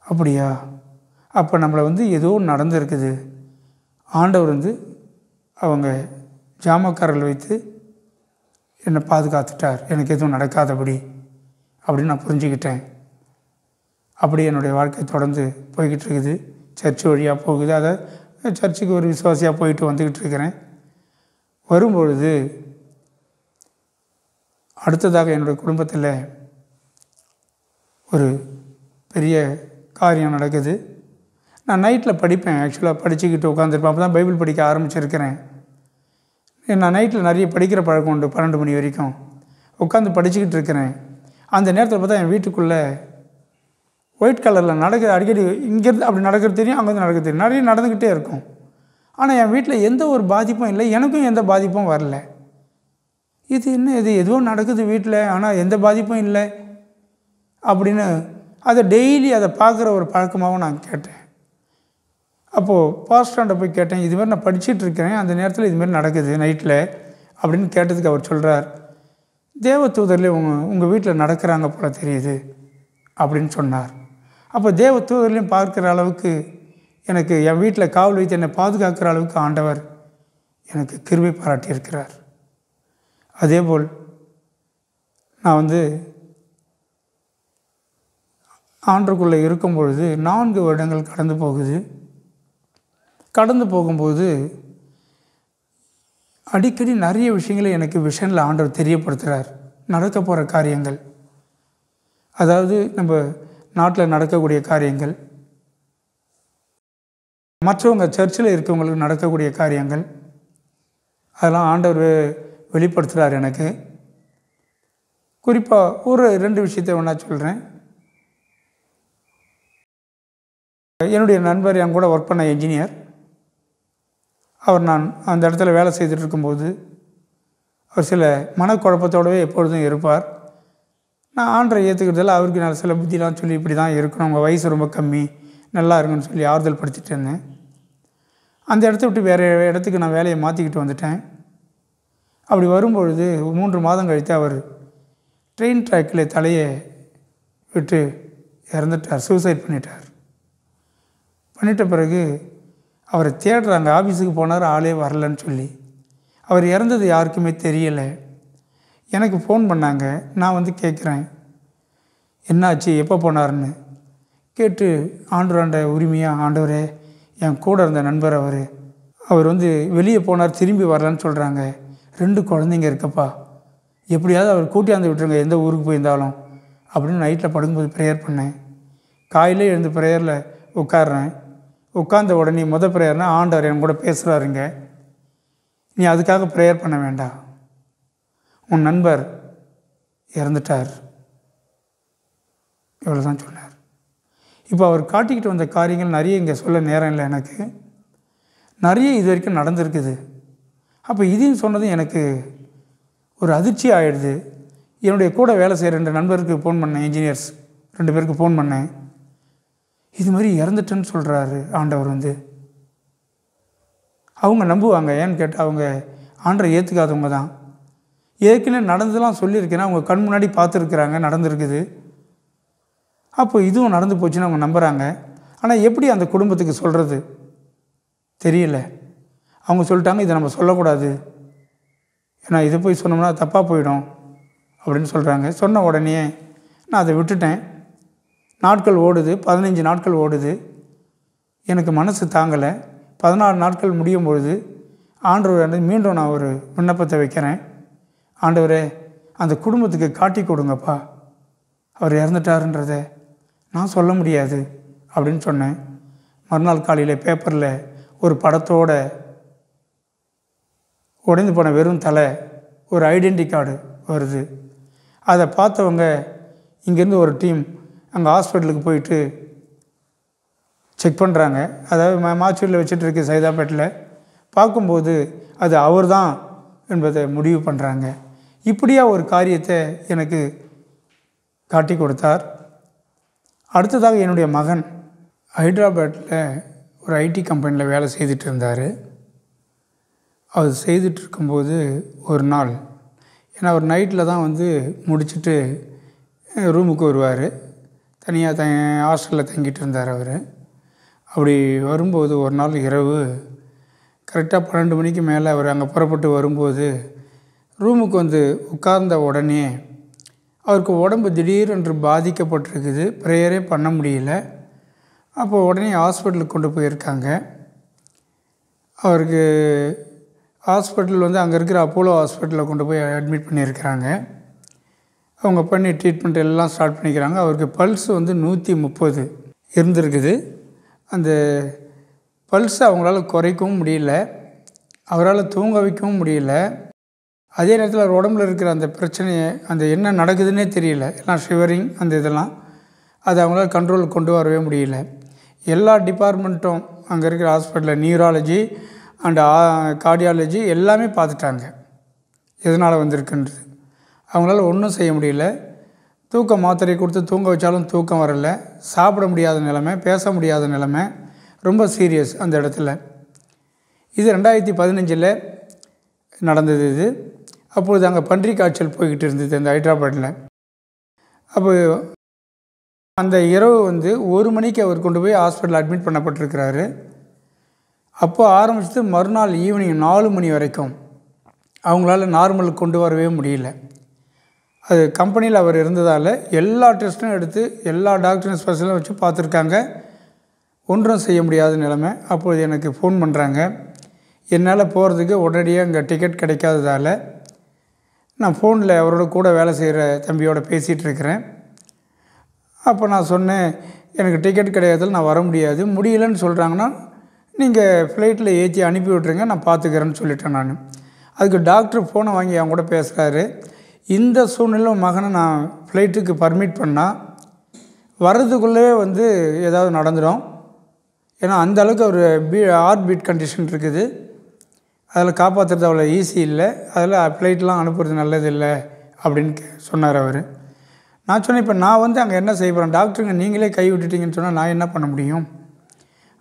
அப்படியா? அப்போ நம்மளை ஏதோ நடந்திருக்குது. ஆண்டவர் அவங்க ஜாமக்காரர்கள் வைத்து என்னை பாதுகாத்துட்டார், எனக்கு எதுவும் நடக்காதபடி அப்படின்னு நான் புரிஞ்சுக்கிட்டேன். அப்படி என்னுடைய வாழ்க்கை தொடர்ந்து போய்கிட்டு இருக்குது. சர்ச்சு வழியாக போகுது. அதை சர்ச்சுக்கு ஒரு விசுவாசியாக போயிட்டு வந்துக்கிட்டு இருக்கிறேன். வரும்பொழுது அடுத்ததாக என்னுடைய குடும்பத்தில் ஒரு பெரிய காரியம் நடக்குது. நான் நைட்டில் படிப்பேன். ஆக்சுவலாக படிச்சுக்கிட்டு உட்காந்துருப்பேன். அப்போ தான் பைபிள் படிக்க ஆரம்பிச்சிருக்கிறேன். நான் நைட்டில் நிறைய படிக்கிற பழக்கம் உண்டு. 12 மணி வரைக்கும் உட்காந்து படிச்சுக்கிட்டு இருக்கிறேன். அந்த நேரத்தில் பார்த்தா என் வீட்டுக்குள்ளே ஒயிட் கலரில் நடக்குது. அடிக்கடி இங்கேருந்து அப்படி நடக்கிறது தெரியும், அங்கேருந்து நடக்கிறது தெரியும், நிறைய நடந்துக்கிட்டே இருக்கும். ஆனால் என் வீட்டில் எந்த ஒரு பாதிப்பும் இல்லை, எனக்கும் எந்த பாதிப்பும் வரல. இது என்ன, இது எதுவும் நடக்குது வீட்டில், ஆனால் எந்த பாதிப்பும் இல்லை அப்படின்னு அதை டெய்லி அதை பார்க்குற ஒரு பழக்கமாகவும் நான் கேட்டேன். அப்போது பாஸ்டர்கிட்ட போய் கேட்டேன், இது மாதிரி நான் படிச்சுட்டு இருக்கிறேன், அந்த நேரத்தில் இதுமாரி நடக்குது நைட்டில் அப்படின்னு கேட்டதுக்கு அவர் சொல்கிறார், தேவதூதர்லேயே உங்கள் வீட்டில் நடக்கிறாங்க போல தெரியுது அப்படின்னு சொன்னார். அப்போ தேவ தூதர்களையும் பார்க்குற அளவுக்கு எனக்கு என் வீட்டில் காவல் வைத்து என்னை பாதுகாக்கிற அளவுக்கு ஆண்டவர் எனக்கு கிருபை பாராட்டியிருக்கிறார். அதேபோல் நான் ஆண்டுக்குள்ளே இருக்கும் பொழுது 4 வருடங்கள் கடந்து போகுது. கடந்து போகும்போது அடிக்கடி நிறைய விஷயங்களை எனக்கு விஷனில் ஆண்டவர் தெரியப்படுத்துகிறார். நடக்க போகிற காரியங்கள், அதாவது நம்ம நாட்டில் நடக்கக்கூடிய காரியங்கள், மற்றவங்க சர்ச்சில் இருக்கவங்களுக்கு நடக்கக்கூடிய காரியங்கள், அதெல்லாம் ஆண்டவர் வெளிப்படுத்துகிறார் எனக்கு. குறிப்பாக ஒரு 2 விஷயத்தை ஒன்றா சொல்கிறேன். என்னுடைய நண்பர், என் கூட ஒர்க் பண்ண என்ஜினியர், நான் அந்த இடத்துல வேலை செய்துட்டு இருக்கும்போது அவர் சில மனக்குழப்பத்தோடவே எப்பொழுதும் இருப்பார். நான் ஆண்டரை ஏற்றுக்கிறதில்ல. அவருக்கு நான் சில புத்திலாம் சொல்லி இப்படி தான் இருக்கணும், உங்கள் வயசு ரொம்ப கம்மி, நல்லா இருங்கன்னு சொல்லி ஆறுதல் படுத்திட்டு இருந்தேன். அந்த இடத்த விட்டு வேறு இடத்துக்கு நான் வேலையை மாற்றிக்கிட்டு வந்துட்டேன். அப்படி வரும்பொழுது 3 மாதம் கழித்து அவர் ட்ரெயின் ட்ராக்கில் தலையை விட்டு இறந்துட்டார். சூசைட் பண்ணிட்ட பிறகு அவரை தேடுறாங்க. ஆஃபீஸுக்கு போனார், ஆளே வரலன்னு சொல்லி. அவர் இறந்தது யாருக்குமே தெரியலை. எனக்கு ஃபோன் பண்ணாங்க. நான் கேட்குறேன், என்னாச்சு, எப்போ போனார்னு கேட்டு, ஆண்டவராண்ட உரிமையாக, ஆண்டவரே என் கூட இருந்த நண்பர் அவர் வெளியே போனார், திரும்பி வரலான்னு சொல்கிறாங்க. 2 குழந்தைங்க இருக்கப்பா, எப்படியாவது அவர் கூட்டியாந்து விட்டுருங்க, எந்த ஊருக்கு போயிருந்தாலும் அப்படின்னு நைட்டில் படுக்கும்போது ப்ரேயர் பண்ணேன். காலையில் எழுந்து ப்ரேயரில் உட்கார்றேன். உட்கார்ந்த உடனே ப்ரேயர்னா, ஆண்டவர் என் கூட பேசுகிறாருங்க, நீ அதுக்காக ப்ரேயர் பண்ண வேண்டாம், உன் நண்பர் இறந்துட்டார், இவ்வளோ தான் சொன்னார். இப்போ அவர் காட்டிக்கிட்டு வந்த காரியங்கள் நிறைய இங்கே சொல்ல நேரம் இல்லை எனக்கு. நிறைய இது வரைக்கும் நடந்திருக்குது. அப்போ இதையும் சொன்னதும் எனக்கு ஒரு அதிர்ச்சி ஆகிடுது. என்னுடைய கூட வேலை செய்கிற 2 நண்பருக்கு ஃபோன் பண்ணேன், இன்ஜினியர்ஸ் 2 பேருக்கு ஃபோன் பண்ணேன். இது மாதிரி இறந்துட்டேன்னு சொல்கிறாரு ஆண்டவர். அவங்க நம்புவாங்க. ஏன்னு கேட்டால் அவங்க ஆண்டரை ஏற்றுக்காதவங்க தான். ஏற்கனவே நடந்ததெல்லாம் சொல்லியிருக்கேன்னா அவங்க கண் முன்னாடி பார்த்துருக்குறாங்க, நடந்திருக்குது. அப்போ இதுவும் நடந்து போச்சுன்னு அவங்க நம்புகிறாங்க. ஆனால் எப்படி அந்த குடும்பத்துக்கு சொல்கிறது தெரியல. அவங்க சொல்லிட்டாங்க, இதை நம்ம சொல்லக்கூடாது, ஏன்னா இதை போய் சொன்னோம்னா தப்பாக போயிடும் அப்படின்னு சொல்கிறாங்க. சொன்ன உடனே நான் அதை விட்டுட்டேன். நாட்கள் ஓடுது, 15 நாட்கள் ஓடுது. எனக்கு மனசு தாங்கலை. 14 நாட்கள் முடியும் பொழுது ஆண்டவர் மீண்டும் நான் ஒரு விண்ணப்பத்தை வைக்கிறேன். ஆண்டவரே, அந்த குடும்பத்துக்கு காட்டி கொடுங்கப்பா, அவர் இறந்துட்டாருன்றதை நான் சொல்ல முடியாது அப்படின்னு சொன்னேன். மறுநாள் காலையில் பேப்பரில் ஒரு படத்தோட உடைந்து போன வெறும் தலை, ஒரு ஐடென்டி கார்டு வருது. அதை பார்த்தவங்க இங்கேருந்து ஒரு டீம் அங்கே ஹாஸ்பிட்டலுக்கு போயிட்டு செக் பண்ணுறாங்க. அதாவது மாச்சூரியில் வச்சுட்டு இருக்கு சைதாப்பேட்டில். பார்க்கும்போது அது அவர் தான் என்பதை முடிவு பண்ணுறாங்க. இப்படியா ஒரு காரியத்தை எனக்கு காட்டி கொடுத்தார். அடுத்ததாக என்னுடைய மகன் ஹைதராபாத்தில் ஒரு ஐடி கம்பெனியில் வேலை செய்துட்டு இருந்தார். அவர் செய்துட்டு இருக்கும்போது ஒரு நாள், ஏன்னா அவர் நைட்டில் தான் முடிச்சுட்டு ரூமுக்கு வருவார். தனியாக ஹாஸ்டலில் தங்கிட்டு இருந்தார் அவர். அப்படி வரும்போது ஒரு நாள் இரவு கரெக்டாக 12 மணிக்கு மேலே அவர் அங்கே புறப்பட்டு வரும்போது ரூமுக்கு உட்கார்ந்த உடனே அவருக்கு உடம்பு திடீரென்று பாதிக்கப்பட்டிருக்குது. ப்ரேயரே பண்ண முடியல. அப்போது உடனே ஹாஸ்பிட்டலுக்கு கொண்டு போயிருக்காங்க. அவருக்கு ஹாஸ்பிட்டல் அங்கே இருக்கிற அப்போலோ ஹாஸ்பிட்டலில் கொண்டு போய் அட்மிட் பண்ணியிருக்கிறாங்க. அவங்க பண்ணி ட்ரீட்மெண்ட் எல்லாம் ஸ்டார்ட் பண்ணிக்கிறாங்க. அவருக்கு பல்ஸ் 130 இருந்திருக்குது. அந்த பல்ஸை அவங்களால குறைக்கவும் முடியல, அவரால் தூங்க வைக்கவும் முடியல. அதே நேரத்தில் அவர் உடம்புல இருக்கிற அந்த பிரச்சனையை, அந்த என்ன நடக்குதுன்னே தெரியல, எல்லாம் ஷிவரிங், அந்த இதெல்லாம் அதை அவங்களால கண்ட்ரோலுக்கு கொண்டு வரவே முடியல. எல்லா டிபார்ட்மெண்ட்டும் அங்கே இருக்கிற ஹாஸ்பிட்டலில் நியூராலஜி அண்ட் கார்டியாலஜி எல்லாமே பார்த்துட்டாங்க எதனால் வந்திருக்குன்றது. அவங்களால ஒன்றும் செய்ய முடியல. தூக்க மாத்திரை கொடுத்து தூங்க வச்சாலும் தூக்கம் வரலை. சாப்பிட முடியாத நிலைமை, பேச முடியாத நிலைமை, ரொம்ப சீரியஸ் அந்த இடத்துல. இது 2015 நடந்தது. இது அப்பொழுது அங்கே பன்றி காய்ச்சல் போய்கிட்டு இருந்தது அந்த ஹைதராபாத்தில். அப்போ அந்த இரவு வந்து 1 மணிக்கு அவர் கொண்டு போய் ஹாஸ்பிட்டல் அட்மிட் பண்ணப்பட்டிருக்கிறாரு. அப்போ ஆரம்பிச்சது மறுநாள் ஈவினிங் 4 மணி வரைக்கும் அவங்களால நார்மலுக்கு கொண்டு வரவே முடியல. அது கம்பெனியில் அவர் இருந்ததால் எல்லா டெஸ்ட்டும் எடுத்து எல்லா டாக்டரும் ஸ்பெஷலும் வச்சு பார்த்துருக்காங்க. ஒன்றும் செய்ய முடியாத நிலைமை. அப்போது எனக்கு ஃபோன் பண்ணுறாங்க. என்னால் போகிறதுக்கு உடனடியாக அங்கே டிக்கெட் கிடைக்காததால் நான் ஃபோனில் அவரோட கூட வேலை செய்கிற தம்பியோடு பேசிகிட்டு இருக்கிறேன். அப்போ நான் சொன்னேன், எனக்கு டிக்கெட் கிடையாதுல நான் வர முடியாது, முடியலன்னு சொல்கிறாங்கன்னா நீங்கள் ஃப்ளைட்டில் ஏற்றி அனுப்பி விட்ருங்க, நான் பார்த்துக்கிறேன்னு சொல்லிட்டேன் நான். அதுக்கு டாக்டர் ஃபோனை வாங்கி அவங்க கூட பேசுகிறாரு. இந்த சூழ்நிலை மகனை நான் ஃப்ளைட்டுக்கு பர்மிட் பண்ணால் வர்றதுக்குள்ளே வந்து ஏதாவது நடந்துடும். ஏன்னா அந்தளவுக்கு ஒரு ஹார்ட் பீட் கண்டிஷன் இருக்குது. அதில் காப்பாற்றுறது அவ்வளோ ஈஸி இல்லை. அதில் ஃப்ளைட்லாம் அனுப்புறது நல்லது இல்லை அப்படின்னு சொன்னார் அவர். நான் சொன்னேன், இப்போ நான் வந்து அங்கே என்ன செய்ய போகிறேன், டாக்டருங்க நீங்களே கை விட்டுட்டீங்கன்னு சொன்னால் நான் என்ன பண்ண முடியும்,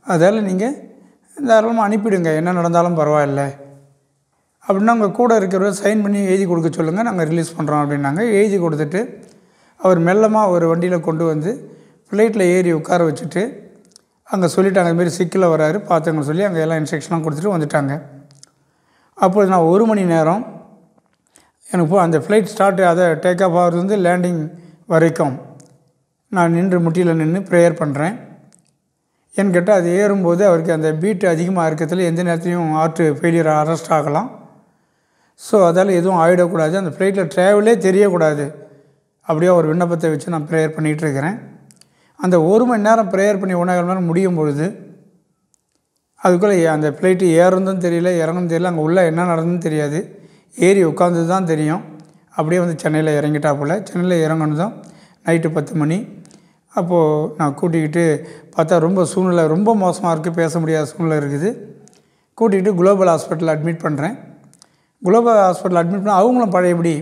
அதால் நீங்கள் தாராளமாக அனுப்பிவிடுங்க, என்ன நடந்தாலும் பரவாயில்ல அப்படின்னா அவங்க கூட இருக்கிறவர் சைன் பண்ணி எழுதி கொடுக்க சொல்லுங்கள், நாங்கள் ரிலீஸ் பண்ணுறோம் அப்படின்னாங்க. எழுதி கொடுத்துட்டு அவர் மெல்லமாக ஒரு வண்டியில் கொண்டு வந்து ஃப்ளைட்டில் ஏறி உட்கார வச்சுட்டு அங்கே சொல்லிட்டாங்க, இதுமாரி சிக்கில் வராரு பார்த்துங்கன்னு சொல்லி அங்கே எல்லாம் இன்ஸ்ட்ரக்ஷன்லாம் கொடுத்துட்டு வந்துட்டாங்க. அப்போது நான் 1 மணி நேரம் எனக்கு அந்த ஃப்ளைட் ஸ்டார்ட் அதை டேக் ஆஃப் ஆகிறது லேண்டிங் வரைக்கும் நான் நின்று முட்டியில் நின்று ப்ரேயர் பண்ணுறேன். ஏன்னு கேட்டால் அது ஏறும்போது அவருக்கு அந்த பீட்டு அதிகமாக இருக்கிறதுல எந்த நேரத்துலையும் ஹார்ட் ஃபெயிலியர் அரெஸ்ட் ஆகலாம். ஸோ அதால் எதுவும் ஆகிடக்கூடாது, அந்த ஃப்ளைட்டில் ட்ராவலே தெரியக்கூடாது, அப்படியே ஒரு விண்ணப்பத்தை வச்சு நான் ப்ரேயர் பண்ணிகிட்ருக்கிறேன். அந்த 1 மணி நேரம் ப்ரேயர் பண்ணி 1.5 மணி நேரம் முடியும் பொழுது அதுக்குள்ளே அந்த ஃப்ளைட்டு ஏறந்தும் தெரியல, இறங்கும் தெரியல, அங்கே உள்ளே என்ன நடந்ததுன்னு தெரியாது. ஏறி உட்காந்தது தான் தெரியும். அப்படியே வந்து சென்னையில் இறங்கிட்டா போல். சென்னையில் இறங்கினதும் நைட்டு 10 மணி. அப்போது நான் கூட்டிக்கிட்டு பார்த்தா ரொம்ப சூழ்நிலை ரொம்ப மோசமாக இருக்குது, பேச முடியாத சூழ்நிலை இருக்குது. கூட்டிகிட்டு குளோபல் ஹாஸ்பிட்டலில் அட்மிட் பண்ணுறேன். குளோபல் ஹாஸ்பிட்டல் அட்மிட் பண்ணால் அவங்களும் பழையபடி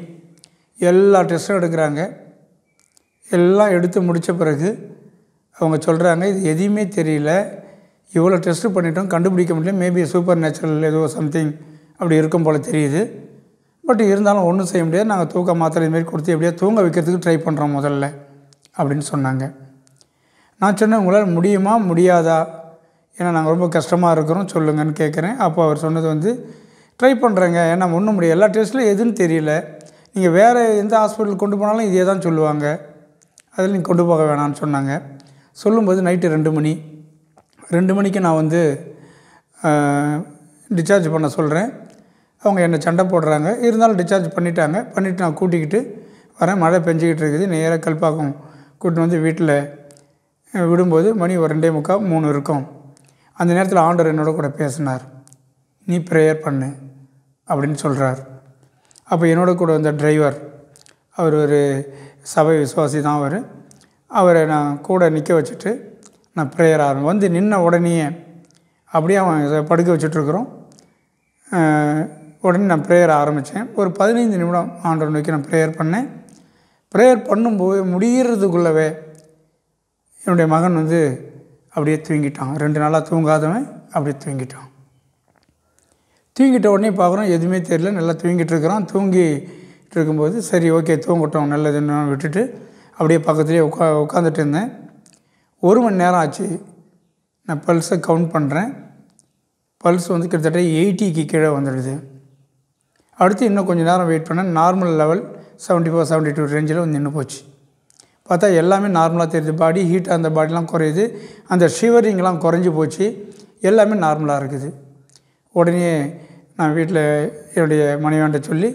எல்லா டெஸ்ட்டும் எடுக்கிறாங்க. எல்லாம் எடுத்து முடித்த பிறகு அவங்க சொல்கிறாங்க, இது எதையுமே தெரியல, இவ்வளோ டெஸ்ட்டு பண்ணிட்டோம், கண்டுபிடிக்க முடியல, மேபி சூப்பர் நேச்சுரல் ஏதோ சம்திங் அப்படி இருக்கும் போல் தெரியுது, பட் இருந்தாலும் ஒன்றும் செய்ய முடியாது, நாங்கள் தூக்க மாத்திரை இதுமாரி கொடுத்து எப்படியா தூங்க வைக்கிறதுக்கு ட்ரை பண்ணுறோம் முதல்ல அப்படின்னு சொன்னாங்க. நான் சொன்னேன், உங்களால் முடியுமா முடியாதா, ஏன்னா நாங்கள் ரொம்ப கஷ்டமாக இருக்கிறோம் சொல்லுங்கன்னு கேட்குறேன். அப்போ அவர் சொன்னது வந்து ட்ரை பண்ணுறேங்க, ஏன்னா ஒன்றும் முடியாது, எல்லா டெஸ்ட்டில் எதுன்னு தெரியல, நீங்கள் வேறு எந்த ஹாஸ்பிட்டலுக்கு கொண்டு போனாலும் இதே தான் சொல்லுவாங்க, அதில் நீங்கள் கொண்டு போக வேணான்னு சொன்னாங்க. சொல்லும்போது நைட்டு 2 மணி 2 மணிக்கு நான் வந்து டிஸ்சார்ஜ் பண்ண சொல்கிறேன். அவங்க என்னை சண்டை போடுறாங்க, இருந்தாலும் டிஸ்சார்ஜ் பண்ணிவிட்டாங்க. பண்ணிவிட்டு நான் கூட்டிக்கிட்டு வரேன். மழை பெஞ்சிக்கிட்டு இருக்குது. நேராக கல்பாக்கம் கூட்டின்னு வந்து வீட்டில் விடும்போது மணி ஒரு 2:45 3 இருக்கும். அந்த நேரத்தில் ஆண்டவர் என்னோட கூட பேசினார், நீ ப்ரேயர் பண்ணு அப்படின்னு சொல்கிறார். அப்போ என்னோட கூட வந்த டிரைவர், அவர் ஒரு சபை விசுவாசி தான் அவரை நான் கூட நிற்க வச்சுட்டு நான் ப்ரேயர் வந்து நின்ன உடனே அப்படியே அவன் படுக்க வச்சுட்ருக்குறோம். உடனே நான் ப்ரேயர் ஆரம்பித்தேன். ஒரு 15 நிமிடம் ஆண்டவர் நோக்கி நான் ப்ரேயர் பண்ணேன். ப்ரேயர் பண்ணும்போது முடிகிறதுக்குள்ளவே என்னுடைய மகன் வந்து அப்படியே தூங்கிட்டான். 2 நாளாக தூங்காதவன் அப்படியே தூங்கிட்டான். தூங்கிட்ட உடனே பார்க்குறோம் எதுவுமே தெரியல, நல்லா தூங்கிட்டு இருக்கிறான். தூங்கிட்டு இருக்கும்போது சரி ஓகே தூங்கட்டும் நல்லதுன்னு விட்டுட்டு அப்படியே பக்கத்துலேயே உட்காந்துட்டு இருந்தேன். 1 மணி நேரம் ஆச்சு. நான் பல்ஸை கவுண்ட் பண்ணுறேன். பல்ஸ் வந்து கிட்டத்தட்ட 80க்கு கீழே வந்துடுது. அடுத்து இன்னும் கொஞ்சம் நேரம் வெயிட் பண்ணேன். நார்மல் லெவல் 74 72 ரேஞ்சில் வந்து நின்று போச்சு. பார்த்தா எல்லாமே நார்மலாக தெரியுது. பாடி ஹீட், அந்த பாடிலாம் குறையுது, அந்த ஷிவரிங்லாம் குறைஞ்சி போச்சு, எல்லாமே நார்மலாக இருக்குது. உடனே நான் வீட்டில் என்னுடைய மனைவியாண்ட சொல்லி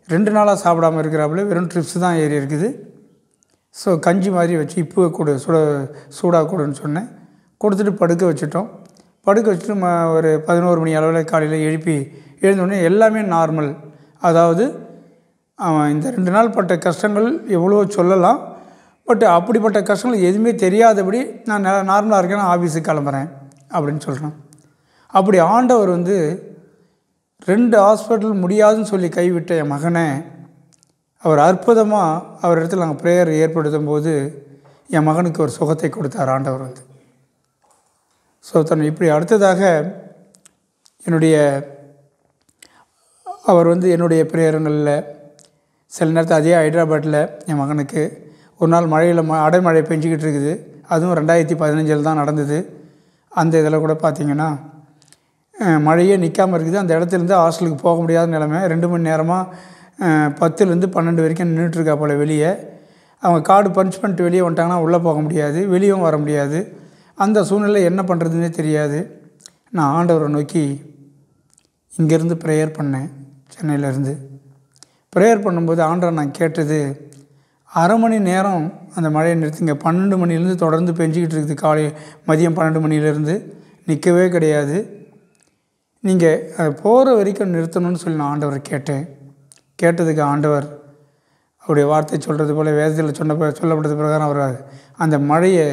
2 நாளாக சாப்பிடாமல் இருக்கிறாப்புல, வெறும் ட்ரிப்ஸ் தான் ஏறி இருக்குது, ஸோ கஞ்சி மாதிரி வச்சு இப்போ கொடு சூடாக கொடுன்னு சொன்னேன். கொடுத்துட்டு படுக்க வச்சுட்டோம். படுக்க வச்சுட்டு ஒரு 11 மணி அளவில் காலையில் எழுந்தோடனே எல்லாமே நார்மல். அதாவது அவன் இந்த 2 நாள் பட்ட கஷ்டங்கள் எவ்வளோ சொல்லலாம், பட் அப்படிப்பட்ட கஷ்டங்கள் எதுவுமே தெரியாதபடி நான் நார்மலாக இருக்கேன், நான் ஆஃபீஸுக்கு கிளம்புறேன் அப்படின்னு சொல்கிறேன். அப்படி ஆண்டவர் வந்து 2 ஹாஸ்பிட்டல் முடியாதுன்னு சொல்லி கைவிட்ட என் மகனை அவர் அற்புதமாக அவர் இடத்துல நாங்கள் ப்ரேயர் ஏற்படுத்தும் போது என் மகனுக்கு ஒரு சுகத்தை கொடுத்தார் ஆண்டவர் வந்து. ஸோ இப்படி அடுத்ததாக அவர் வந்து என்னுடைய பிரேயரங்களில் சில நேரத்தில் அதே ஹைதராபாத்தில் என் மகனுக்கு ஒரு நாள் மழையில் அடைமழை பெஞ்சிக்கிட்டு இருக்குது. அதுவும் 2015 தான் நடந்தது. அந்த இதில் கூட பார்த்திங்கன்னா மழையே நிற்காமல் இருக்குது. அந்த இடத்துலேருந்து ஹாஸ்டலுக்கு போக முடியாத நிலைமை. 2 மணி நேரமாக 10லேருந்து 12 வரைக்கும் நின்றுட்டுருக்கா போல் வெளியே. அவங்க கார்டு பஞ்ச் பண்ணிட்டு வெளியே வந்துட்டாங்கன்னா உள்ளே போக முடியாது, வெளியும் வர முடியாது. அந்த சூழ்நிலை என்ன பண்ணுறதுன்னே தெரியாது. நான் ஆண்டவரை நோக்கி இங்கேருந்து ப்ரேயர் பண்ணேன். சென்னையிலேருந்து ப்ரேயர் பண்ணும்போது ஆண்டவரை நான் கேட்டது, அரை மணி நேரம் அந்த மழையை நிறுத்துங்க. 12 மணிலேருந்து தொடர்ந்து பெஞ்சிக்கிட்டு இருக்குது. மதியம் 12 மணிலேருந்து நிற்கவே கிடையாது. நீங்கள் போகிற வரைக்கும் நிறுத்தணும்னு சொல்லி நான் ஆண்டவரை கேட்டேன். கேட்டதுக்கு ஆண்டவர் அவருடைய வார்த்தை சொல்கிறது போல் வேதத்தில் சொல்லப்பட்டது பிரகாரம் அவர் அந்த மழையை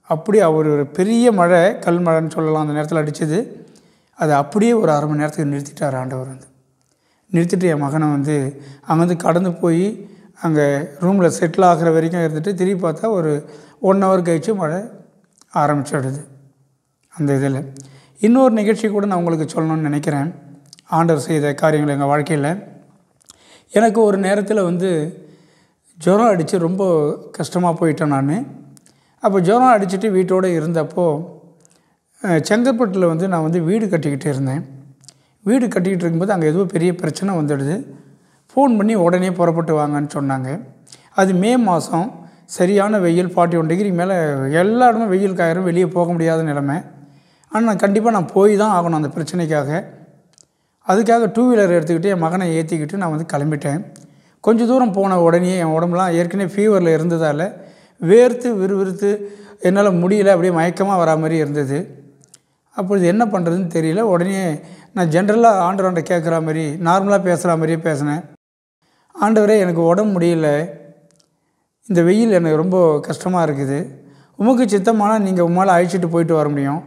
அப்படியே அவர் ஒரு பெரிய மழை, கல் மழைன்னு சொல்லலாம், அந்த நேரத்தில் அடித்தது. அதை அப்படியே ஒரு அரை மணி நேரத்துக்கு நிறுத்திட்டார் ஆண்டவர். நிறுத்திட்டு என் மகனை அங்கேருந்து கடந்து போய் அங்கே ரூமில் செட்டில் ஆகிற வரைக்கும் இருந்துட்டு திரும்பி பார்த்தா ஒரு 1 ஹவர் கழித்து மழை ஆரம்பிச்சிடுது. அந்த இதில் இன்னொரு நிகழ்ச்சி கூட நான் உங்களுக்கு சொல்லணும்னு நினைக்கிறேன். ஆண்டவர் செய்த காரியங்கள் எங்கள் வாழ்க்கையில். எனக்கு ஒரு நேரத்தில் ஜுரம் அடித்து ரொம்ப கஷ்டமாக போயிட்டேன் நான். அப்போ ஜுரம் அடிச்சுட்டு வீட்டோடு இருந்தப்போ செங்கல்பட்டில் நான் வீடு கட்டிக்கிட்டு இருந்தேன். வீடு கட்டிக்கிட்டு இருக்கும்போது அங்கே ஏதோ பெரிய பிரச்சனை வந்துடுது. ஃபோன் பண்ணி உடனே புறப்பட்டு வாங்கன்னு சொன்னாங்க. அது மே மாதம், சரியான வெயில், 41 டிகிரி மேலே எல்லா இடமும் வெயில் காயிரும், வெளியே போக முடியாத நிலைமை. ஆனால் கண்டிப்பாக போய் தான் ஆகணும் அந்த பிரச்சனைக்காக. அதுக்காக 2 வீலர் எடுத்துக்கிட்டு என் மகனை ஏற்றிக்கிட்டு நான் கிளம்பிட்டேன். கொஞ்சம் தூரம் போன உடனே என் உடம்புலாம் ஏற்கனவே ஃபீவரில் இருந்ததால் வேர்த்து விறுவிறுத்து என்னால் முடியல, அப்படியே மயக்கமாக வரா மாதிரி இருந்தது. அப்பொழுது என்ன பண்ணுறதுன்னு தெரியல. உடனே நான் ஜென்ரலாக ஆண்டவர்கிட்ட கேட்குற மாதிரி, நார்மலாக பேசுகிற மாதிரியே பேசினேன். ஆண்டவரே, எனக்கு உடம்பு முடியல, இந்த வெயில் எனக்கு ரொம்ப கஷ்டமாக இருக்குது. உமக்கு சித்தமானால் நீங்கள் உம்மால் அழைச்சிட்டு போயிட்டு வர முடியும்.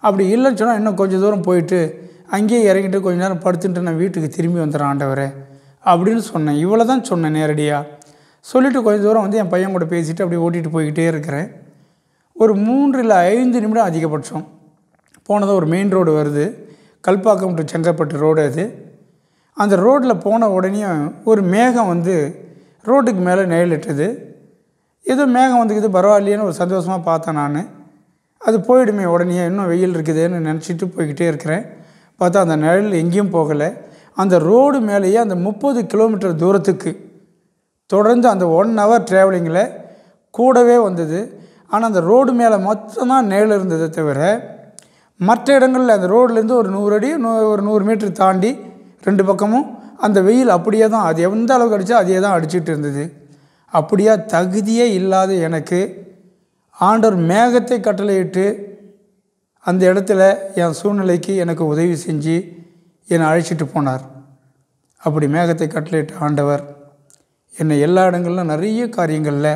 அப்படி இல்லைன்னு சொன்னால் இன்னும் கொஞ்சம் தூரம் போயிட்டு அங்கேயே இறங்கிட்டு கொஞ்சம் நேரம் படுத்துட்டு நான் வீட்டுக்கு திரும்பி வந்துடுறேன் ஆண்டவரே அப்படின்னு சொன்னேன். இவ்வளோ தான் சொன்னேன் நேரடியாக. சொல்லிவிட்டு கொஞ்சம் தூரம் என் பையன் கூட பேசிவிட்டு அப்படியே ஓட்டிகிட்டு போய்கிட்டே இருக்கிறேன். ஒரு 3 இல்லை 5 நிமிடம் அதிகபட்சம் போனதாக ஒரு மெயின் ரோடு வருது. கல்பாக்கம் டு செங்கல்பட்டு ரோடு அது. அந்த ரோட்டில் போன உடனே ஒரு மேகம் ரோட்டுக்கு மேலே நிழலிட்டுது. ஏதோ மேகம் வந்துக்குது, பரவாயில்லையேன்னு ஒரு சந்தோஷமாக பார்த்தேன் நான். அது போயிடுமே உடனே, இன்னும் வெயில் இருக்குதுன்னு நினச்சிட்டு போய்கிட்டே இருக்கிறேன். பார்த்தா அந்த நிழல் எங்கேயும் போகலை. அந்த ரோடு மேலேயே அந்த 30 கிலோமீட்டர் தூரத்துக்கு தொடர்ந்து அந்த 1 ஹவர் ட்ராவலிங்கில் கூடவே வந்தது. ஆனால் அந்த ரோடு மேலே மொத்தமாக நிழல் இருந்ததை தவிர மற்ற இடங்களில் அந்த ரோட்லேருந்து ஒரு 100 அடி ஒரு 100 மீட்டர் தாண்டி 2 பக்கமும் அந்த வெயில் அப்படியே தான், அது எந்த அளவுக்கு அடித்தா அதே தான் அடிச்சுட்டு இருந்தது. அப்படியா தகுதியே இல்லாத எனக்கு ஆண்டவர் மேகத்தை கட்டளையிட்டு அந்த இடத்துல என் சூழ்நிலைக்கு எனக்கு உதவி செஞ்சு என்னை அழைச்சிட்டு போனார். அப்படி மேகத்தை கட்டளையிட்ட ஆண்டவர் என்னை எல்லா இடங்களிலும் நிறைய காரியங்களில்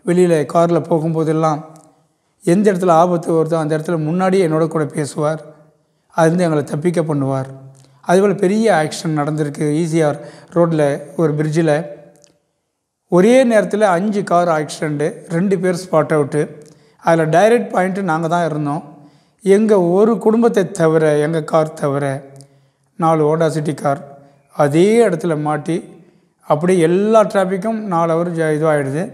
வெளியில் காரில் போகும்போதெல்லாம் எந்த இடத்துல ஆபத்து வருதோ அந்த இடத்துல முன்னாடியே என்னோட கூட பேசுவார். அதுலேருந்து எங்களை தப்பிக்க பண்ணுவார். அதுபோல் பெரிய ஆக்சிடென்ட் நடந்திருக்கு. ஈசிஆர் ரோட்டில் ஒரு பிரிட்ஜில் ஒரே நேரத்தில் 5 கார் ஆக்சிடெண்ட்டு, 2 பேர் ஸ்பாட் அவுட்டு. அதில் டைரக்ட் பாயிண்ட்டு நாங்கள் தான் இருந்தோம். எங்கள் ஒரு குடும்பத்தை தவிர, எங்கள் கார் தவிர 4 ஹோண்டா சிட்டி கார் அதே இடத்துல மாட்டி அப்படியே எல்லா டிராஃபிக்கும் 4 ஹவர் இதுவாகிடுது.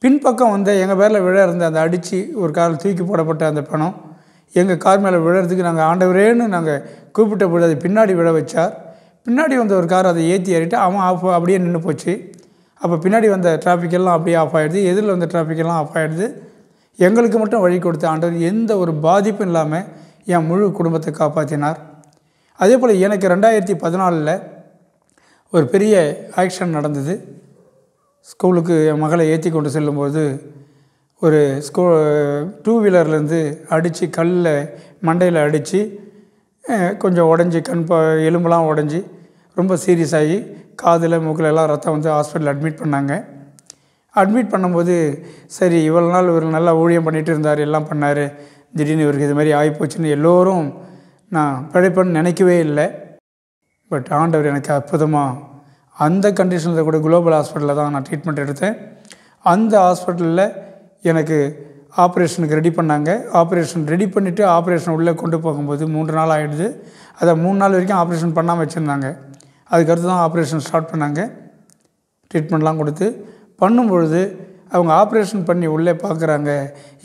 பின்பக்கம் எங்கள் பேரில் விழ இருந்த அந்த அடித்து ஒரு காரில் தூக்கி போடப்பட்ட அந்த பணம் எங்கள் கார் மேலே விழுறதுக்கு நாங்கள் ஆண்டவரேன்னு நாங்கள் கூப்பிட்ட பொழுது அதை பின்னாடி விழ வச்சார். பின்னாடி வந்த ஒரு கார் அதை ஏற்றி ஏறிட்டு அவன் அப்படியே நின்று போச்சு. அப்போ பின்னாடி வந்த டிராஃபிக்கெல்லாம் அப்படியே ஆஃப் ஆகிடுது. எதிரில் வந்த டிராஃபிக்கெல்லாம் ஆஃப் ஆகிடுது. எங்களுக்கு மட்டும் வழி கொடுத்த ஆண்டவர் எந்த ஒரு பாதிப்பும் இல்லாமல் என் முழு குடும்பத்தை காப்பாற்றினார். அதே போல் எனக்கு 2014 ஒரு பெரிய ஆக்சிடென்ட் நடந்தது. ஸ்கூலுக்கு என் மகளை ஏற்றி கொண்டு செல்லும்போது ஒரு 2 வீலர்லேருந்து அடித்து கல்லில் மண்டையில் அடித்து கொஞ்சம் உடஞ்சி எலும்புலாம் உடஞ்சி ரொம்ப சீரியஸ் ஆகி காதில் மூக்கில் எல்லாம் ரத்தம் ஹாஸ்பிட்டல் அட்மிட் பண்ணாங்க. அட்மிட் பண்ணும்போது சரி இவ்வளோ நாள் இவர் நல்லா ஊழியம் பண்ணிகிட்டு இருந்தார், எல்லாம் பண்ணார், திடீர்னு இவருக்கு இது மாதிரி ஆகிப்போச்சுன்னு எல்லோரும் நான் பிழைப்பேன்னு நினைக்கவே இல்லை. பட் ஆண்டவர் எனக்கு அற்புதமாக அந்த கண்டிஷனில் கூட குளோபல் ஹாஸ்பிட்டலில் தான் நான் ட்ரீட்மெண்ட் எடுத்தேன். அந்த ஹாஸ்பிட்டலில் எனக்கு ஆப்ரேஷனுக்கு ரெடி பண்ணாங்க. ஆப்ரேஷன் ரெடி பண்ணிவிட்டு ஆப்ரேஷன் உள்ளே கொண்டு போகும்போது 3 நாள் ஆகிடுது. அதை 3 நாள் வரைக்கும் ஆப்ரேஷன் பண்ணாமல் வச்சுருந்தாங்க. அதுக்கடுத்து தான் ஆப்ரேஷன் ஸ்டார்ட் பண்ணாங்க. ட்ரீட்மெண்ட்லாம் கொடுத்து பண்ணும்பொழுது அவங்க ஆப்ரேஷன் பண்ணி உள்ளே பார்க்குறாங்க,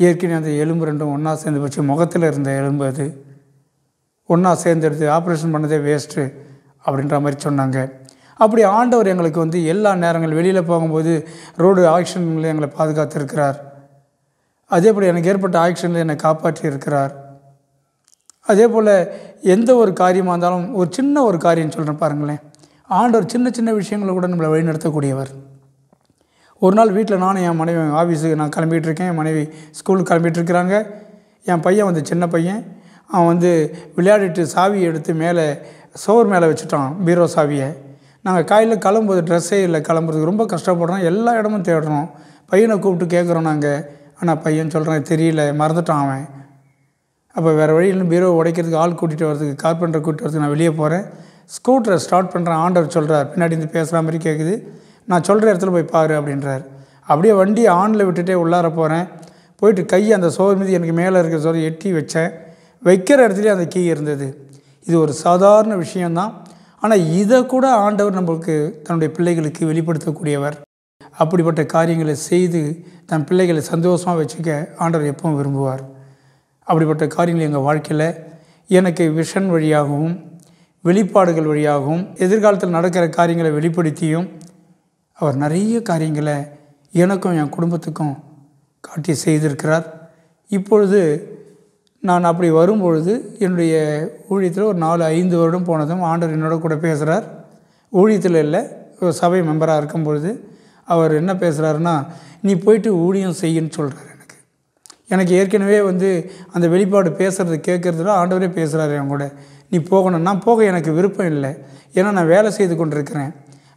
ஏற்கனவே அந்த எலும்பு ரெண்டும் ஒன்றா சேர்ந்து போச்சு. முகத்தில் இருந்த எலும்பு அது ஒன்றா சேர்ந்துடுது, ஆப்ரேஷன் பண்ணதே வேஸ்ட்டு அப்படின்ற மாதிரி சொன்னாங்க. அப்படி ஆண்டவர் எங்களுக்கு வந்து எல்லா நேரங்கள் வெளியில் போகும்போது ரோடு ஆக்சிடென்ட்ல எங்களை பாதுகாத்திருக்கிறார். அதே போல் எனக்கு ஏற்பட்ட ஆக்சிடென்ட்டில் என்னை காப்பாற்றி இருக்கிறார். அதே போல் எந்த ஒரு காரியமாக இருந்தாலும் ஒரு சின்ன ஒரு காரியம் சொல்கிறேன் பாருங்களேன், ஆண்டவர் சின்ன சின்ன விஷயங்களை கூட நம்மளை வழிநடத்தக்கூடியவர். ஒரு நாள் வீட்டில் நானும் என் மனைவி ஆஃபீஸுக்கு நான் கிளம்பிகிட்ருக்கேன், என் மனைவி ஸ்கூலுக்கு கிளம்பிகிட்ருக்கிறாங்க. என் பையன் வந்து சின்ன பையன், அவன் வந்து விளையாடிட்டு சாவியை எடுத்து மேலே சோர் மேலே வச்சுட்டான், பீரோ சாவியை. நாங்கள் காலையில் கிளம்பும்போது ட்ரெஸ்ஸே இல்லை, கிளம்புறதுக்கு ரொம்ப கஷ்டப்படுறோம், எல்லா இடமும் தேடுறோம். பையனை கூப்பிட்டு கேட்குறோம் நாங்கள், ஆனால் பையன் சொல்கிறான் தெரியல, மறந்துட்டான் அவன். அப்போ வேறு வழியில் பீரோ உடைக்கிறதுக்கு ஆள் கூட்டிகிட்டு வரதுக்கு, கார்பெண்டரை கூட்டிகிட்டு வரதுக்கு நான் வெளியே போகிறேன். ஸ்கூட்டரை ஸ்டார்ட் பண்ணுறேன். ஆண்டவர் சொல்கிறார், பின்னாடி இருந்து பேசுகிற மாதிரி கேட்குது, நான் சொல்கிற இடத்துல போய் பாரு அப்படின்றார். அப்படியே வண்டியை ஆனில் விட்டுட்டே உள்ளார போகிறேன். போயிட்டு கையை அந்த சோறு மீது எனக்கு மேலே இருக்கிற சோறு எட்டி வச்சேன். வைக்கிற இடத்துலேயே அந்த கீ இருந்தது. இது ஒரு சாதாரண விஷயந்தான், ஆனால் இதை கூட ஆண்டவர் நம்மளுக்கு தன்னுடைய பிள்ளைகளுக்கு வெளிப்படுத்தக்கூடியவர். அப்படிப்பட்ட காரியங்களை செய்து தன் பிள்ளைகளை சந்தோஷமாக வச்சுக்க ஆண்டவர் எப்பவும் விரும்புவார். அப்படிப்பட்ட காரியங்கள் எங்கள் வாழ்க்கையில் எனக்கு விஷன் வழியாகவும் வெளிப்பாடுகள் வழியாகவும் எதிர்காலத்தில் நடக்கிற காரியங்களை வெளிப்படுத்தியும் அவர் நிறைய காரியங்களை எனக்கும் என் குடும்பத்துக்கும் காட்டி செய்திருக்கிறார். இப்பொழுது நான் அப்படி வரும்பொழுது என்னுடைய ஊழியத்தில் ஒரு 4-5 வருடம் போனதும் ஆண்டவர் என்னோட கூட பேசுகிறார். ஊழியத்தில் இல்லை, ஒரு சபை மெம்பராக இருக்கும்பொழுது அவர் என்ன பேசுகிறாருன்னா, நீ போயிட்டு ஊழியம் செய்யுன்னு சொல்கிறார். எனக்கு ஏற்கனவே வந்து அந்த வெளிப்பாடு பேசுகிறது கேட்குறதுல ஆண்டவரே பேசுகிறாரு என் கூட, நீ போகணும். நான் போக எனக்கு விருப்பம் இல்லை, ஏன்னா நான் வேலை செய்து கொண்டிருக்கிறேன்.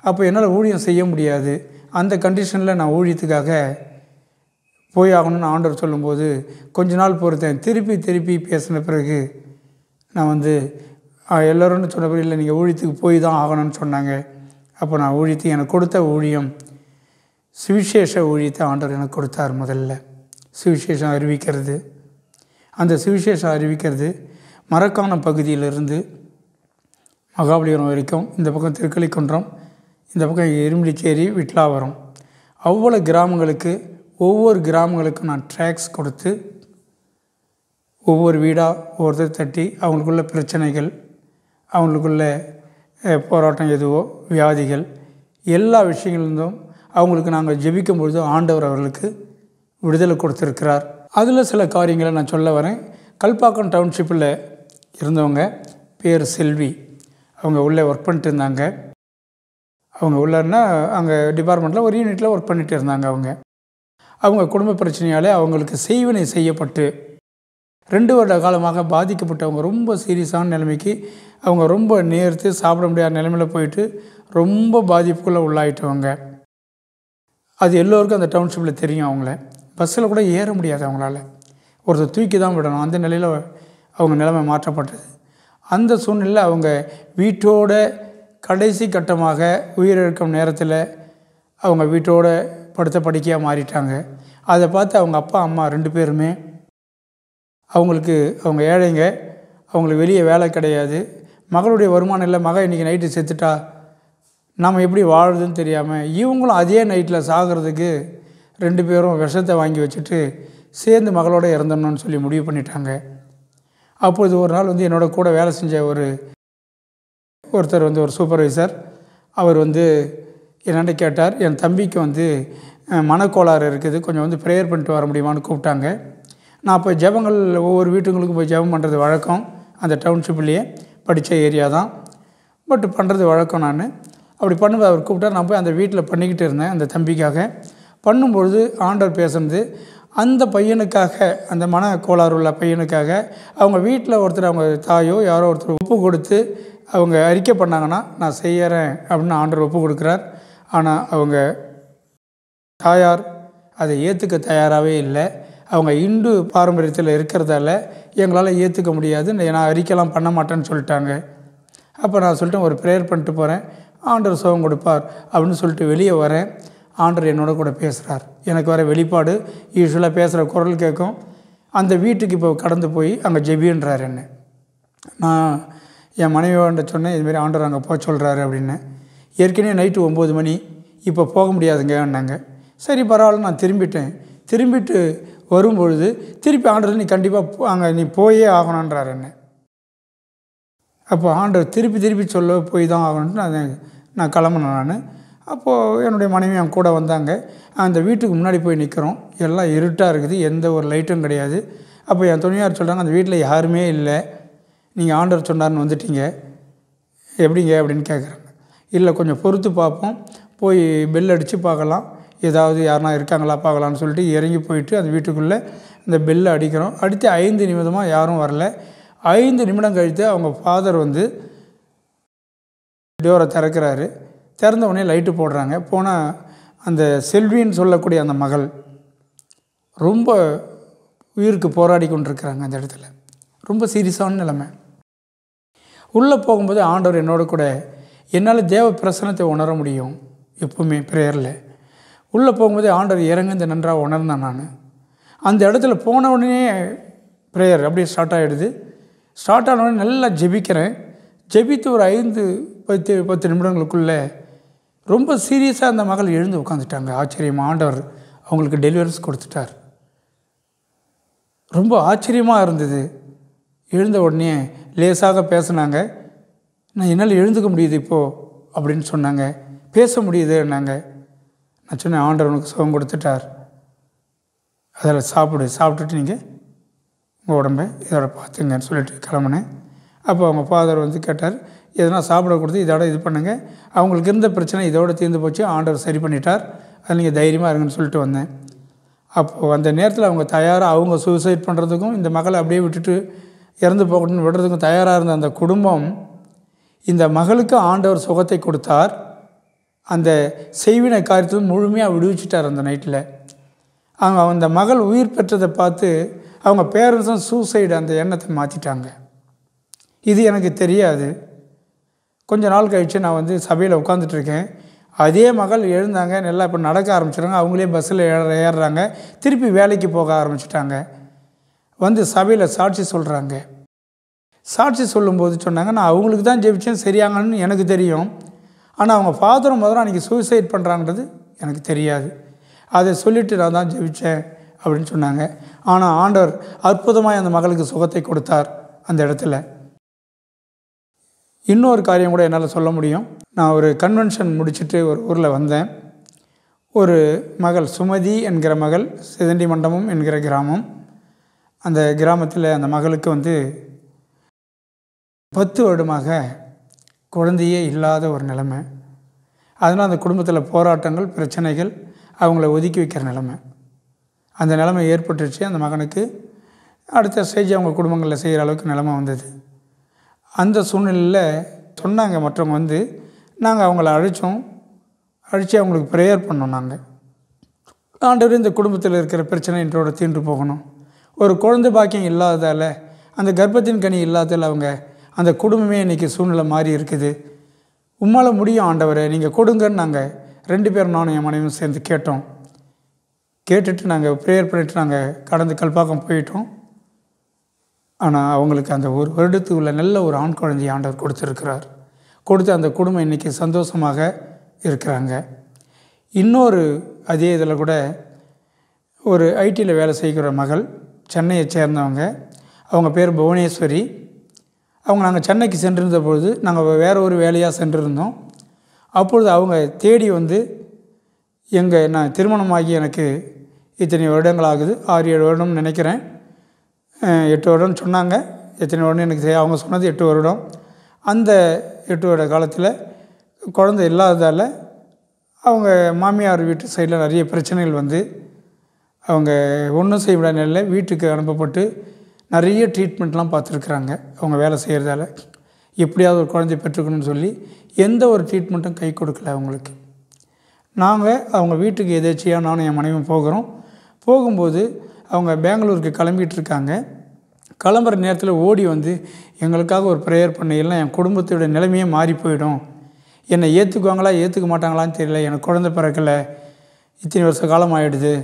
அப்போ என்னால் ஊழியம் செய்ய முடியாது. அந்த கண்டிஷனில் நான் ஊழியத்துக்காக போய் ஆகணும்னு ஆண்டவர் சொல்லும்போது கொஞ்ச நாள் பொறுத்தேன். திருப்பி பேசின பிறகு நான் வந்து எல்லோரும் சொன்ன பிறகு இல்லை, நீங்கள் ஊழியத்துக்கு போய் தான் ஆகணும்னு சொன்னாங்க. அப்போ நான் ஊழியத்துக்கு எனக்கு கொடுத்த ஊழியம் சுவிசேஷ ஊழியத்தை ஆண்டவர் எனக்கு கொடுத்தார். முதல்ல சுவிசேஷம் அறிவிக்கிறது. அந்த சுவிசேஷம் அறிவிக்கிறது மரக்காணம் பகுதியிலிருந்து மகாபலிபுரம் வரைக்கும், இந்த பக்கம் திருக்கலிக்குன்றம், இந்த பக்கம் எருமிலிச்சேரி, விட்லாவரம், அவ்வளோ கிராமங்களுக்கு ஒவ்வொரு கிராமங்களுக்கும் நான் ட்ராக்ஸ் கொடுத்து ஒவ்வொரு வீடாக ஒவ்வொருத்தர் தட்டி அவங்களுக்குள்ள பிரச்சனைகள், அவங்களுக்குள்ள போராட்டம் எதுவோ, வியாதிகள், எல்லா விஷயங்கள்லேருந்தும் அவங்களுக்கு நாங்கள் ஜெபிக்கும் பொழுது ஆண்டவர் அவர்களுக்கு விடுதலை கொடுத்துருக்கிறார். அதில் சில காரியங்களை நான் சொல்ல வரேன். கல்பாக்கம் டவுன்ஷிப்பில் இருந்தவங்க பேர் செல்வி, அவங்க உள்ளே ஒர்க் பண்ணிட்டு இருந்தாங்க. அவங்க உள்ளன்னா அங்கே டிபார்ட்மெண்ட்டில் ஒரு யூனிட்டில் ஒர்க் பண்ணிகிட்டு இருந்தாங்க. அவங்க குடும்ப பிரச்சனையாலே அவங்களுக்கு செய்வினை செய்யப்பட்டு 2 வருட காலமாக பாதிக்கப்பட்டவங்க, ரொம்ப சீரியஸான நிலைமைக்கு அவங்க ரொம்ப நேர்த்து சாப்பிட முடியாத நிலைமையில் போயிட்டு ரொம்ப பாதிப்புக்குள்ளே உள்ளாயிட்டவங்க. அது எல்லோருக்கும் அந்த டவுன்ஷிப்பில் தெரியும். அவங்கள பஸ்ஸில் கூட ஏற முடியாது, அவங்களால ஒருத்தர் தூக்கி தான் விடணும். அந்த நிலையில் அவங்க நிலைமை மாற்றப்பட்டது. அந்த சூழ்நிலையில் அவங்க வீட்டோட கடைசி கட்டமாக உயிரிழக்கும் நேரத்தில் அவங்க வீட்டோட படுத்த படுக்கையாக மாறிட்டாங்க. அதை பார்த்து அவங்க அப்பா அம்மா 2 பேருமே, அவங்களுக்கு அவங்க ஏழைங்க, அவங்களுக்கு வெளியே வேலை கிடையாது, மகளுடைய வருமானம் இல்லை, மகள் இன்றைக்கி நைட்டு செத்துட்டா நாம் எப்படி வாழுதுன்னு தெரியாமல் இவங்களும் அதே நைட்டில் சாகிறதுக்கு 2 பேரும் விஷத்தை வாங்கி வச்சுட்டு சேர்ந்து மகளோட இறந்துடணும்னு சொல்லி முடிவு பண்ணிட்டாங்க. அப்போது ஒரு நாள் வந்து என்னோட கூட வேலை செஞ்ச ஒருத்தர் வந்து ஒரு சூப்பர்வைசர், அவர் வந்து என்னென்ன கேட்டார், என் தம்பிக்கு வந்து மனக்கோளாறு இருக்குது, கொஞ்சம் வந்து ப்ரேயர் பண்ணிட்டு வர முடியுமான்னு கூப்பிட்டாங்க. நான் இப்போ ஜெபங்கள் ஒவ்வொரு வீட்டுங்களுக்கும் போய் ஜெபம் பண்ணுறது வழக்கம். அந்த டவுன்ஷிப்லேயே படித்த ஏரியா தான், பட் பண்ணுறது வழக்கம். நான் அப்படி பண்ணும்போது அவர் கூப்பிட்டார். நான் போய் அந்த வீட்டில் பண்ணிக்கிட்டு இருந்தேன். அந்த தம்பிக்காக பண்ணும்பொழுது ஆண்டவர் பேசுனது, அந்த பையனுக்காக, அந்த மனக்கோளாறு உள்ள பையனுக்காக அவங்க வீட்டில் ஒருத்தர், அவங்க தாயோ யாரோ ஒருத்தர் ஒப்பு கொடுத்து அவங்க அறிக்கை பண்ணாங்கன்னா நான் செய்கிறேன் அப்படின்னு ஆண்டவர் ஒப்பு கொடுக்குறார். ஆனால் அவங்க தாயார் அதை ஏற்றுக்க தயாராகவே இல்லை. அவங்க இந்து பாரம்பரியத்தில் இருக்கிறதால எங்களால் ஏற்றுக்க முடியாது, நான் அறிக்கைலாம் பண்ண மாட்டேன்னு சொல்லிட்டாங்க. அப்போ நான் சொல்லிட்டேன், ஒரு ப்ரேயர் பண்ணிட்டு போகிறேன், ஆண்டவர் சுகம் கொடுப்பார் அப்படின்னு சொல்லிட்டு வெளியே வரேன். ஆண்டவர் என்னோட கூட பேசுகிறார். எனக்கு வர வெளிப்பாடு யூஸ்வலாக பேசுகிற குரல் கேட்கும். அந்த வீட்டுக்கு இப்போ கடந்து போய் அங்கே ஜெபின்றார் என்ன. நான் என் மனைவியோட சொன்னேன், இதுமாரி ஆண்டவர் அங்கே போக சொல்கிறாரு அப்படின்னு. ஏற்கனவே நைட்டு 9 மணி, இப்போ போக முடியாதுங்கன்னாங்க. சரி பரவாயில்ல, நான் திரும்பிட்டு வரும்பொழுது திருப்பி ஆண்டவர் நீ கண்டிப்பாக அங்கே நீ போயே ஆகணுன்றார் என்ன. அப்போ ஆண்டவர் திருப்பி சொல்ல போய் தான் ஆகணுன்ட்டு நான் கிளம்புனேன் நான். அப்போது என்னுடைய மனைவி என் கூட வந்தாங்க. அந்த வீட்டுக்கு முன்னாடி போய் நிற்கிறோம். எல்லாம் இருட்டாக இருக்குது, எந்த ஒரு லைட்டும் கிடையாது. அப்போ என் துணையார் சொல்கிறாங்க, அந்த வீட்டில் யாருமே இல்லை, நீங்கள் ஆண்டவர் சொன்னார்னு வந்துட்டீங்க, எப்படிங்க அப்படின்னு கேட்குறாங்க. இல்லை கொஞ்சம் பொறுத்து பார்ப்போம், போய் பெல் அடித்து பார்க்கலாம், ஏதாவது யாருனா இருக்காங்களா பார்க்கலான்னு சொல்லிட்டு இறங்கி போயிட்டு அந்த வீட்டுக்குள்ளே அந்த பெல்லை அடிக்கிறோம். அடித்து 5 நிமிடமாக யாரும் வரல. 5 நிமிடம் கழித்து அவங்க ஃபாதர் வந்து டோரை திறக்கிறாரு. திறந்த உடனே லைட்டு போடுறாங்க. போனால் அந்த செல்வின்னு சொல்லக்கூடிய அந்த மகள் ரொம்ப உயிருக்கு போராடி கொண்டிருக்கிறாங்க. அந்த இடத்துல ரொம்ப சீரியஸான நிலைமை. உள்ளே போகும்போது ஆண்டவர் என்னோட கூட என்னால் தேவ பிரசனத்தை உணர முடியும். எப்பவுமே ப்ரேயரில் உள்ளே போகும்போது ஆண்டவர் இறங்குந்து நன்றாக உணர்ந்தேன் நான். அந்த இடத்துல போன உடனே ப்ரேயர் அப்படியே ஸ்டார்ட் ஆகிடுது. ஸ்டார்ட் ஆன உடனே நல்லா ஜெபிக்கிறேன். ஜெபித்து ஒரு 5-10 நிமிடங்களுக்குள்ளே ரொம்ப சீரியஸாக அந்த மகள் எழுந்து உட்காந்துட்டாங்க. ஆச்சரியமாக ஆண்டவர் அவங்களுக்கு டெலிவரன்ஸ் கொடுத்துட்டார். ரொம்ப ஆச்சரியமாக இருந்தது. எழுந்த உடனே லேசாக பேசினாங்க. நான் என்னால் எழுந்துக்க முடியுது இப்போது அப்படின்னு சொன்னாங்க. பேச முடியுதுன்னாங்க. நான் சொன்னேன், ஆண்டவர் உனக்கு சுகம் கொடுத்துட்டார், அதில் சாப்பிட்டுட்டு நீங்கள் உங்கள் உடம்பை இதோட பார்த்துங்கன்னு சொல்லிட்டு கிளம்புனேன். அப்போ அவங்க ஃபாதர் வந்து கேட்டார், எதனா சாப்பிட கொடுத்து இதோட இது பண்ணுங்கள், அவங்களுக்கு இருந்த பிரச்சனை இதோடு தீர்ந்து போச்சு, ஆண்டவர் சரி பண்ணிட்டார், அது நீங்கள் தைரியமாக இருங்கன்னு சொல்லிட்டு வந்தேன். அப்போது அந்த நேரத்தில் அவங்க தயாராக அவங்க சூசைட் பண்ணுறதுக்கும் இந்த மகளை அப்படியே விட்டுட்டு இறந்து போகணும்னு விடுறதுக்கும் தயாராக இருந்த அந்த குடும்பம், இந்த மகளுக்கு ஆண்டவர் சுகத்தை கொடுத்தார். அந்த செய்வினை காரியத்தில் முழுமையாக விடுவிச்சிட்டார். அந்த நைட்டில் அவங்க அந்த மகள் உயிர் பெற்றதை பார்த்து அவங்க பேரண்ட்ஸும் சூசைடு அந்த எண்ணத்தை மாற்றிட்டாங்க. இது எனக்கு தெரியாது. கொஞ்ச நாள் கழித்து நான் வந்து சபையில் உட்காந்துட்ருக்கேன். அதே மகள் எழுந்தாங்க, நல்லா இப்போ நடக்க ஆரம்பிச்சிட்டாங்க, அவங்களே பஸ்ஸில் ஏறுறாங்க, திருப்பி வேலைக்கு போக ஆரம்பிச்சிட்டாங்க. வந்து சபையில் சாட்சி சொல்கிறாங்க. சாட்சி சொல்லும்போது சொன்னாங்க, நான் அவங்களுக்கு தான் ஜெபிச்சேன் சரியாங்கன்னு எனக்கு தெரியும், ஆனால் அவங்க ஃபாதரும் முதல்ல அன்றைக்கி சூசைட் பண்ணுறாங்கிறது எனக்கு தெரியாது, அதை சொல்லிவிட்டு நான் தான் ஜெபித்தேன் அப்படின்னு சொன்னாங்க. ஆனால் ஆண்டவர் அற்புதமாக அந்த மகளுக்கு சுகத்தை கொடுத்தார் அந்த இடத்துல. இன்னொரு காரியம் கூட என்னால் சொல்ல முடியும். நான் ஒரு கன்வென்ஷன் முடிச்சுட்டு ஒரு ஊரில் வந்தேன். ஒரு மகள் சுமதி என்கிற மகள், சிதண்டி மண்டபம் என்கிற கிராமம். அந்த கிராமத்தில் அந்த மகளுக்கு வந்து 10 வருடமாக குழந்தையே இல்லாத ஒரு நிலைமை. அதனால் அந்த குடும்பத்தில் போராட்டங்கள், பிரச்சனைகள், அவங்கள ஒதுக்கி வைக்கிற நிலைமை, அந்த நிலைமை ஏற்பட்டுருச்சு. அந்த மகனுக்கு அடுத்த ஸ்டேஜ் அவங்க குடும்பங்களில் செய்கிற அளவுக்கு நிலைமை வந்தது. அந்த சூழ்நிலையில் சொன்னாங்க மற்றவங்க வந்து, நாங்கள் அவங்கள அழைச்சி அவங்களுக்கு ப்ரேயர் பண்ணோம். நாங்கள் ஆண்டவர் இந்த குடும்பத்தில் இருக்கிற பிரச்சனை இன்றோட தீர்ந்து போகணும், ஒரு குழந்தை பாக்கியம் இல்லாததால், அந்த கர்ப்பத்தின் கனி இல்லாததால் அவங்க அந்த குடும்பமே இன்றைக்கி சூழ்நிலை மாறி இருக்குது, உம்மால் முடியும் ஆண்டவரை நீங்கள் கொடுங்கன்னு நாங்கள் 2 பேரும் நானும் என் மனைவியும் சேர்ந்து கேட்டோம். கேட்டுட்டு நாங்கள் ப்ரேயர் பண்ணிவிட்டு நாங்கள் கடந்து கல்பாக்கம் போயிட்டோம். ஆனால் அவங்களுக்கு அந்த ஒரு வருடத்துக்குள்ள நல்ல ஒரு ஆண் குழந்தையை ஆண்டவர் கொடுத்துருக்கிறார். கொடுத்து அந்த குடும்பம் இன்றைக்கி சந்தோஷமாக இருக்கிறாங்க. இன்னொரு அதே இதில் கூட ஒரு ஐடியில் வேலை செய்கிற மகள், சென்னையை சேர்ந்தவங்க, அவங்க பேர் புவனேஸ்வரி. அவங்க நாங்கள் சென்னைக்கு சென்றிருந்த பொழுது நாங்கள் வேறு ஒரு வேலையாக சென்றிருந்தோம். அப்பொழுது அவங்க தேடி வந்து நான் திருமணமாகி எனக்கு இத்தனை வருடங்கள் ஆகுது, 6-7 வருடம் நினைக்கிறேன், 8 வருடம்னு சொன்னாங்க. எத்தனை வருடம் எனக்கு அவங்க சொன்னது 8 வருடம். அந்த 8 வருட காலத்தில் குழந்தை இல்லாததால் அவங்க மாமியார் வீட்டு சைடில் நிறைய பிரச்சனைகள் வந்து அவங்க ஒன்றும் செய்ய முடியாத நிலையில் வீட்டுக்கு அனுப்பப்பட்டு நிறைய ட்ரீட்மெண்ட்லாம் பார்த்துருக்குறாங்க. அவங்க வேலை செய்கிறதால எப்படியாவது ஒரு குழந்தை பெற்றுக்கணும்னு சொல்லி எந்த ஒரு ட்ரீட்மெண்ட்டும் கை கொடுக்கல அவங்களுக்கு. நாங்கள் அவங்க வீட்டுக்கு எதேச்சியாக நானும் என் மனைவியும் போகிறோம். போகும்போது அவங்க பெங்களூருக்கு கிளம்பிகிட்டு இருக்காங்க. கிளம்புற நேரத்தில் ஓடி வந்து எங்களுக்காக ஒரு ப்ரேயர் பண்ணிடலாம், என் குடும்பத்தோட நிலைமையே மாறி போயிடும், என்னை ஏற்றுக்குவாங்களா ஏற்றுக்க மாட்டாங்களான்னு தெரியல, எனக்கு குழந்தை பிறக்கலை, இத்தனை வருஷ காலம் ஆகிடுது,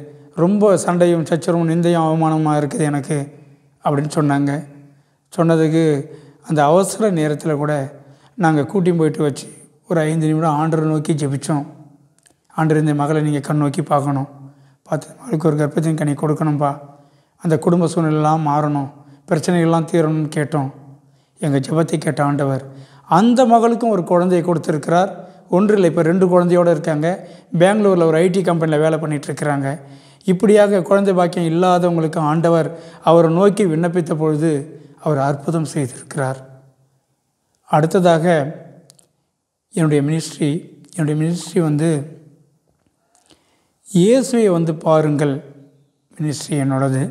ரொம்ப சண்டையும் சச்சரவும் நிந்தையும் அவமானமாக இருக்குது எனக்கு அப்படின்னு சொன்னாங்க. சொன்னதுக்கு அந்த அவசர நேரத்தில் கூட நாங்கள் கூட்டியும் போயிட்டு வச்சு ஒரு 5 நிமிடம் ஆண்டவரை நோக்கி ஜெபித்தோம். ஆண்டவரே இந்த மகளை நீங்கள் கண் நோக்கி பார்க்கணும், பார்த்து மகளுக்கு ஒரு கர்ப்பத்தின் கனி கொடுக்கணும்ப்பா, அந்த குடும்ப சூழ்நிலையெல்லாம் மாறணும், பிரச்சனைகள்லாம் தீரணும்னு கேட்டோம். எங்கள் ஜெபத்தை கேட்ட ஆண்டவர் அந்த மகளுக்கும் ஒரு குழந்தையை கொடுத்துருக்கிறார். ஒன்று இல்லை, இப்போ 2 குழந்தையோடு இருக்காங்க. பெங்களூரில் ஒரு ஐடி கம்பெனியில் வேலை பண்ணிகிட்ருக்கிறாங்க. இப்படியாக குழந்தை பாக்கியம் இல்லாதவங்களுக்கு ஆண்டவர் அவரை நோக்கி விண்ணப்பித்த பொழுது அவர் அற்புதம் செய்திருக்கிறார். அடுத்ததாக என்னுடைய மினிஸ்ட்ரி வந்து இயேசுவை பாருங்கள் மினிஸ்ட்ரி என்னோடது.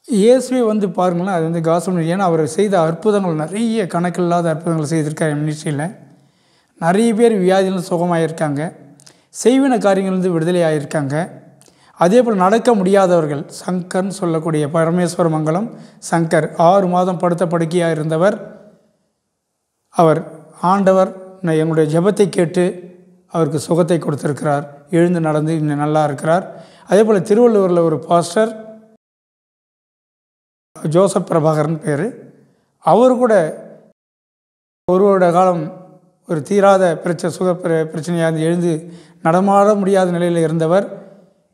இயேசுவை பாருங்கன்னா அது காஸ்பல். ஏன்னா அவர் செய்த அற்புதங்கள் நிறைய கணக்கில்லாத அற்புதங்கள் செய்திருக்கார். என் மினிஸ்ட்ரியில் நிறைய பேர் வியாதியிலிருந்து சுகமாயிருக்காங்க, செய்வின காரியங்கள்லேருந்து விடுதலை ஆகியிருக்காங்க. அதே போல் நடக்க முடியாதவர்கள், சங்கர்னு சொல்லக்கூடிய பரமேஸ்வர மங்கலம் சங்கர் 6 மாதம் படுத்த படுக்கையாக இருந்தவர், அவர் ஆண்டவர் எங்களுடைய ஜெபத்தை கேட்டு அவருக்கு சுகத்தை கொடுத்துருக்கிறார். எழுந்து நடந்து இன்னும் நல்லா இருக்கிறார். அதே போல் திருவள்ளூரில் ஒரு பாஸ்டர் ஜோசப் பிரபாகரன் பேர், அவர் கூட ஒரு வருட காலம் ஒரு தீராத பிரச்சனையாக எழுந்து நடமாட முடியாத நிலையில் இருந்தவர்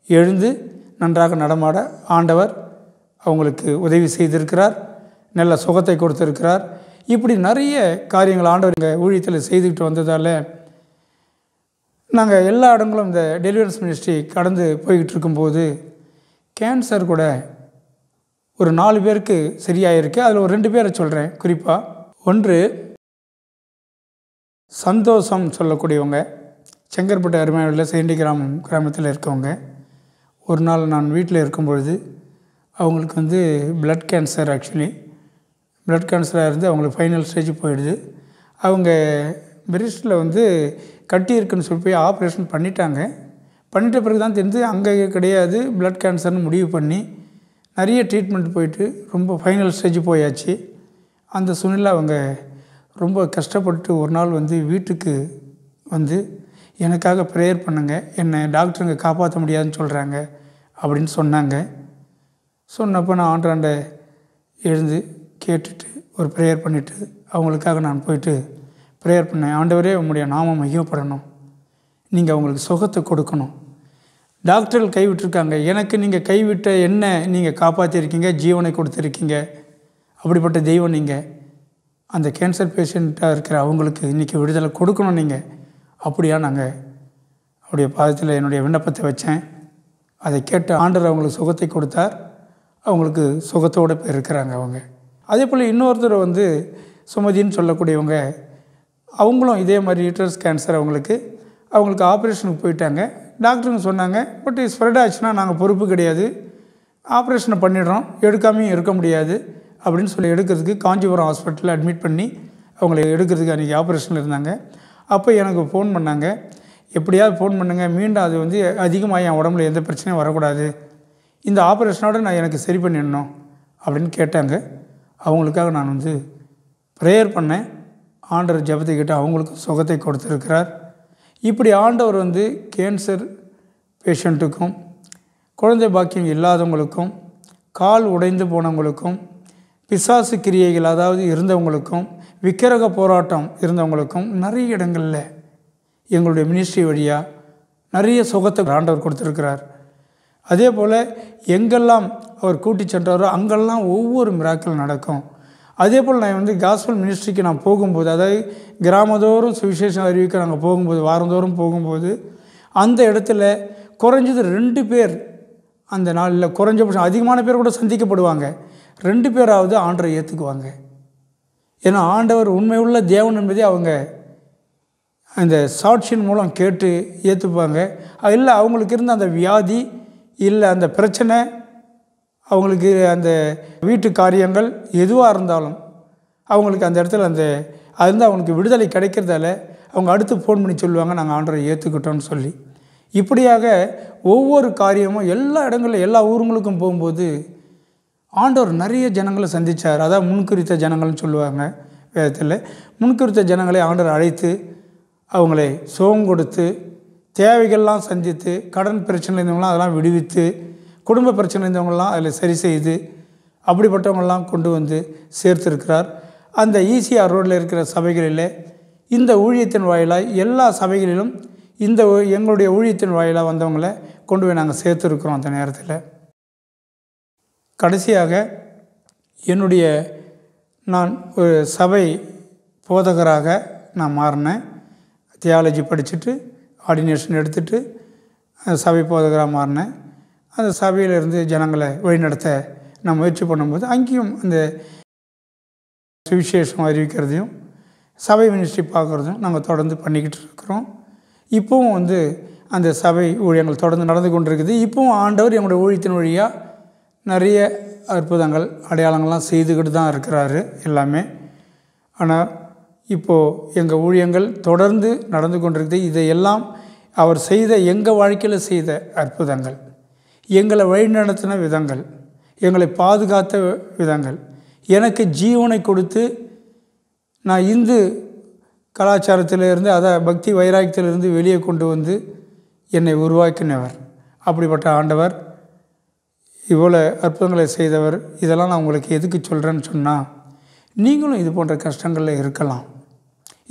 எழுந்து நன்றாக நடமாட ஆண்டவர் அவங்களுக்கு உதவி செய்திருக்கிறார், நல்ல சுகத்தை கொடுத்திருக்கிறார். இப்படி நிறைய காரியங்கள் ஆண்டவர் எங்கள் ஊழியத்தில் செய்துக்கிட்டு வந்ததால் நாங்கள் எல்லா இடங்களும் இந்த டெலிவரன்ஸ் மினிஸ்ட்ரி கடந்து போய்கிட்டு இருக்கும்போது கேன்சர் கூட ஒரு 4 பேருக்கு சரியாயிருக்கு. அதில் ஒரு 2 பேரை சொல்கிறேன் குறிப்பாக. ஒன்று சந்தோஷம் சொல்லக்கூடியவங்க, செங்கற்பட்டு அருமையில் சேண்டி கிராமத்தில் இருக்கவங்க. ஒரு நாள் நான் வீட்டில் இருக்கும்பொழுது அவங்களுக்கு பிளட் கேன்சர், பிளட் கேன்சராக இருந்து அவங்களுக்கு ஃபைனல் ஸ்டேஜ் போயிடுது. அவங்க பிரெஸ்ட்டில் கட்டி இருக்குன்னு சொல்லி போய் ஆப்ரேஷன் பண்ணிட்ட பிறகு தான் தெரிஞ்சு அங்கே கிடையாது, பிளட் கேன்சர்னு முடிவு பண்ணி நிறைய ட்ரீட்மெண்ட் போயிட்டு ரொம்ப ஃபைனல் ஸ்டேஜ் போயாச்சு. அந்த சூழ்நிலை அவங்க ரொம்ப கஷ்டப்பட்டு ஒரு நாள் வீட்டுக்கு எனக்காக ப்ரேயர் பண்ணுங்க, என்னை டாக்டருங்க காப்பாற்ற முடியாதுன்னு சொல்கிறாங்க அப்படின்னு சொன்னாங்க. சொன்னப்போ நான் ஆண்டவராண்ட எழுந்து கேட்டுட்டு ஒரு ப்ரேயர் பண்ணிவிட்டு அவங்களுக்காக நான் போயிட்டு ப்ரேயர் பண்ணேன். ஆண்டவரே உங்களுடைய நாமம் மையப்படணும், நீங்கள் அவங்களுக்கு சுகத்தை கொடுக்கணும். டாக்டர்கள் கைவிட்டிருக்காங்க, எனக்கு நீங்கள் கைவிட்ட என்ன நீங்கள் காப்பாற்றிருக்கீங்க, ஜீவனை கொடுத்துருக்கீங்க. அப்படிப்பட்ட தெய்வம் நீங்கள். அந்த கேன்சர் பேஷண்ட்டாக இருக்கிற அவங்களுக்கு இன்றைக்கி விடுதலை கொடுக்கணும் நீங்கள். அப்படியா நாங்கள் அவருடைய பாதத்தில் என்னுடைய விண்ணப்பத்தை வச்சேன். அதை கேட்ட ஆண்டவர் அவங்களுக்கு சுகத்தை கொடுத்தார். அவங்களுக்கு சுகத்தோடு போய் இருக்கிறாங்க அவங்க. அதே போல் இன்னொருத்தர் சுமதின்னு சொல்லக்கூடியவங்க, அவங்களும் இதே மாதிரி யூட்ரஸ் கேன்சர் அவங்களுக்கு ஆப்ரேஷனுக்கு போயிட்டாங்க. டாக்டருங்க சொன்னாங்க, பட் ஸ்ப்ரெட் ஆச்சுன்னா நாங்கள் பொறுப்பு கிடையாது, ஆப்ரேஷனை பண்ணிடுறோம், எடுக்காமையும் இருக்க முடியாது அப்படின்னு சொல்லி எடுக்கிறதுக்கு காஞ்சிபுரம் ஹாஸ்பிட்டலில் அட்மிட் பண்ணி அவங்கள எடுக்கிறதுக்கு அன்றைக்கி ஆப்ரேஷனில் இருந்தாங்க. அப்போ எனக்கு ஃபோன் பண்ணாங்க, எப்படியாவது ஃபோன் பண்ணுங்க, மீண்டும் அது அதிகமாக என் உடம்புல எந்த பிரச்சனையும் வரக்கூடாது, இந்த ஆப்ரேஷனோடு நான் எனக்கு சரி பண்ணிடணும் அப்படின்னு கேட்டாங்க. அவங்களுக்காக நான் ப்ரேயர் பண்ணேன். ஆண்டவர் ஜெபத்தை கேட்டு அவங்களுக்கு சுகத்தை கொடுத்துருக்கிறார். இப்படி ஆண்டவர் கேன்சர் பேஷண்ட்டுக்கும், குழந்தை பாக்கியம் இல்லாதவங்களுக்கும், கால் உடைந்து போனவங்களுக்கும், பிசாசு கிரியைகள் அதாவது இருந்தவங்களுக்கும், விக்கிரக போராட்டம் இருந்தவங்களுக்கும் நிறைய இடங்களில் எங்களுடைய மினிஸ்ட்ரி வழியாக நிறைய சுகத்தை ஆண்டவர் கொடுத்துருக்கிறார். அதே போல் எங்கெல்லாம் அவர் கூட்டி சென்றாரோ அங்கெல்லாம் ஒவ்வொரு மிராக்கள் நடக்கும். அதே போல் நான் காஸ்பல் மினிஸ்ட்ரிக்கு நான் போகும்போது, அதாவது கிராமத்தோறும் சுவிசேஷம் அறிவிக்க நாங்கள் போகும்போது, வாரந்தோறும் போகும்போது அந்த இடத்துல குறைஞ்சது 2 பேர் அந்த நாளில், குறைஞ்சபட்சம் அதிகமான பேர் கூட சந்திக்கப்படுவாங்க, 2 பேராவது ஆண்டவரை ஏற்றுக்குவாங்க. ஏன்னா ஆண்டவர் உண்மையுள்ள தேவன் என்பதே அவங்க அந்த சாட்சியின் மூலம் கேட்டு ஏற்றுப்பாங்க. இல்லை அவங்களுக்கு இருந்த அந்த வியாதி, இல்லை அந்த பிரச்சனை, அவங்களுக்கு அந்த வீட்டு காரியங்கள் எதுவாக இருந்தாலும் அவங்களுக்கு அந்த இடத்துல அதுலேருந்து அவங்களுக்கு விடுதலை கிடைக்கிறதால அவங்க அடுத்து ஃபோன் பண்ணி சொல்லுவாங்க, நாங்கள் ஆண்டவரை ஏற்றுக்கிட்டோம்னு சொல்லி. இப்படியாக ஒவ்வொரு காரியமும் எல்லா இடங்களில் எல்லா ஊருங்களுக்கும் போகும்போது ஆண்டவர் நிறைய ஜனங்களை சந்தித்தார். அதான் முன்குறித்த ஜனங்கள்னு சொல்லுவாங்க வேதத்தில். முன்குறித்த ஜனங்களை ஆண்டவர் அழைத்து அவங்களை சுகம் கொடுத்து, தேவைகள்லாம் சந்தித்து, கடன் பிரச்சனை இருந்தவங்களாம் அதெல்லாம் விடுவித்து, குடும்ப பிரச்சனை இருந்தவங்களாம் அதில் சரி செய்து, அப்படிப்பட்டவங்களாம் கொண்டு சேர்த்துருக்கிறார். அந்த ஈசிஆர் ரோட்டில் இருக்கிற சபைகளில் இந்த ஊழியத்தின் வாயிலாக எல்லா சபைகளிலும் எங்களுடைய ஊழியத்தின் வாயிலாக வந்தவங்களை கொண்டு போய் நாங்கள் சேர்த்துருக்குறோம். அந்த நேரத்தில் கடைசியாக நான் ஒரு சபை போதகராக நான் மாறினேன். தியாலஜி படிச்சுட்டு ஆர்டினேஷன் எடுத்துகிட்டு சபை போதகராக மாறினேன். அந்த சபையிலிருந்து ஜனங்களை வழிநடத்த நான் முயற்சி பண்ணும்போது அங்கேயும் அந்த சுவிசேஷம் அறிவிக்கிறதையும் சபை மினிஸ்ட்ரி பார்க்குறதும் நாங்கள் தொடர்ந்து பண்ணிக்கிட்டு இருக்கிறோம். இப்போவும் அந்த சபை ஊழியங்கள் தொடர்ந்து நடந்து கொண்டிருக்குது. இப்போவும் ஆண்டவர் எங்களுடைய ஊழியத்தின் வழியாக நிறைய அற்புதங்கள் அடையாளங்கள்லாம் செய்துக்கிட்டு தான் இருக்கிறாரு எல்லாமே. ஆனால் இப்போது எங்கள் ஊழியங்கள் தொடர்ந்து நடந்து கொண்டிருக்குது. இதையெல்லாம் அவர் செய்த எங்கள் வாழ்க்கையில் செய்த அற்புதங்கள், எங்களை வழிநடத்தின விதங்கள், எங்களை பாதுகாத்த விதங்கள், எனக்கு ஜீவனை கொடுத்து நான் இந்து கலாச்சாரத்திலிருந்து பக்தி வைராக்கியத்திலிருந்து வெளியே கொண்டு வந்து என்னை உருவாக்கினவர். அப்படிப்பட்ட ஆண்டவர், இவ்வளோ அற்புதங்களை செய்தவர். இதெல்லாம் நான் உங்களுக்கு எதுக்கு சொல்கிறேன்னு சொன்னால், நீங்களும் இது போன்ற கஷ்டங்களில் இருக்கலாம்,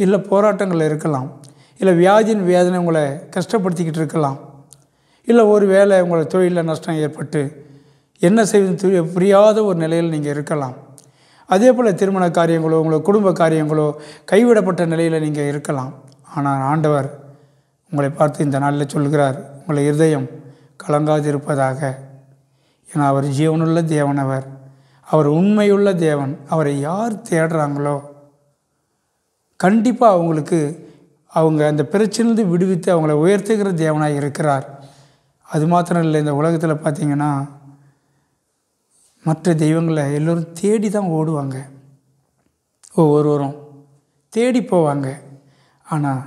இல்லை போராட்டங்களில் இருக்கலாம், இல்லை வியாதியின் வேதனை உங்களை கஷ்டப்படுத்திக்கிட்டு இருக்கலாம், இல்லை ஒரு வேளை உங்களை தொழிலில் நஷ்டம் ஏற்பட்டு என்ன செய்வது புரியாத ஒரு நிலையில் நீங்கள் இருக்கலாம். அதே போல் திருமண காரியங்களோ உங்களோட குடும்ப காரியங்களோ கைவிடப்பட்ட நிலையில் நீங்கள் இருக்கலாம். ஆனால் ஆண்டவர் உங்களை பார்த்து இந்த நாளில் சொல்கிறார், உங்களை இருதயம் கலங்காதிருப்பதாக. ஏன்னா அவர் ஜீவனுள்ள தேவன், அவர் உண்மையுள்ள தேவன். அவரை யார் தேடுறாங்களோ கண்டிப்பாக அவங்க அந்த பிரச்சனையிலிருந்து விடுவித்து அவங்கள உயர்த்துகிற தேவனாக இருக்கிறார். அது மாத்திரம் இல்லை, இந்த உலகத்தில் பார்த்திங்கன்னா மற்ற தெய்வங்களை எல்லோரும் தேடி தான் ஓடுவாங்க, ஒவ்வொருவரும் தேடி போவாங்க. ஆனால்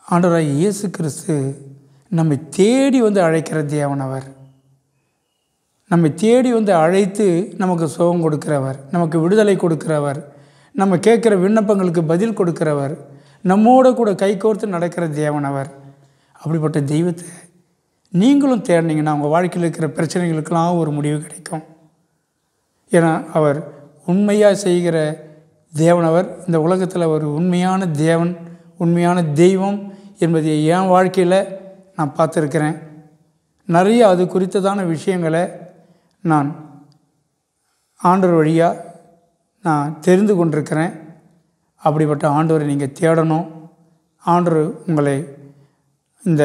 ஆண்டவராகிய இயேசு கிறிஸ்து நம்மை தேடி அழைக்கிற தேவன். அவர் நம்மை தேடி அழைத்து நமக்கு சுகம் கொடுக்கிறவர், நமக்கு விடுதலை கொடுக்கிறவர், நம்ம கேட்குற விண்ணப்பங்களுக்கு பதில் கொடுக்கிறவர், நம்மோட கூட கைகோர்த்து நடக்கிற தேவன் அவர். அப்படிப்பட்ட தெய்வத்தை நீங்களும் தேடினீங்கன்னா உங்கள் வாழ்க்கையில் இருக்கிற பிரச்சனைகளுக்கெல்லாம் ஒரு முடிவு கிடைக்கும். ஏன்னா அவர் உண்மையாக செய்கிற தேவனவர். இந்த உலகத்தில் ஒரு உண்மையான தேவன், உண்மையான தெய்வம் என்பதை என் வாழ்க்கையில் நான் பார்த்துருக்கிறேன். நிறைய அது குறித்ததான விஷயங்களை நான் ஆண்டவர் வழியாக நான் தெரிந்து கொண்டிருக்கிறேன். அப்படிப்பட்ட ஆண்டவரை நீங்கள் தேடணும். ஆண்டவர் உங்களை இந்த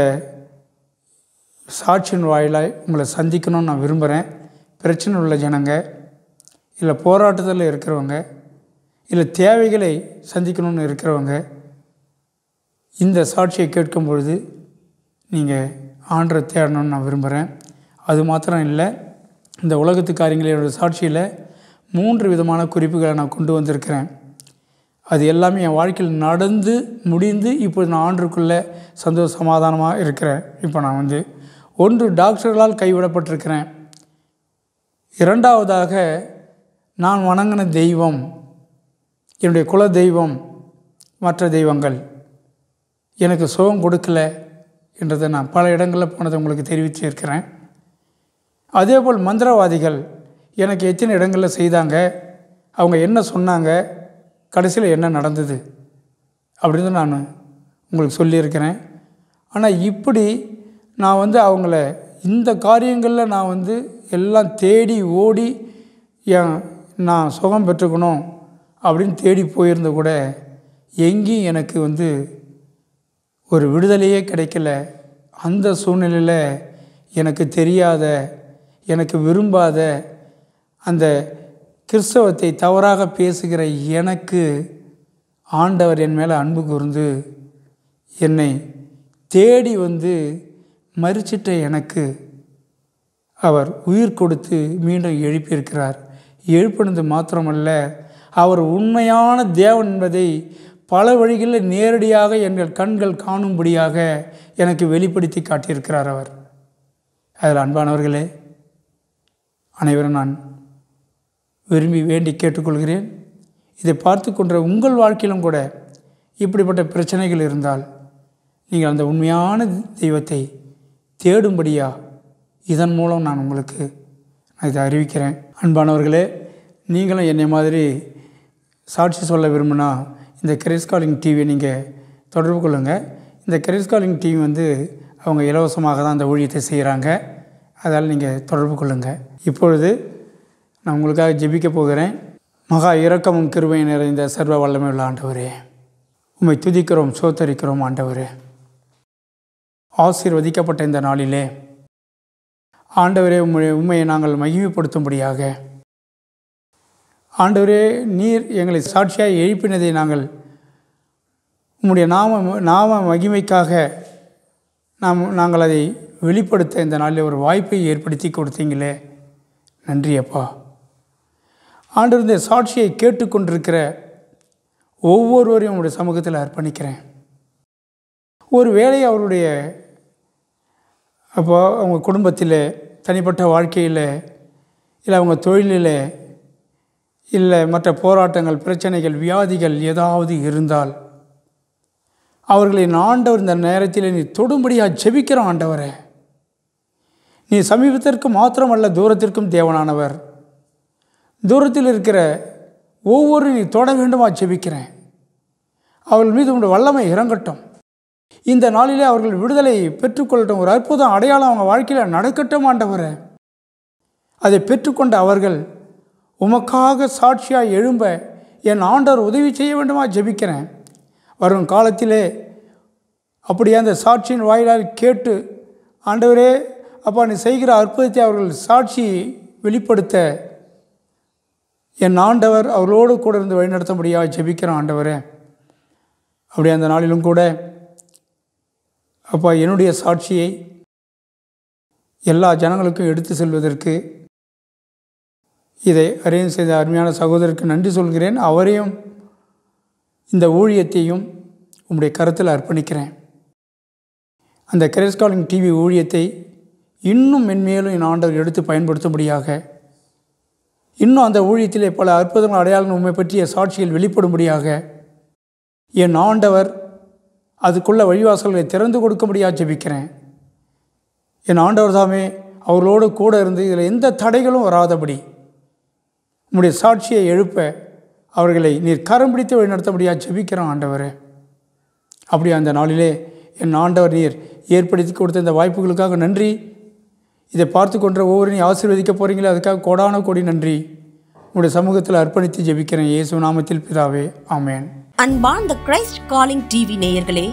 சாட்சியின் வாயிலாய் உங்களை சந்திக்கணும்னு நான் விரும்புகிறேன். பிரச்சனை உள்ள ஜனங்க, இல்லை போராட்டத்தில் இருக்கிறவங்க, இல்லை தேவைகளை சந்திக்கணும்னு இருக்கிறவங்க இந்த சாட்சியை கேட்கும் பொழுது நீங்கள் ஆண்டரை தேடணும்னு நான் விரும்புகிறேன். அது மாத்திரம் இல்லை, இந்த உலகத்து காரியங்களோட சாட்சியில் 3 விதமான குறிப்புகளை நான் கொண்டு வந்திருக்கிறேன். அது எல்லாமே என் வாழ்க்கையில் நடந்து முடிந்து இப்போது நான் ஆண்டருக்குள்ளே சந்தோஷ சமாதானமாக இருக்கிறேன். இப்போ நான் 1 டாக்டர்களால் கைவிடப்பட்டிருக்கிறேன். 2வதாக நான் வணங்கின தெய்வம், என்னுடைய குல தெய்வம், மற்ற தெய்வங்கள் எனக்கு சுகம் கொடுக்கல என்றதை நான் பல இடங்களில் போனதை உங்களுக்கு தெரிவிச்சிருக்கிறேன். அதேபோல் மந்திரவாதிகள் எனக்கு எத்தனை இடங்களில் செய்தாங்க, அவங்க என்ன சொன்னாங்க, கடைசியில் என்ன நடந்தது அப்படின்னு நான் உங்களுக்கு சொல்லியிருக்கிறேன். ஆனால் இப்படி நான் அவங்கள இந்த காரியங்களில் நான் எல்லாம் தேடி ஓடி நான் சுகம் பெற்றுக்கணும் அப்படின்னு தேடி போயிருந்த கூட எங்கேயும் எனக்கு ஒரு விடுதலையே கிடைக்கல. அந்த சூழ்நிலையில் எனக்கு தெரியாத, எனக்கு விரும்பாத அந்த கிறிஸ்தவத்தை தவறாக பேசுகிற எனக்கு ஆண்டவர் என் மேலே அன்பு கூர்ந்து என்னை தேடி மரிச்சிட்ட எனக்கு அவர் உயிர் கொடுத்து மீண்டும் எழுப்பியிருக்கிறார். எழுப்பினது மாத்திரமல்ல, அவர் உண்மையான தேவன் என்பதை பல வழிகளில் நேரடியாக எங்கள் கண்கள் காணும்படியாக எனக்கு வெளிப்படுத்தி காட்டியிருக்கிறார் அவர். அதில் அன்பானவர்களே, அனைவரும் நான் விரும்பி வேண்டி கேட்டுக்கொள்கிறேன். இதை பார்த்து கொண்ட உங்கள் வாழ்க்கையிலும் கூட இப்படிப்பட்ட பிரச்சனைகள் இருந்தால் நீங்கள் அந்த உண்மையான தெய்வத்தை தேடும்படியா இதன் மூலம் நான் உங்களுக்கு இதை அறிவிக்கிறேன். அன்பானவர்களே, நீங்களும் என்னை மாதிரி சாட்சி சொல்ல விரும்பினா இந்த கிரைஸ்ட் காலிங் டிவியை நீங்கள் தொடர்பு கொள்ளுங்கள். இந்த கிரைஸ்ட் காலிங் டீம் வந்து அவங்க இலவசமாக தான் அந்த ஊழியத்தை செய்கிறாங்க. அதால் நீங்கள் தொடர்பு கொள்ளுங்கள். இப்பொழுது நான் உங்களுக்காக ஜெபிக்க போகிறேன். மகா இரக்கமும் கிருபையும் நிறைந்த சர்வ வல்லமை உள்ள ஆண்டவரே, உம்மை துதிக்கிறோம், சோத்தரிக்கிறோம். ஆண்டவரே, ஆசீர்வதிக்கப்பட்ட இந்த நாளிலே ஆண்டவரே உம்மையை நாங்கள் மகிமைப்படுத்தும்படியாக ஆண்டவரே, நீர் எங்களை சாட்சியாக எழுப்பினதை உம்முடைய நாம மகிமைக்காக நாங்கள் அதை வெளிப்படுத்த இந்த நாளில் ஒரு வாய்ப்பை ஏற்படுத்தி கொடுத்தீங்களே, நன்றி அப்பா. ஆண்டவர், இந்த சாட்சியை கேட்டுக்கொண்டிருக்கிற ஒவ்வொருவரையும் உங்களுடைய சமூகத்தில் அர்ப்பணிக்கிறேன். ஒரு வேளை அவருடைய அப்போ அவங்க குடும்பத்தில், தனிப்பட்ட வாழ்க்கையில், இல்லை அவங்க தொழிலில், இல்லை மற்ற போராட்டங்கள், பிரச்சனைகள், வியாதிகள் ஏதாவது இருந்தால் அவர்களின் ஆண்டவர் இந்த நேரத்தில் நீ தொடும்படியாக ஜெபிக்கிறோம். ஆண்டவரே, நீ சமீபத்திற்கு மாத்திரமல்ல, தூரத்திற்கும் தேவனானவர். தூரத்தில் இருக்கிற ஒவ்வொரு நீ தொட வேண்டுமா ஜெபிக்கிறேன். அவர்கள் மீது உங்களுடைய வல்லமை இறங்கட்டும். இந்த நாளிலே அவர்கள் விடுதலை பெற்றுக்கொள்ளட்டும். ஒரு அற்புதம் அடையாளம் அவங்க வாழ்க்கையில் நடக்கட்டும். ஆண்டவரே, அதை பெற்றுக்கொண்ட அவர்கள் உமக்காக சாட்சியாக எழும்ப என் ஆண்டவர் உதவி செய்ய வேண்டுமா ஜெபிக்கிறேன். வரும் காலத்திலே அப்படியே அந்த சாட்சியின் வாயிலாக கேட்டு, ஆண்டவரே அப்பா, நீ செய்கிற அற்புதத்தை அவர்கள் சாட்சி வெளிப்படுத்த என் ஆண்டவர் அவர்களோடு கூட இருந்து வழிநடத்த முடியாது ஜெபிக்கிறேன். ஆண்டவரே, அப்படியே அந்த நாளிலும் கூட அப்பா, என்னுடைய சாட்சியை எல்லா ஜனங்களுக்கும் எடுத்து செல்வதற்கு இதை அரேஞ்ச் செய்த அருமையான சகோதரருக்கு நன்றி சொல்கிறேன். அவரையும் இந்த ஊழியத்தையும் உம்முடைய கருத்தில் அர்ப்பணிக்கிறேன். அந்த கிரைஸ்ட் காலிங் டிவி ஊழியத்தை இன்னும் மென்மேலும் என் ஆண்டவர் எடுத்து பயன்படுத்தும்படியாக, இன்னும் அந்த ஊழியத்திலே பல அற்புதங்கள், அடையாளங்கள், உண்மை பற்றிய சாட்சிகள் வெளிப்படும்படியாக என் ஆண்டவர் அதுக்குள்ள வழிவாசல்களை திறந்து கொடுக்கும்படியாக ஜெபிக்கிறேன். என் ஆண்டவர் தாமே அவர்களோடு கூட இருந்து இதில் எந்த தடைகளும் வராதபடி உம்முடைய சாட்சியை எழுப்ப அவர்களை நீர் கரம் பிடித்து வழிநடத்தபடியாக ஜெபிக்கிறோம். ஆண்டவரே, அப்படி அந்த நாளிலே என் ஆண்டவர் நீர் ஏற்படுத்தி கொடுத்த இந்த வாய்ப்புகளுக்காக நன்றி. இதை பார்த்து கொண்ட ஒவ்வொருவரையும் ஆசீர்வதிக்க போகிறீங்களே, அதுக்காக கோடான கோடி நன்றி. உங்களுடைய சமூகத்தில் அர்ப்பணித்து ஜெபிக்கிறேன். இயேசு நாமத்தில் பிதாவே, ஆமென். அன்பார்ந்த கிரைஸ்ட் காலிங் டிவி நேயர்களே,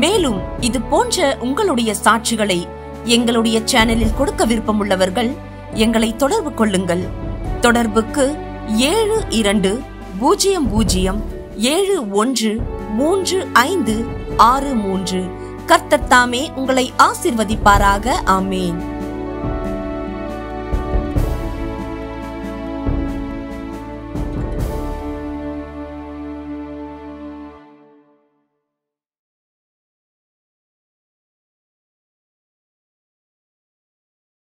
மேலும் இது போன்ற உங்களுடைய சாட்சிகளை எங்களுடைய சேனலில் கொடுக்க விருப்பமுள்ளவர்கள் எங்களை தொடர்பு கொள்ளுங்கள். தொடர்புக்கு 7200713563. கர்த்தர் தாமே உங்களை ஆசீர்வதிப்பாராக. ஆமேன்.